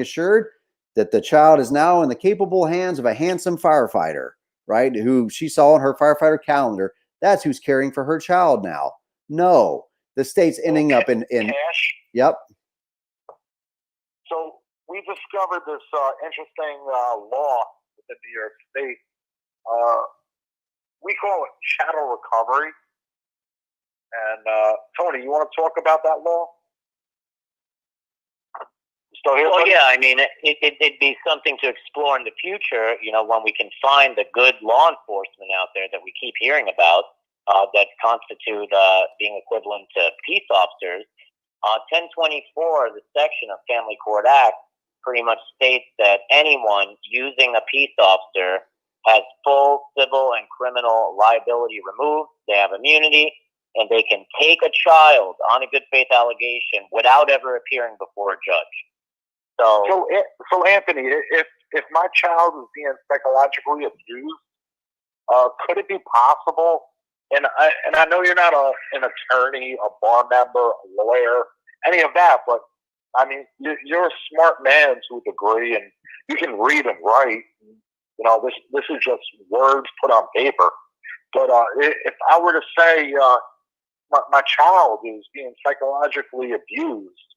assured that the child is now in the capable hands of a handsome firefighter, right? Who she saw on her firefighter calendar. That's who's caring for her child now. No, the state's ending up in cash. Yep. So we discovered this interesting law within New York State. We call it chattel recovery. And Tony, you want to talk about that law? Still here? Well, buddy? yeah. I mean, it'd be something to explore in the future. When we can find the good law enforcement out there that we keep hearing about that constitute being equivalent to peace officers. 1024, the section of Family Court Act, pretty much states that anyone using a peace officer has full civil and criminal liability removed. They have immunity, and they can take a child on a good faith allegation without ever appearing before a judge. So Anthony, if my child is being psychologically abused, could it be possible? And I know you're not an attorney, a bar member, a lawyer, any of that, but I mean, you're a smart man to a degree, and you can read and write. This is just words put on paper. But if I were to say my child is being psychologically abused,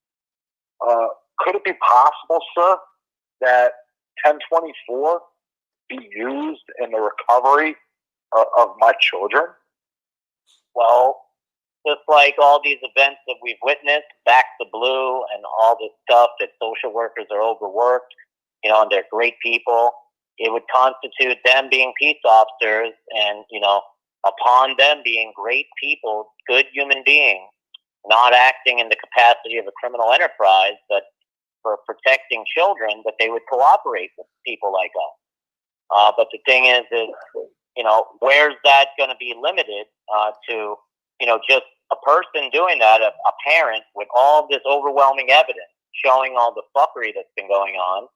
could it be possible, sir, that 1024 be used in the recovery of my children? Well, just like all these events that we've witnessed, Back to Blue and all this stuff that social workers are overworked, and they're great people, it would constitute them being peace officers and, upon them being great people, good human beings, not acting in the capacity of a criminal enterprise, but for protecting children, that they would cooperate with people like us. But the thing is, where's that going to be limited to, just a person doing that, a parent with all this overwhelming evidence showing all the fuckery that's been going on,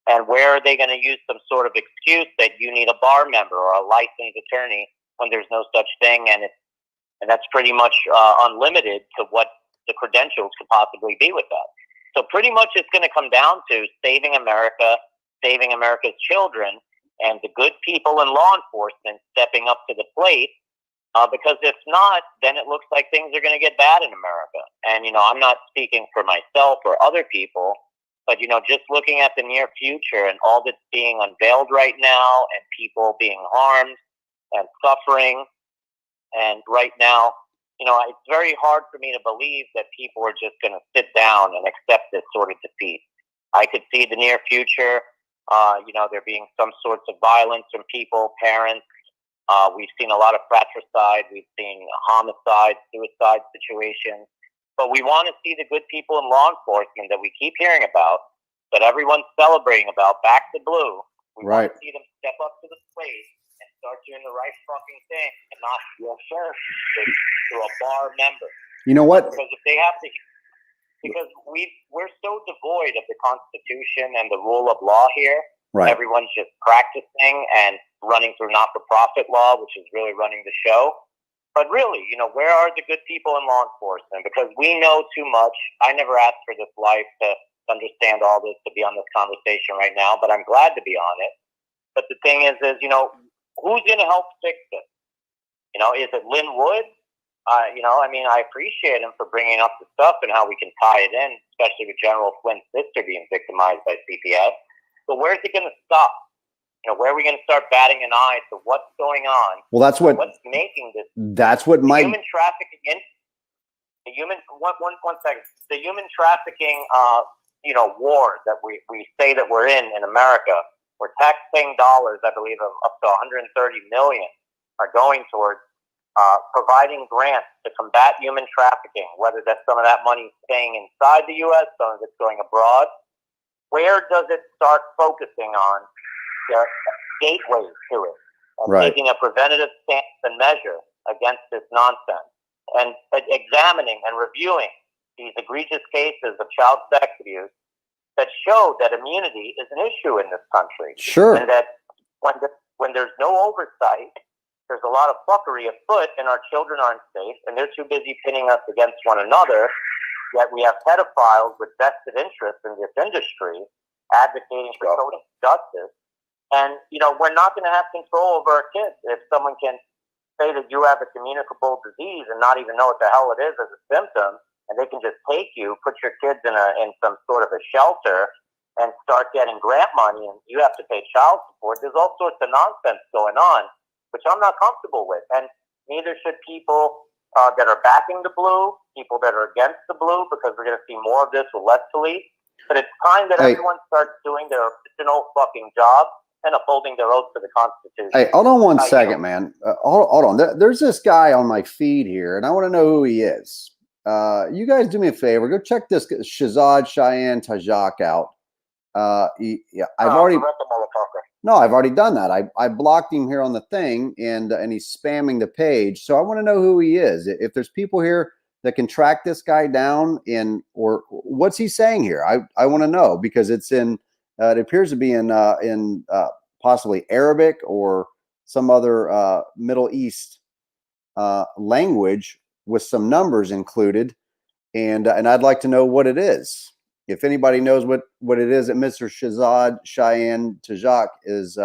and where are they going to use some sort of excuse that you need a bar member or a licensed attorney when there's no such thing, and that's pretty much unlimited to what the credentials could possibly be with that. So pretty much it's going to come down to saving America, saving America's children, and the good people in law enforcement stepping up to the plate Because if not, then it looks like things are going to get bad in America. And, I'm not speaking for myself or other people, but, just looking at the near future and all that's being unveiled right now and people being harmed and suffering. And right now, it's very hard for me to believe that people are just going to sit down and accept this sort of defeat. I could see the near future, there being some sorts of violence from people, parents. We've seen a lot of fratricide. We've seen homicide, suicide situations. But we want to see the good people in law enforcement that we keep hearing about, that everyone's celebrating about, back to blue. We want to see them step up to the plate and start doing the right fucking thing and not to a bar member. You know what? Because if they have to, because we're so devoid of the Constitution and the rule of law here. Right. Everyone's just practicing and running through not-for-profit law, which is really running the show. But really, where are the good people in law enforcement? Because we know too much. I never asked for this life to understand all this, to be on this conversation right now, but I'm glad to be on it. But the thing is, who's going to help fix this? Is it Lynn Wood? I appreciate him for bringing up the stuff and how we can tie it in, especially with General Flynn's sister being victimized by CPS. But where's it going to stop? Where are we going to start batting an eye to what's going on? Well, what's making this? That's what my human trafficking. One second. The human trafficking, war that we say that we're in America, where taxpaying dollars, I believe, of up to 130 million are going towards providing grants to combat human trafficking. Whether that's some of that money staying inside the U.S., some of it's going abroad. Where does it start focusing on the gateways to it and taking a preventative stance and measure against this nonsense and examining and reviewing these egregious cases of child sex abuse that show that immunity is an issue in this country? Sure. And that when there's no oversight, there's a lot of fuckery afoot and our children aren't safe and they're too busy pinning us against one another. Yet we have pedophiles with vested interests in this industry advocating for social justice. And, we're not going to have control over our kids. If someone can say that you have a communicable disease and not even know what the hell it is as a symptom, and they can just take you, put your kids in some sort of a shelter and start getting grant money and you have to pay child support. There's all sorts of nonsense going on, which I'm not comfortable with. And neither should people that are backing the blue, people that are against the blue, because we're going to see more of this with Les Tlaib. But it's time that everyone starts doing their original fucking job and upholding their oath to the Constitution. Hey, hold on one second, man. Hold on. There's this guy on my feed here, and I want to know who he is. You guys do me a favor. Go check this Shahzad Cheyenne Tajak out. I've already done that. I blocked him here on the thing, and he's spamming the page. So I want to know who he is. If there's people here that can track this guy down, or what's he saying here? I want to know, because it's in. It appears to be in possibly Arabic or some other Middle East language with some numbers included, and I'd like to know what it is. If anybody knows what it is that Mr. Shahzad Cheyenne Tajak is,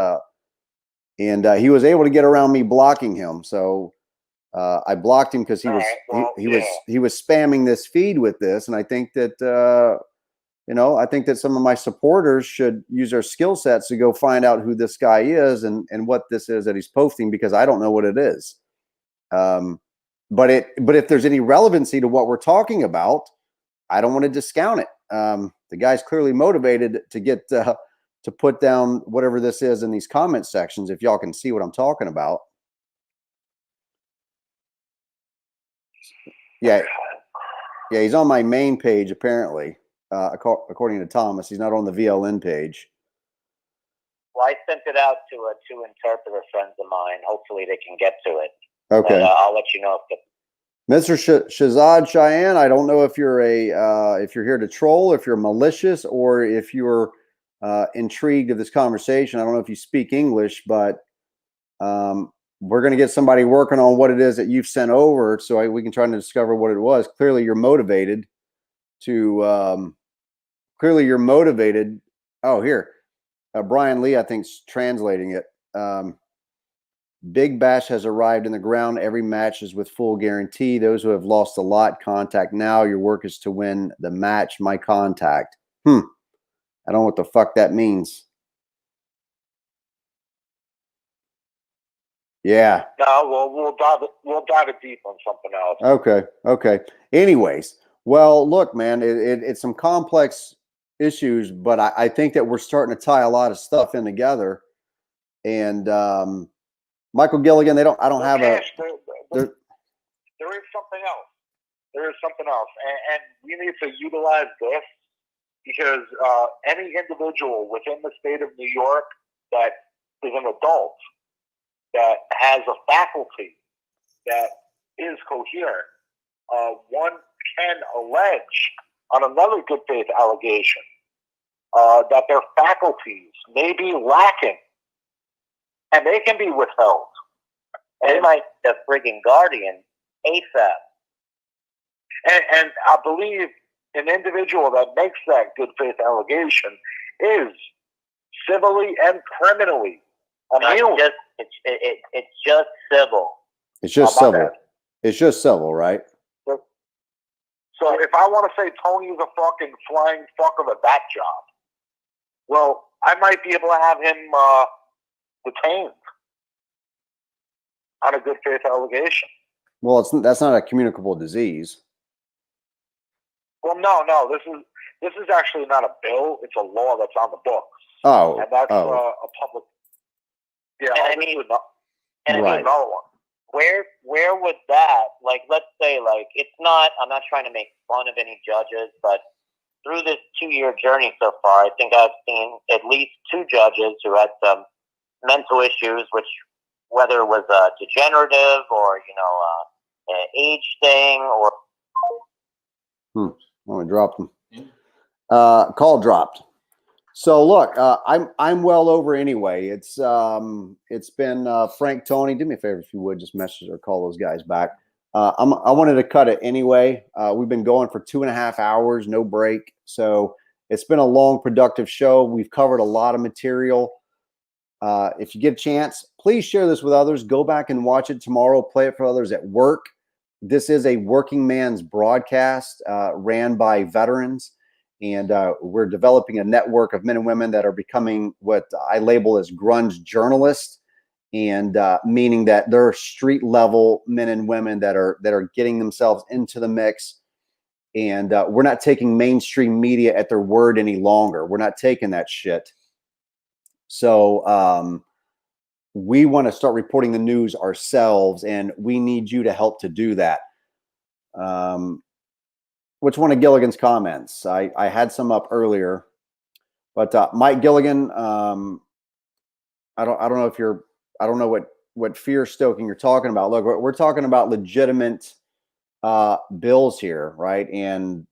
and he was able to get around me blocking him, so I blocked him because he was spamming this feed with this, and I think that I think that some of my supporters should use their skill sets to go find out who this guy is and what this is that he's posting, because I don't know what it is. But if there's any relevancy to what we're talking about, I don't want to discount it. The guy's clearly motivated to get to put down whatever this is in these comment sections, if y'all can see what I'm talking about. Yeah, he's on my main page apparently. According to Thomas, he's not on the VLN page. Well, I sent it out to two interpreter friends of mine. Hopefully they can get to it. Okay. But, I'll let you know if Mr. Shahzad Cheyenne, I don't know if you're if you're here to troll, if you're malicious, or if you're intrigued of this conversation. I don't know if you speak English, but we're going to get somebody working on what it is that you've sent over, so we can try to discover what it was. Clearly, you're motivated to. Oh, here, Brian Lee, I think, is translating it. Big Bash has arrived in the ground. Every match is with full guarantee. Those who have lost a lot, contact now. Your work is to win the match. My contact. I don't know what the fuck that means. Yeah. No, well, we'll dive it deep on something else. Okay. Anyways, well, look, man, it's some complex issues, but I think that we're starting to tie a lot of stuff in together. And Michael Gilligan, I don't have a. There is something else. There is something else, and we need to utilize this because any individual within the state of New York that is an adult, that has a faculty that is coherent, one can allege on another good faith allegation that their faculties may be lacking, and they can be withheld. And like the friggin' Guardian, ASAP. And I believe an individual that makes that good faith allegation is civilly and criminally immune. It's just civil. It's just my civil. bad. It's just civil, right? So if I want to say Tony's a fucking flying fuck of a bat job, well, I might be able to have him detained on a good faith allegation. Well, that's not a communicable disease. Well, no, this is actually not a bill; it's a law that's on the books. Oh, and that's a public. Yeah, And I this mean- is not- and I this is Right. another one. Where would that, like, let's say, like, it's not, I'm not trying to make fun of any judges, but through this 2-year journey so far, I think I've seen at least 2 judges who had some mental issues, which, whether it was degenerative or, an age thing or. Oh, it dropped them. Call dropped. So look, I'm well over anyway. It's been Frank, Tony. Do me a favor if you would, just message or call those guys back. I wanted to cut it anyway. We've been going for 2.5 hours, no break. So it's been a long, productive show. We've covered a lot of material. If you get a chance, please share this with others. Go back and watch it tomorrow. Play it for others at work. This is a working man's broadcast ran by veterans. And we're developing a network of men and women that are becoming what I label as grunge journalists, and meaning that they're street level men and women that are getting themselves into the mix. And we're not taking mainstream media at their word any longer. We're not taking that shit. So we want to start reporting the news ourselves, and we need you to help to do that. Which one of Gilligan's comments? I had some up earlier, but Mike Gilligan, I don't know what fear stoking you're talking about. Look, we're talking about legitimate bills here, right? And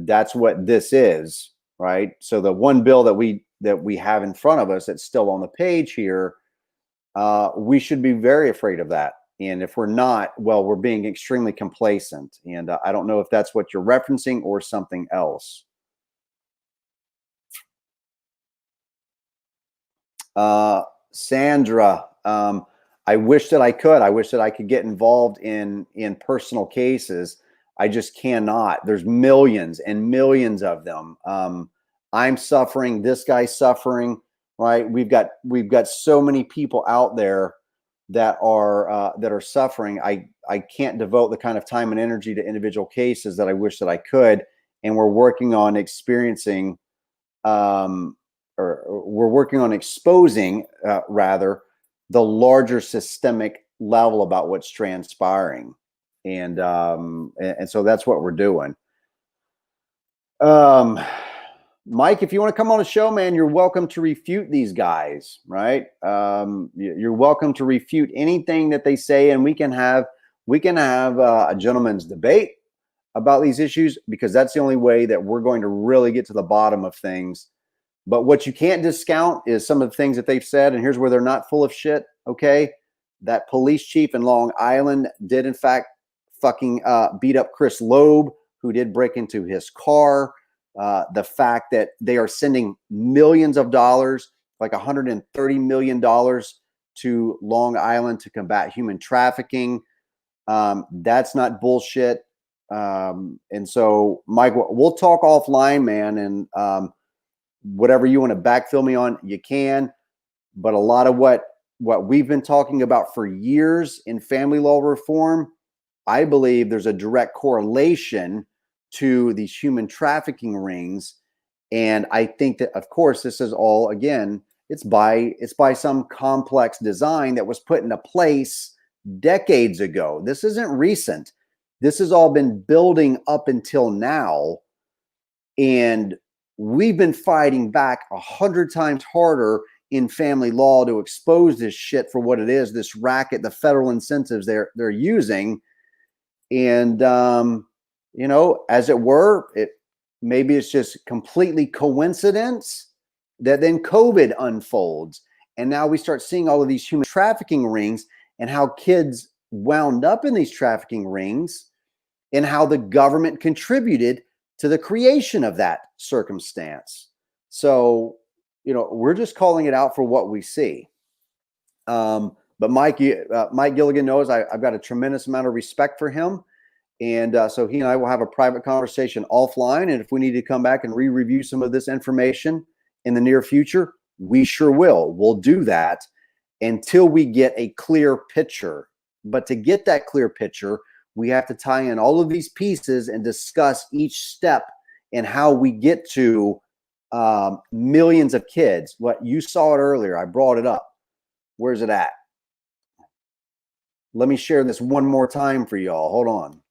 that's what this is, right? So the one bill that we have in front of us that's still on the page here, we should be very afraid of that. And if we're not, well, we're being extremely complacent. And I don't know if that's what you're referencing or something else. Sandra, I wish that I could. I wish that I could get involved in personal cases. I just cannot. There's millions and millions of them. I'm suffering. This guy's suffering. Right? We've got so many people out there that are suffering. I can't devote the kind of time and energy to individual cases that I wish that I could. And we're working on experiencing, or we're working on exposing, rather, the larger systemic level about what's transpiring. And so that's what we're doing. Mike, if you want to come on the show, man, you're welcome to refute these guys, right? You're welcome to refute anything that they say, and we can have a gentleman's debate about these issues, because that's the only way that we're going to really get to the bottom of things. But what you can't discount is some of the things that they've said, and here's where they're not full of shit, okay? That police chief in Long Island did, in fact, fucking beat up Chris Loeb, who did break into his car. The fact that they are sending millions of dollars, like $130 million to Long Island to combat human trafficking. That's not bullshit. And so, Mike, we'll talk offline, man, and whatever you want to backfill me on, you can. But a lot of what we've been talking about for years in family law reform, I believe there's a direct correlation to these human trafficking rings. And I think that, of course, this is all, again, it's by some complex design that was put into place decades ago. This isn't recent. This has all been building up until now. And we've been fighting back 100 times harder in family law to expose this shit for what it is, this racket, the federal incentives they're using. And, you know, as it were, maybe it's just completely coincidence that then COVID unfolds. And now we start seeing all of these human trafficking rings and how kids wound up in these trafficking rings and how the government contributed to the creation of that circumstance. So, you know, we're just calling it out for what we see. But Mike Gilligan knows I've got a tremendous amount of respect for him. And so he and I will have a private conversation offline. And if we need to come back and re-review some of this information in the near future, we sure will. We'll do that until we get a clear picture. But to get that clear picture, we have to tie in all of these pieces and discuss each step and how we get to millions of kids. What you saw it earlier, I brought it up. Where's it at? Let me share this one more time for y'all. Hold on.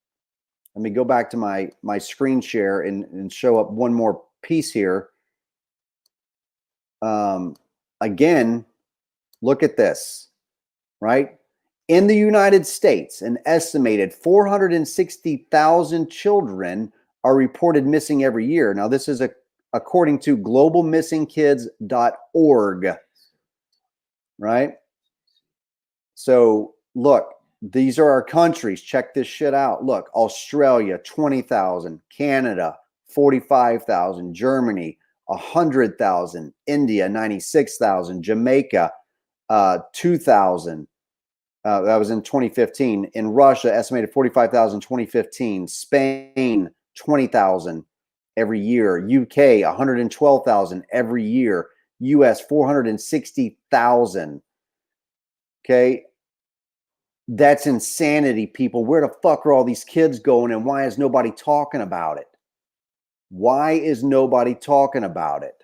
Let me go back to my screen share and show up one more piece here. Again, look at this, right? In the United States, an estimated 460,000 children are reported missing every year. Now, this is according to globalmissingkids.org, right? So, look, these are our countries. Check this shit out. Look, Australia, 20,000. Canada, 45,000. Germany, 100,000. India, 96,000. Jamaica, 2,000. That was in 2015. In Russia, estimated 45,000 2015. Spain, 20,000 every year. UK, 112,000 every year. US, 460,000. Okay. That's insanity, people. Where the fuck are all these kids going, and why is nobody talking about it? Why is nobody talking about it?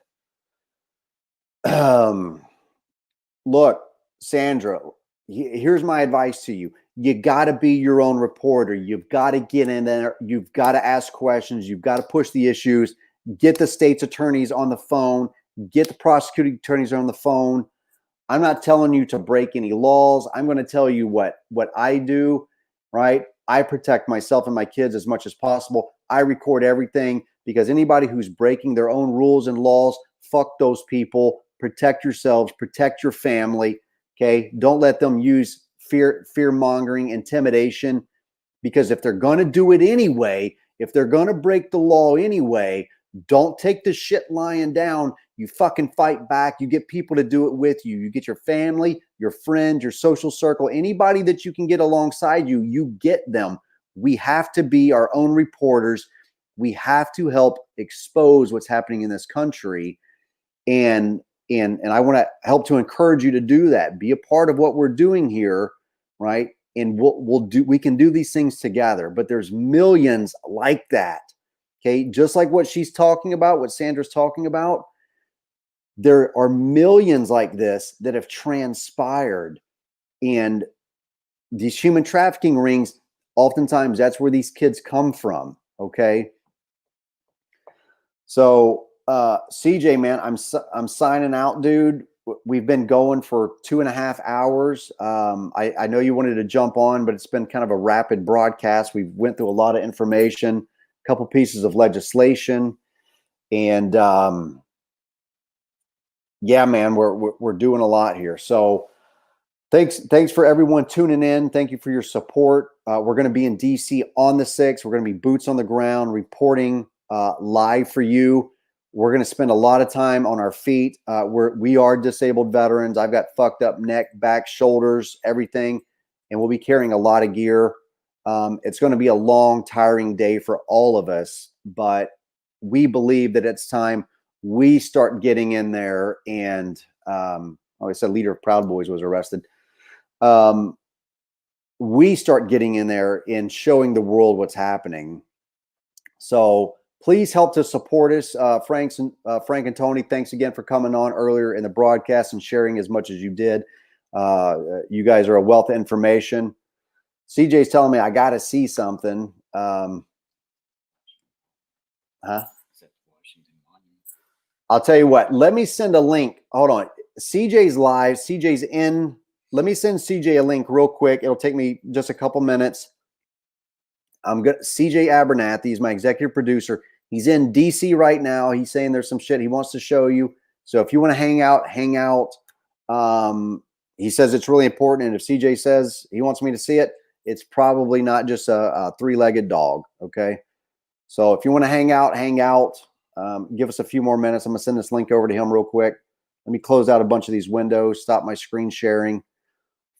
Look, Sandra, here's my advice to you. You got to be your own reporter. You've got to get in there. You've got to ask questions. You've got to push the issues. Get the state's attorneys on the phone. Get the prosecuting attorneys on the phone. I'm not telling you to break any laws. I'm going to tell you what I do, right? I protect myself and my kids as much as possible. I record everything because anybody who's breaking their own rules and laws, fuck those people. Protect yourselves, protect your family, okay? Don't let them use fear-mongering, intimidation, because if they're going to do it anyway, if they're going to break the law anyway, don't take the shit lying down. You fucking fight back. You get people to do it with you. You get your family, your friends, your social circle, anybody that you can get alongside you, you get them. We have to be our own reporters. We have to help expose what's happening in this country. And I want to help to encourage you to do that. Be a part of what we're doing here, right? And we can do these things together. But there's millions like that. Okay, just like what she's talking about, what Sandra's talking about, there are millions like this that have transpired. And these human trafficking rings, oftentimes that's where these kids come from, okay? So, CJ, man, I'm signing out, dude. We've been going for 2.5 hours. I know you wanted to jump on, but it's been kind of a rapid broadcast. We went through a lot of information, couple pieces of legislation, and yeah, man, we're doing a lot here. So thanks for everyone tuning in. Thank you for your support. We're going to be in DC on the 6th. We're going to be boots on the ground reporting live for you. We're going to spend a lot of time on our feet. We are disabled veterans. I've got fucked up neck, back, shoulders, everything, and we'll be carrying a lot of gear. It's going to be a long, tiring day for all of us, but we believe that it's time we start getting in there. And like I said, leader of Proud Boys was arrested. We start getting in there and showing the world what's happening. So please help to support us. Frank and Tony, thanks again for coming on earlier in the broadcast and sharing as much as you did. You guys are a wealth of information. CJ's telling me I got to see something. I'll tell you what. Let me send a link. Hold on. CJ's live. CJ's in. Let me send CJ a link real quick. It'll take me just a couple minutes. I'm good. CJ Abernathy, he's my executive producer. He's in DC right now. He's saying there's some shit he wants to show you. So if you want to hang out, hang out. He says it's really important. And if CJ says he wants me to see it, it's probably not just a three-legged dog. Okay. So if you want to hang out, hang out. Give us a few more minutes. I'm going to send this link over to him real quick. Let me close out a bunch of these windows, stop my screen sharing.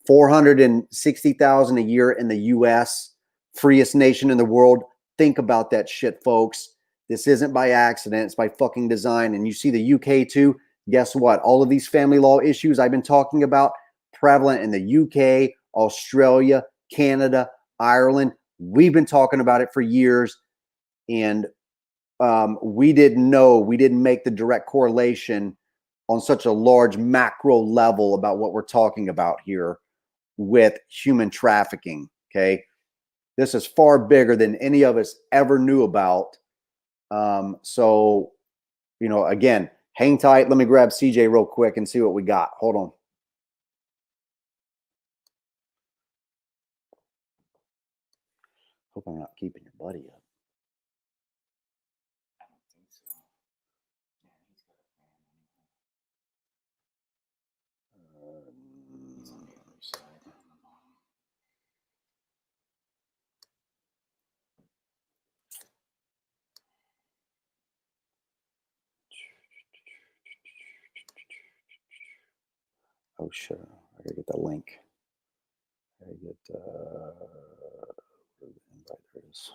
460,000 a year in the US, freest nation in the world. Think about that shit, folks. This isn't by accident. It's by fucking design. And you see the UK too. Guess what? All of these family law issues I've been talking about, prevalent in the UK, Australia, Canada, Ireland. We've been talking about it for years. And we didn't make the direct correlation on such a large macro level about what we're talking about here with human trafficking. Okay. This is far bigger than any of us ever knew about. So, again, hang tight. Let me grab CJ real quick and see what we got. Hold on. Hope I'm not keeping your buddy up. I don't think so. Yeah, he's got a fan. He's on the other side. On the bottom. Oh, sure. I gotta get the link. I gotta get invite. There it is.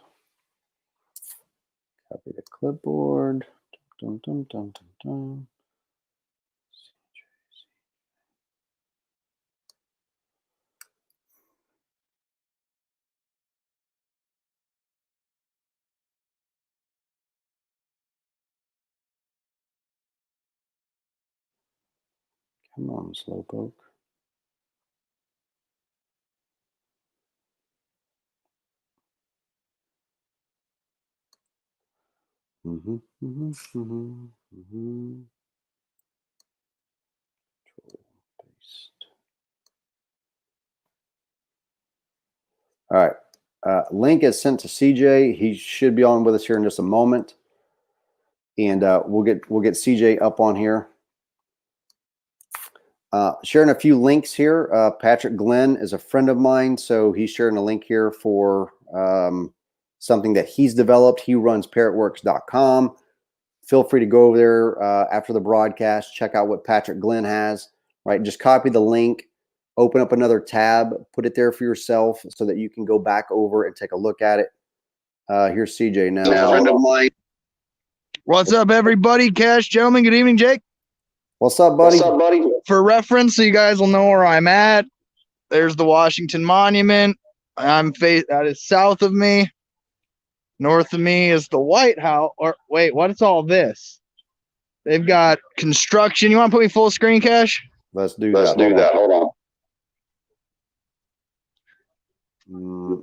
Copy the clipboard. Dum, dum, dum, dum, dum. Come on, Slowpoke. Paste. All right. Link is sent to CJ. He should be on with us here in just a moment. And we'll get CJ up on here. Sharing a few links here. Patrick Glenn is a friend of mine, so he's sharing a link here for something that he's developed. He runs parrotworks.com. Feel free to go over there after the broadcast, check out what Patrick Glenn has, right? Just copy the link, open up another tab, put it there for yourself so that you can go back over and take a look at it. Here's CJ now. A friend of mine. What's up, everybody? Cash, gentlemen. Good evening, Jake. What's up, buddy? What's up, buddy? For reference, so you guys will know where I'm at. There's the Washington Monument. That is south of me. North of me is the White House. Or wait, what is all this? They've got construction. You want to put me full screen, Cash? Let's do that. Hold on.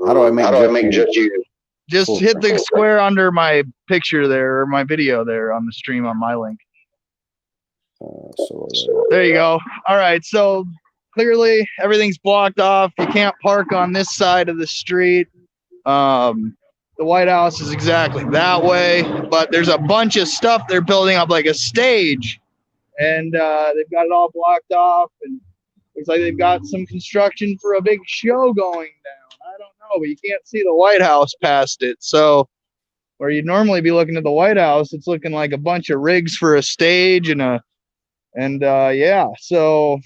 How do I make just you? Just hit the square under my picture there, or my video there on the stream on my link. There you go. All right. So clearly everything's blocked off. You can't park on this side of the street. The White House is exactly that way, but there's a bunch of stuff they're building up like a stage, and they've got it all blocked off, and looks like they've got some construction for a big show going down. I don't know, but you can't see the White House past it. So where you'd normally be looking at the White House, it's looking like a bunch of rigs for a stage yeah. So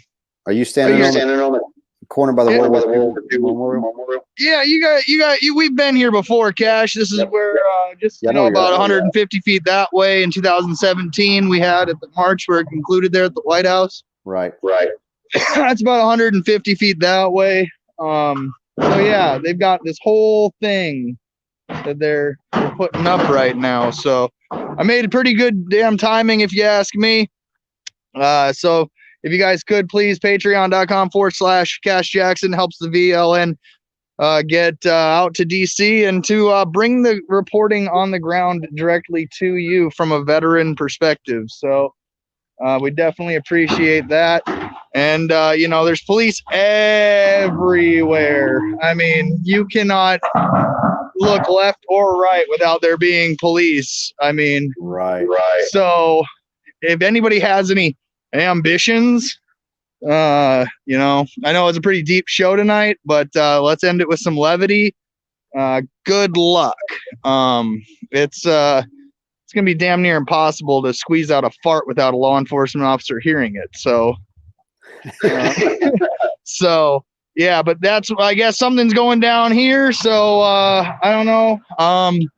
Are you standing on the corner by the Yeah. World War II Memorial? yeah, we've been here before, Cash. This is where Yeah, I know about you're- 150 feet that way in 2017 we had at the march where it concluded there at the White House. Right. That's about 150 feet that way. So yeah, they've got this whole thing that they're putting up right now. So I made a pretty good damn timing, if you ask me. So if you guys could please, patreon.com/Cash Jackson helps the VLN get out to DC and to bring the reporting on the ground directly to you from a veteran perspective. So we definitely appreciate that. And there's police everywhere. I mean, you cannot look left or right without there being police. I mean, Right. so if anybody has any ambitions, I know it's a pretty deep show tonight, but let's end it with some levity. Good luck. It's gonna be damn near impossible to squeeze out a fart without a law enforcement officer hearing it. So yeah, but that's, I guess something's going down here. So I don't know. I'm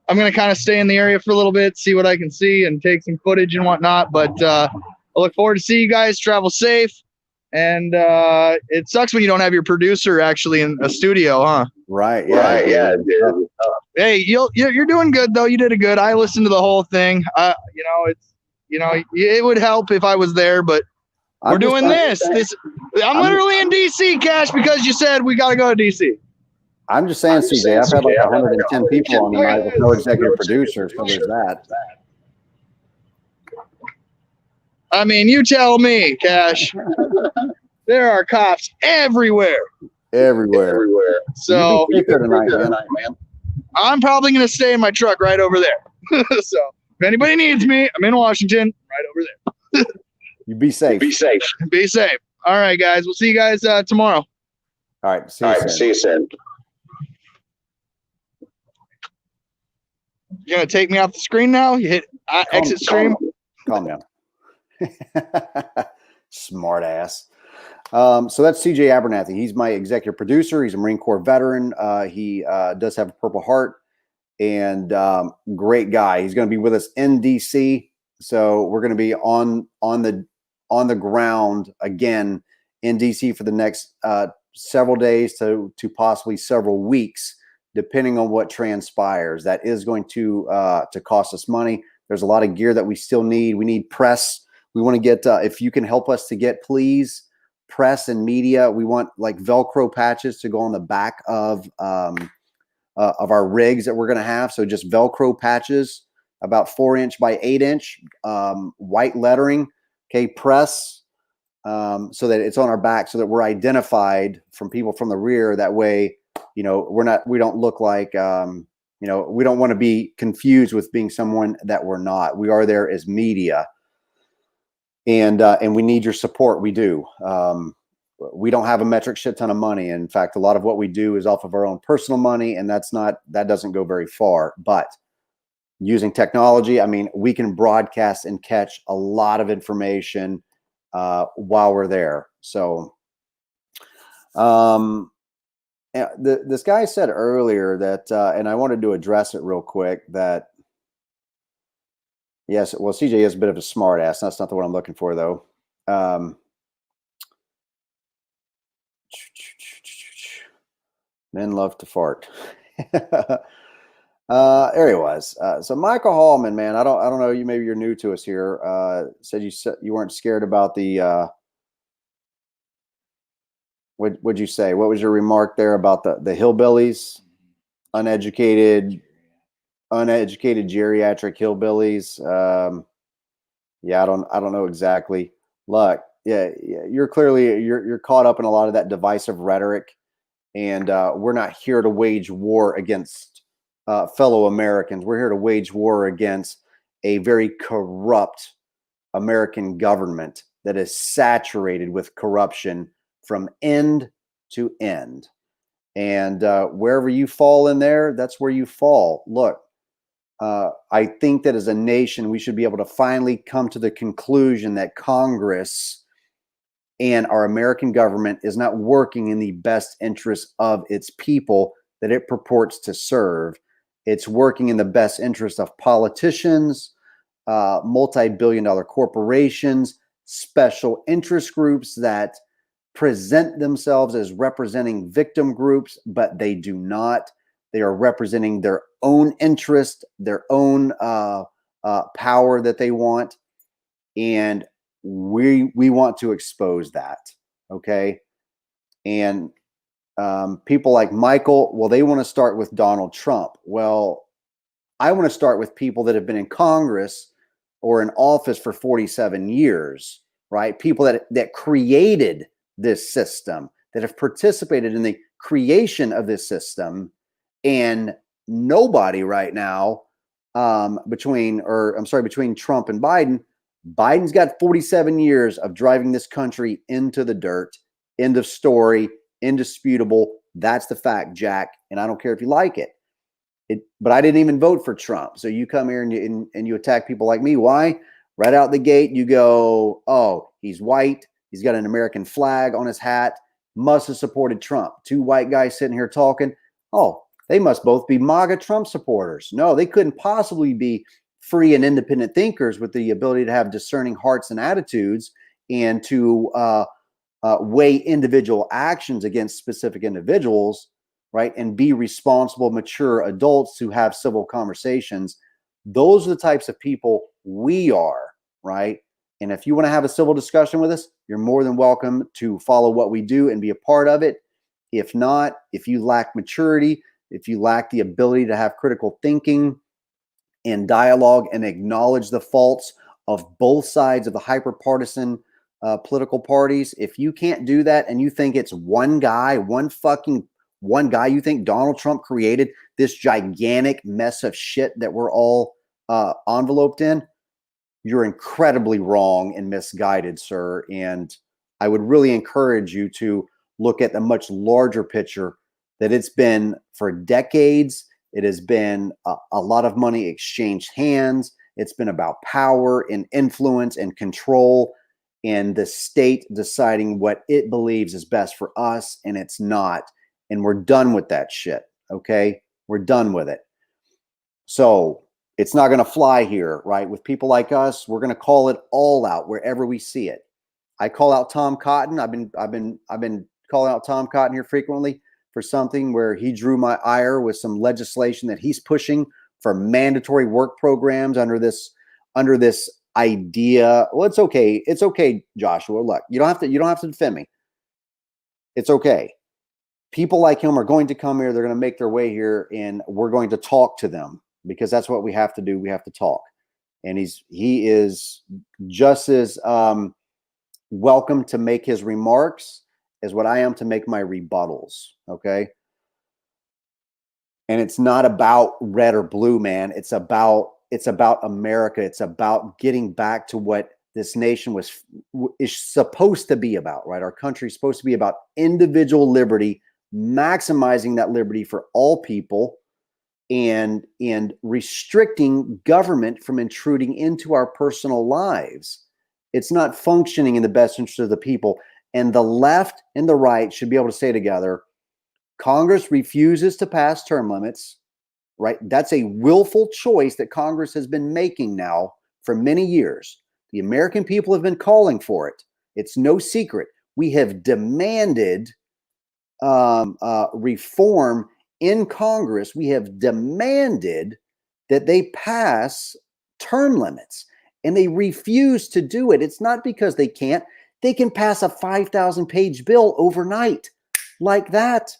gonna kind of stay in the area for a little bit, see what I can see, and take some footage and whatnot. But I look forward to see you guys. Travel safe. And it sucks when you don't have your producer actually in a studio, huh? Right. Yeah. Dude. Hey, you're doing good though. You did a good. I listened to the whole thing. It would help if I was there, but we're doing this. I'm literally in DC, Cash, because you said we got to go to DC. I'm just saying, CJ, I've had like 110 people on tonight with no executive producer, so there's that. I mean, you tell me, Cash. There are cops everywhere. Everywhere. So you there tonight, man. I'm probably going to stay in my truck right over there. So if anybody needs me, I'm in Washington, right over there. You be safe. Be safe. All right, guys. We'll see you guys tomorrow. All right. See you soon. You're going to take me off the screen now? You hit exit stream? Calm down. Smart ass. So that's CJ Abernathy. He's my executive producer. He's a Marine Corps veteran. He does have a Purple Heart, and great guy. He's going to be with us in DC. So we're going to be on the ground again in DC for the next several days to possibly several weeks, depending on what transpires. That is going to cost us money. There's a lot of gear that we still need. We need press. We want to get, if you can help us to get, please, press and media. We want like Velcro patches to go on the back of our rigs that we're going to have. So just Velcro patches, about 4-inch by 8-inch, white lettering, okay, press, so that it's on our back, so that we're identified from people from the rear. That way, we don't look like, we don't want to be confused with being someone that we're not. We are there as media. And we need your support. We do. We don't have a metric shit ton of money. In fact, a lot of what we do is off of our own personal money, and that doesn't go very far. But using technology, I mean, we can broadcast and catch a lot of information while we're there. So, this guy said earlier that, and I wanted to address it real quick, that yes, well, CJ is a bit of a smart ass. That's not the one I'm looking for, though. Men love to fart. There he was. So Michael Hallman, man, I don't know. Maybe you're new to us here. Said you weren't scared about the. What'd you say? What was your remark there about the hillbillies, uneducated geriatric hillbillies? Yeah, I don't know exactly. Look, yeah, you're clearly you're caught up in a lot of that divisive rhetoric, and we're not here to wage war against fellow Americans. We're here to wage war against a very corrupt American government that is saturated with corruption from end to end. And wherever you fall in there, that's where you fall. Look, I think that as a nation, we should be able to finally come to the conclusion that Congress and our American government is not working in the best interest of its people that it purports to serve. It's working in the best interest of politicians, multi-billion-dollar corporations, special interest groups that present themselves as representing victim groups, but they do not. They are representing their own interest, their own power that they want, and we want to expose that. Okay, and people like Michael, well, they want to start with Donald Trump. Well, I want to start with people that have been in Congress or in office for 47 years, right? People that created this system, that have participated in the creation of this system, and nobody right now between Trump and Biden. Biden's got 47 years of driving this country into the dirt. End of story. Indisputable. That's the fact, Jack. And I don't care if you like it. But I didn't even vote for Trump. So you come here and you attack people like me. Why? Right out the gate, you go, oh, he's white. He's got an American flag on his hat. Must have supported Trump. Two white guys sitting here talking. Oh, they must both be MAGA Trump supporters. No, they couldn't possibly be free and independent thinkers with the ability to have discerning hearts and attitudes and to weigh individual actions against specific individuals, right? And be responsible, mature adults who have civil conversations. Those are the types of people we are, right? And if you want to have a civil discussion with us, you're more than welcome to follow what we do and be a part of it. If not, if you lack maturity, if you lack the ability to have critical thinking and dialogue and acknowledge the faults of both sides of the hyper-partisan political parties, if you can't do that and you think it's one guy, you think Donald Trump created this gigantic mess of shit that we're all enveloped in, you're incredibly wrong and misguided, sir. And I would really encourage you to look at the much larger picture that it's been for decades. It has been a lot of money exchanged hands. It's been about power and influence and control and the state deciding what it believes is best for us, and it's not. And we're done with that shit, okay? We're done with it. So it's not going to fly here, right? With people like us, we're going to call it all out wherever we see it. I call out Tom Cotton. I've been calling out Tom Cotton here frequently for something where he drew my ire with some legislation that he's pushing for mandatory work programs under this idea. Well, it's okay. It's okay, Joshua. Look, you don't have to defend me. It's okay. People like him are going to come here. They're going to make their way here, and we're going to talk to them because that's what we have to do. We have to talk. And he is just as welcome to make his remarks as what I am to make my rebuttals. Okay. And it's not about red or blue, man. It's about America. It's about getting back to what this nation is supposed to be about, right? Our country is supposed to be about individual liberty, maximizing that liberty for all people, and restricting government from intruding into our personal lives. It's not functioning in the best interest of the people. And the left and the right should be able to say together, Congress refuses to pass term limits, right? That's a willful choice that Congress has been making now for many years. The American people have been calling for it. It's no secret. We have demanded reform in Congress. We have demanded that they pass term limits, and they refuse to do it. It's not because they can't. They can pass a 5,000-page bill overnight like that,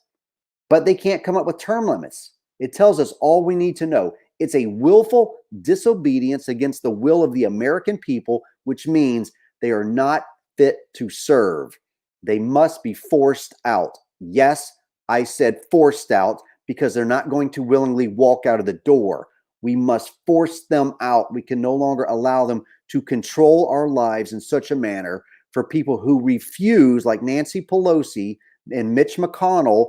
but they can't come up with term limits. It tells us all we need to know. It's a willful disobedience against the will of the American people, which means they are not fit to serve. They must be forced out. Yes, I said forced out because they're not going to willingly walk out of the door. We must force them out. We can no longer allow them to control our lives in such a manner for people who refuse, like Nancy Pelosi and Mitch McConnell,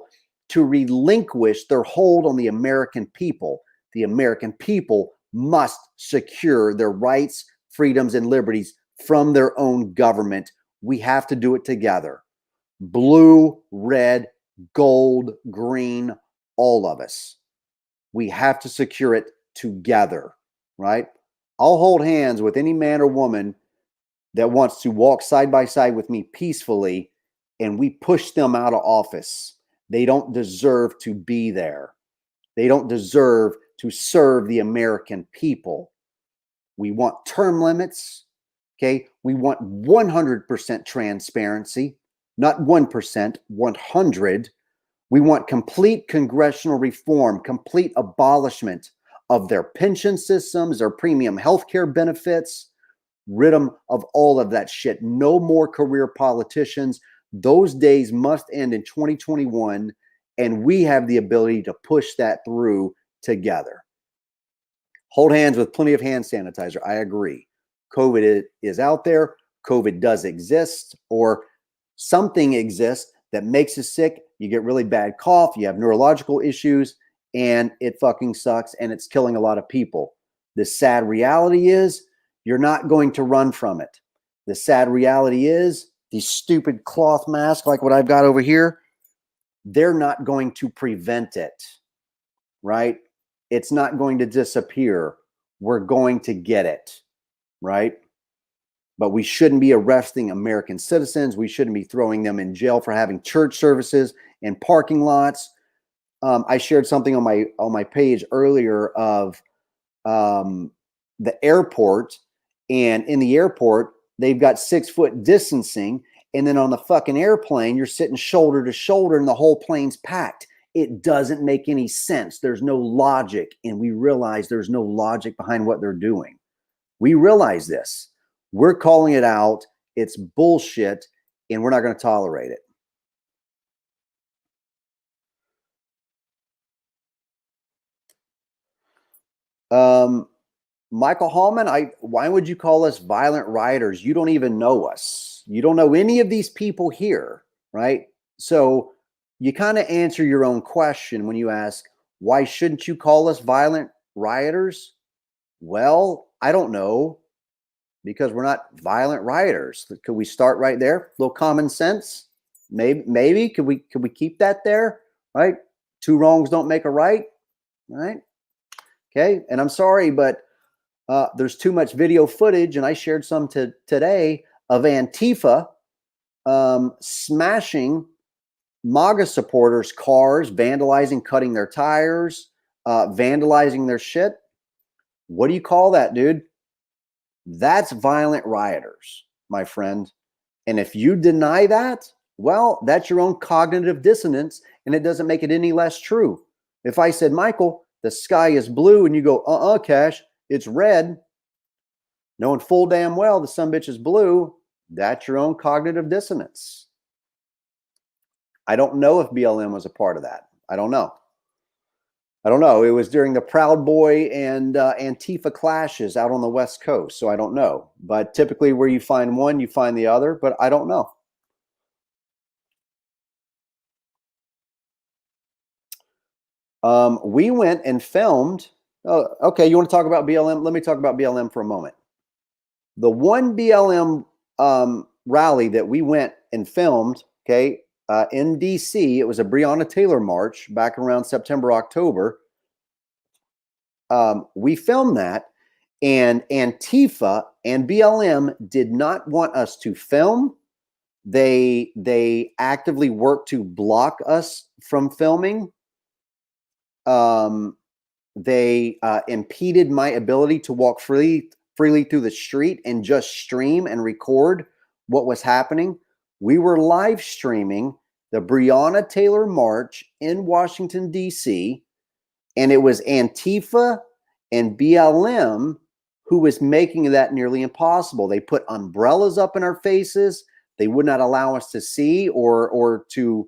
to relinquish their hold on the American people. The American people must secure their rights, freedoms, and liberties from their own government. We have to do it together. Blue, red, gold, green, all of us. We have to secure it together, right? I'll hold hands with any man or woman that wants to walk side by side with me peacefully, and we push them out of office. They don't deserve to be there. They don't deserve to serve the American people. We want term limits, okay? We want 100% transparency, not 1%, 100. We want complete congressional reform, complete abolishment of their pension systems, their premium health care benefits. Rid them of all of that shit. No more career politicians. Those days must end in 2021, and we have the ability to push that through together. Hold hands with plenty of hand sanitizer. I agree. COVID is out there. COVID does exist, or something exists that makes you sick. You get really bad cough. You have neurological issues, and it fucking sucks, and it's killing a lot of people. The sad reality is you're not going to run from it. The sad reality is these stupid cloth masks like what I've got over here, they're not going to prevent it, right? It's not going to disappear. We're going to get it, right? But we shouldn't be arresting American citizens. We shouldn't be throwing them in jail for having church services in parking lots. I shared something on my page earlier of the airport, and in the airport they've got 6 foot distancing, and then on the fucking airplane you're sitting shoulder to shoulder, and the whole plane's packed. It doesn't make any sense. There's no logic, and we realize there's no logic behind what they're doing. We realize this. We're calling it out. It's bullshit, and we're not going to tolerate it. Michael Hallman, why would you call us violent rioters? You don't even know us. You don't know any of these people here, right? So you kind of answer your own question when you ask, why shouldn't you call us violent rioters? Well, I don't know, because we're not violent rioters. Could we start right there? A little common sense? Maybe. Could we keep that there, right? 2 wrongs don't make a right, right? Okay, and I'm sorry, but there's too much video footage, and I shared some today of Antifa smashing MAGA supporters' cars, vandalizing, cutting their tires, vandalizing their shit. What do you call that, dude? That's violent rioters, my friend. And if you deny that, well, that's your own cognitive dissonance, and it doesn't make it any less true. If I said, Michael, the sky is blue, and you go, Cash, it's red, knowing full damn well the sumbitch is blue, that's your own cognitive dissonance. I don't know if BLM was a part of that. I don't know. It was during the Proud Boy and Antifa clashes out on the West Coast, so I don't know. But typically where you find one, you find the other, but I don't know. We went and filmed. Oh, okay, you want to talk about BLM? Let me talk about BLM for a moment. The one BLM rally that we went and filmed, okay, in DC, it was a Breonna Taylor march back around September, October. We filmed that, and Antifa and BLM did not want us to film. They actively worked to block us from filming. They impeded my ability to walk freely through the street and just stream and record what was happening. We were live streaming the Breonna Taylor March in Washington, D.C., and it was Antifa and BLM who was making that nearly impossible. They put umbrellas up in our faces. They would not allow us to see or to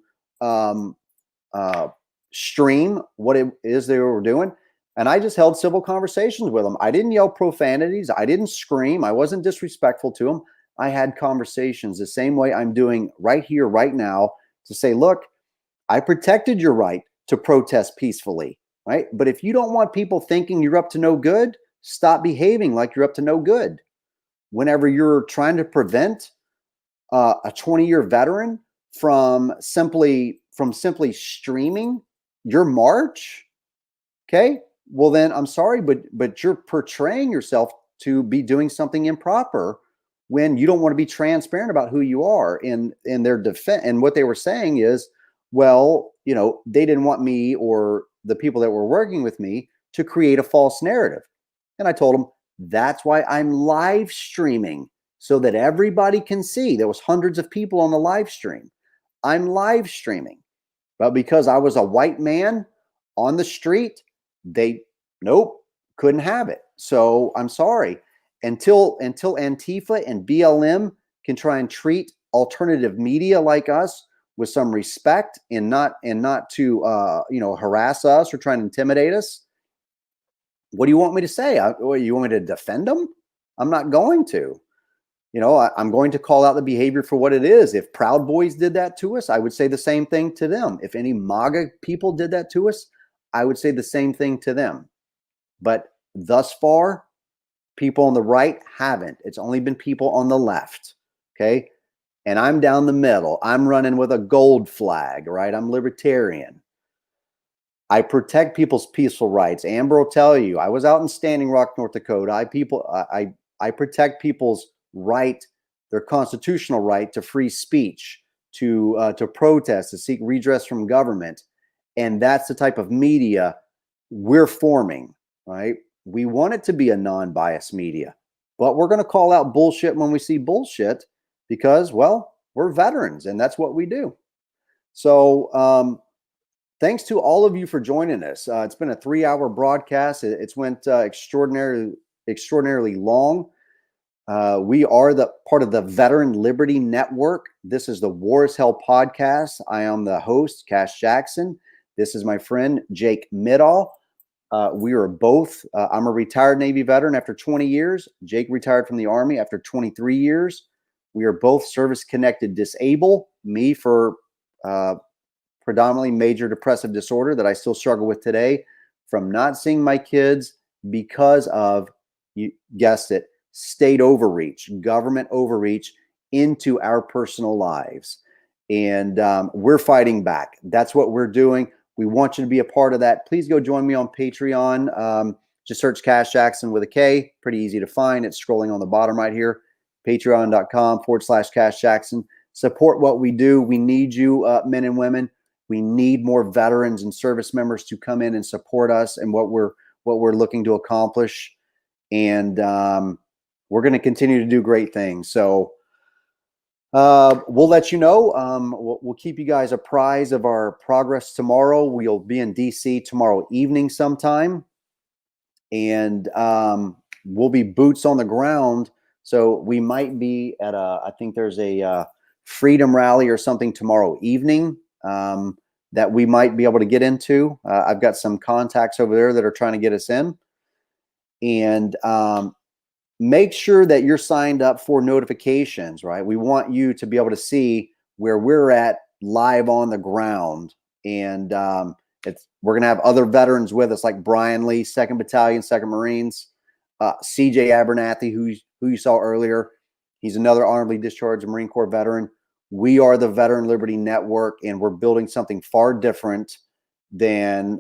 stream what it is they were doing. And I just held civil conversations with them. I didn't yell profanities. I didn't scream. I wasn't disrespectful to them. I had conversations the same way I'm doing right here, right now, to say, look, I protected your right to protest peacefully, right? But if you don't want people thinking you're up to no good, stop behaving like you're up to no good. Whenever you're trying to prevent a 20-year veteran from simply streaming your march, okay, well then I'm sorry, but you're portraying yourself to be doing something improper when you don't want to be transparent about who you are. In their defense, and what they were saying is, well, they didn't want me or the people that were working with me to create a false narrative. And I told them, that's why I'm live streaming, so that everybody can see. There was hundreds of people on the live stream. I'm live streaming. But because I was a white man on the street, they couldn't have it. So I'm sorry. Until Antifa and BLM can try and treat alternative media like us with some respect and not to harass us or try and intimidate us, what do you want me to say? You want me to defend them? I'm not going to. I'm going to call out the behavior for what it is. If Proud Boys did that to us, I would say the same thing to them. If any MAGA people did that to us, I would say the same thing to them. But thus far, people on the right haven't. It's only been people on the left. Okay. And I'm down the middle. I'm running with a gold flag, right? I'm libertarian. I protect people's peaceful rights. Amber will tell you, I was out in Standing Rock, North Dakota. I protect people's right, their constitutional right to free speech, to protest, to seek redress from government. And that's the type of media we're forming, right? We want it to be a non-biased media, but we're going to call out bullshit when we see bullshit because, well, we're veterans and that's what we do. So, thanks to all of you for joining us. It's been a 3-hour broadcast. It's went extraordinarily long. We are the part of the Veteran Liberty Network. This is the War is Hell podcast. I am the host, Cash Jackson. This is my friend, Jake Middall. We are both, I'm a retired Navy veteran after 20 years. Jake retired from the Army after 23 years. We are both service-connected disabled. Me for predominantly major depressive disorder that I still struggle with today from not seeing my kids because of, you guessed it, state overreach, government overreach into our personal lives. And we're fighting back. That's what we're doing. We want you to be a part of that. Please go join me on Patreon. Just search Cash Jackson with a K. Pretty easy to find. It's scrolling on the bottom right here. Patreon.com/Cash Jackson. Support what we do. We need you, men and women. We need more veterans and service members to come in and support us and what we're looking to accomplish. And we're going to continue to do great things. So we'll let you know. We'll keep you guys apprised of our progress tomorrow. We'll be in DC tomorrow evening sometime. And we'll be boots on the ground. So we might be at I think there's a freedom rally or something tomorrow evening that we might be able to get into. I've got some contacts over there that are trying to get us in. And make sure that you're signed up for notifications, right? We want you to be able to see where we're at live on the ground. And we're going to have other veterans with us like Brian Lee, 2nd Battalion, 2nd Marines, CJ Abernathy, who you saw earlier. He's another honorably discharged Marine Corps veteran. We are the Veteran Liberty Network, and we're building something far different than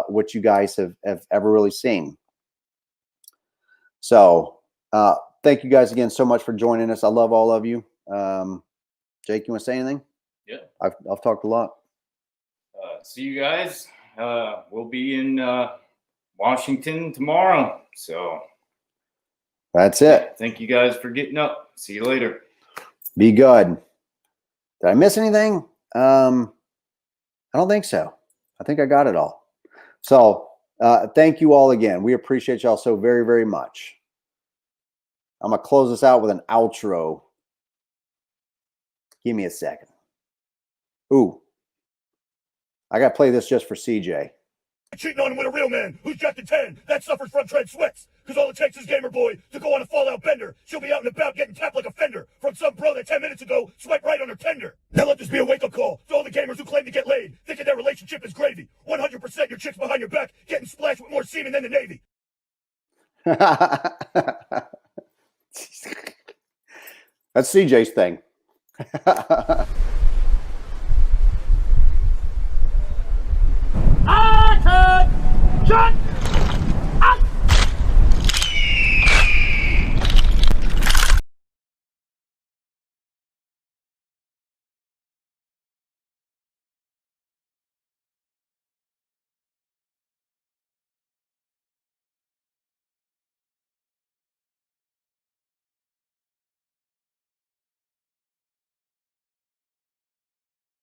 what you guys have ever really seen. So thank you guys again so much for joining us. I love all of you. Jake, you want to say anything? Yeah. I've talked a lot. See you guys. We'll be in Washington tomorrow. So that's it. Thank you guys for getting up. See you later. Be good. Did I miss anything? I don't think so. I think I got it all. So thank you all again. We appreciate y'all so very, very much. I'm going to close this out with an outro. Give me a second. Ooh. I got to play this just for CJ. Cheating on him with a real man who's drafted 10 that suffers from tread sweats. Because all it takes is Gamer Boy to go on a Fallout bender. She'll be out and about getting tapped like a fender from some bro that 10 minutes ago swiped right on her tender. Now let this be a wake-up call to all the gamers who claim to get laid, thinking their relationship is gravy. 100% your chick's behind your back, getting splashed with more semen than the Navy. That's CJ's thing. Action! Shot!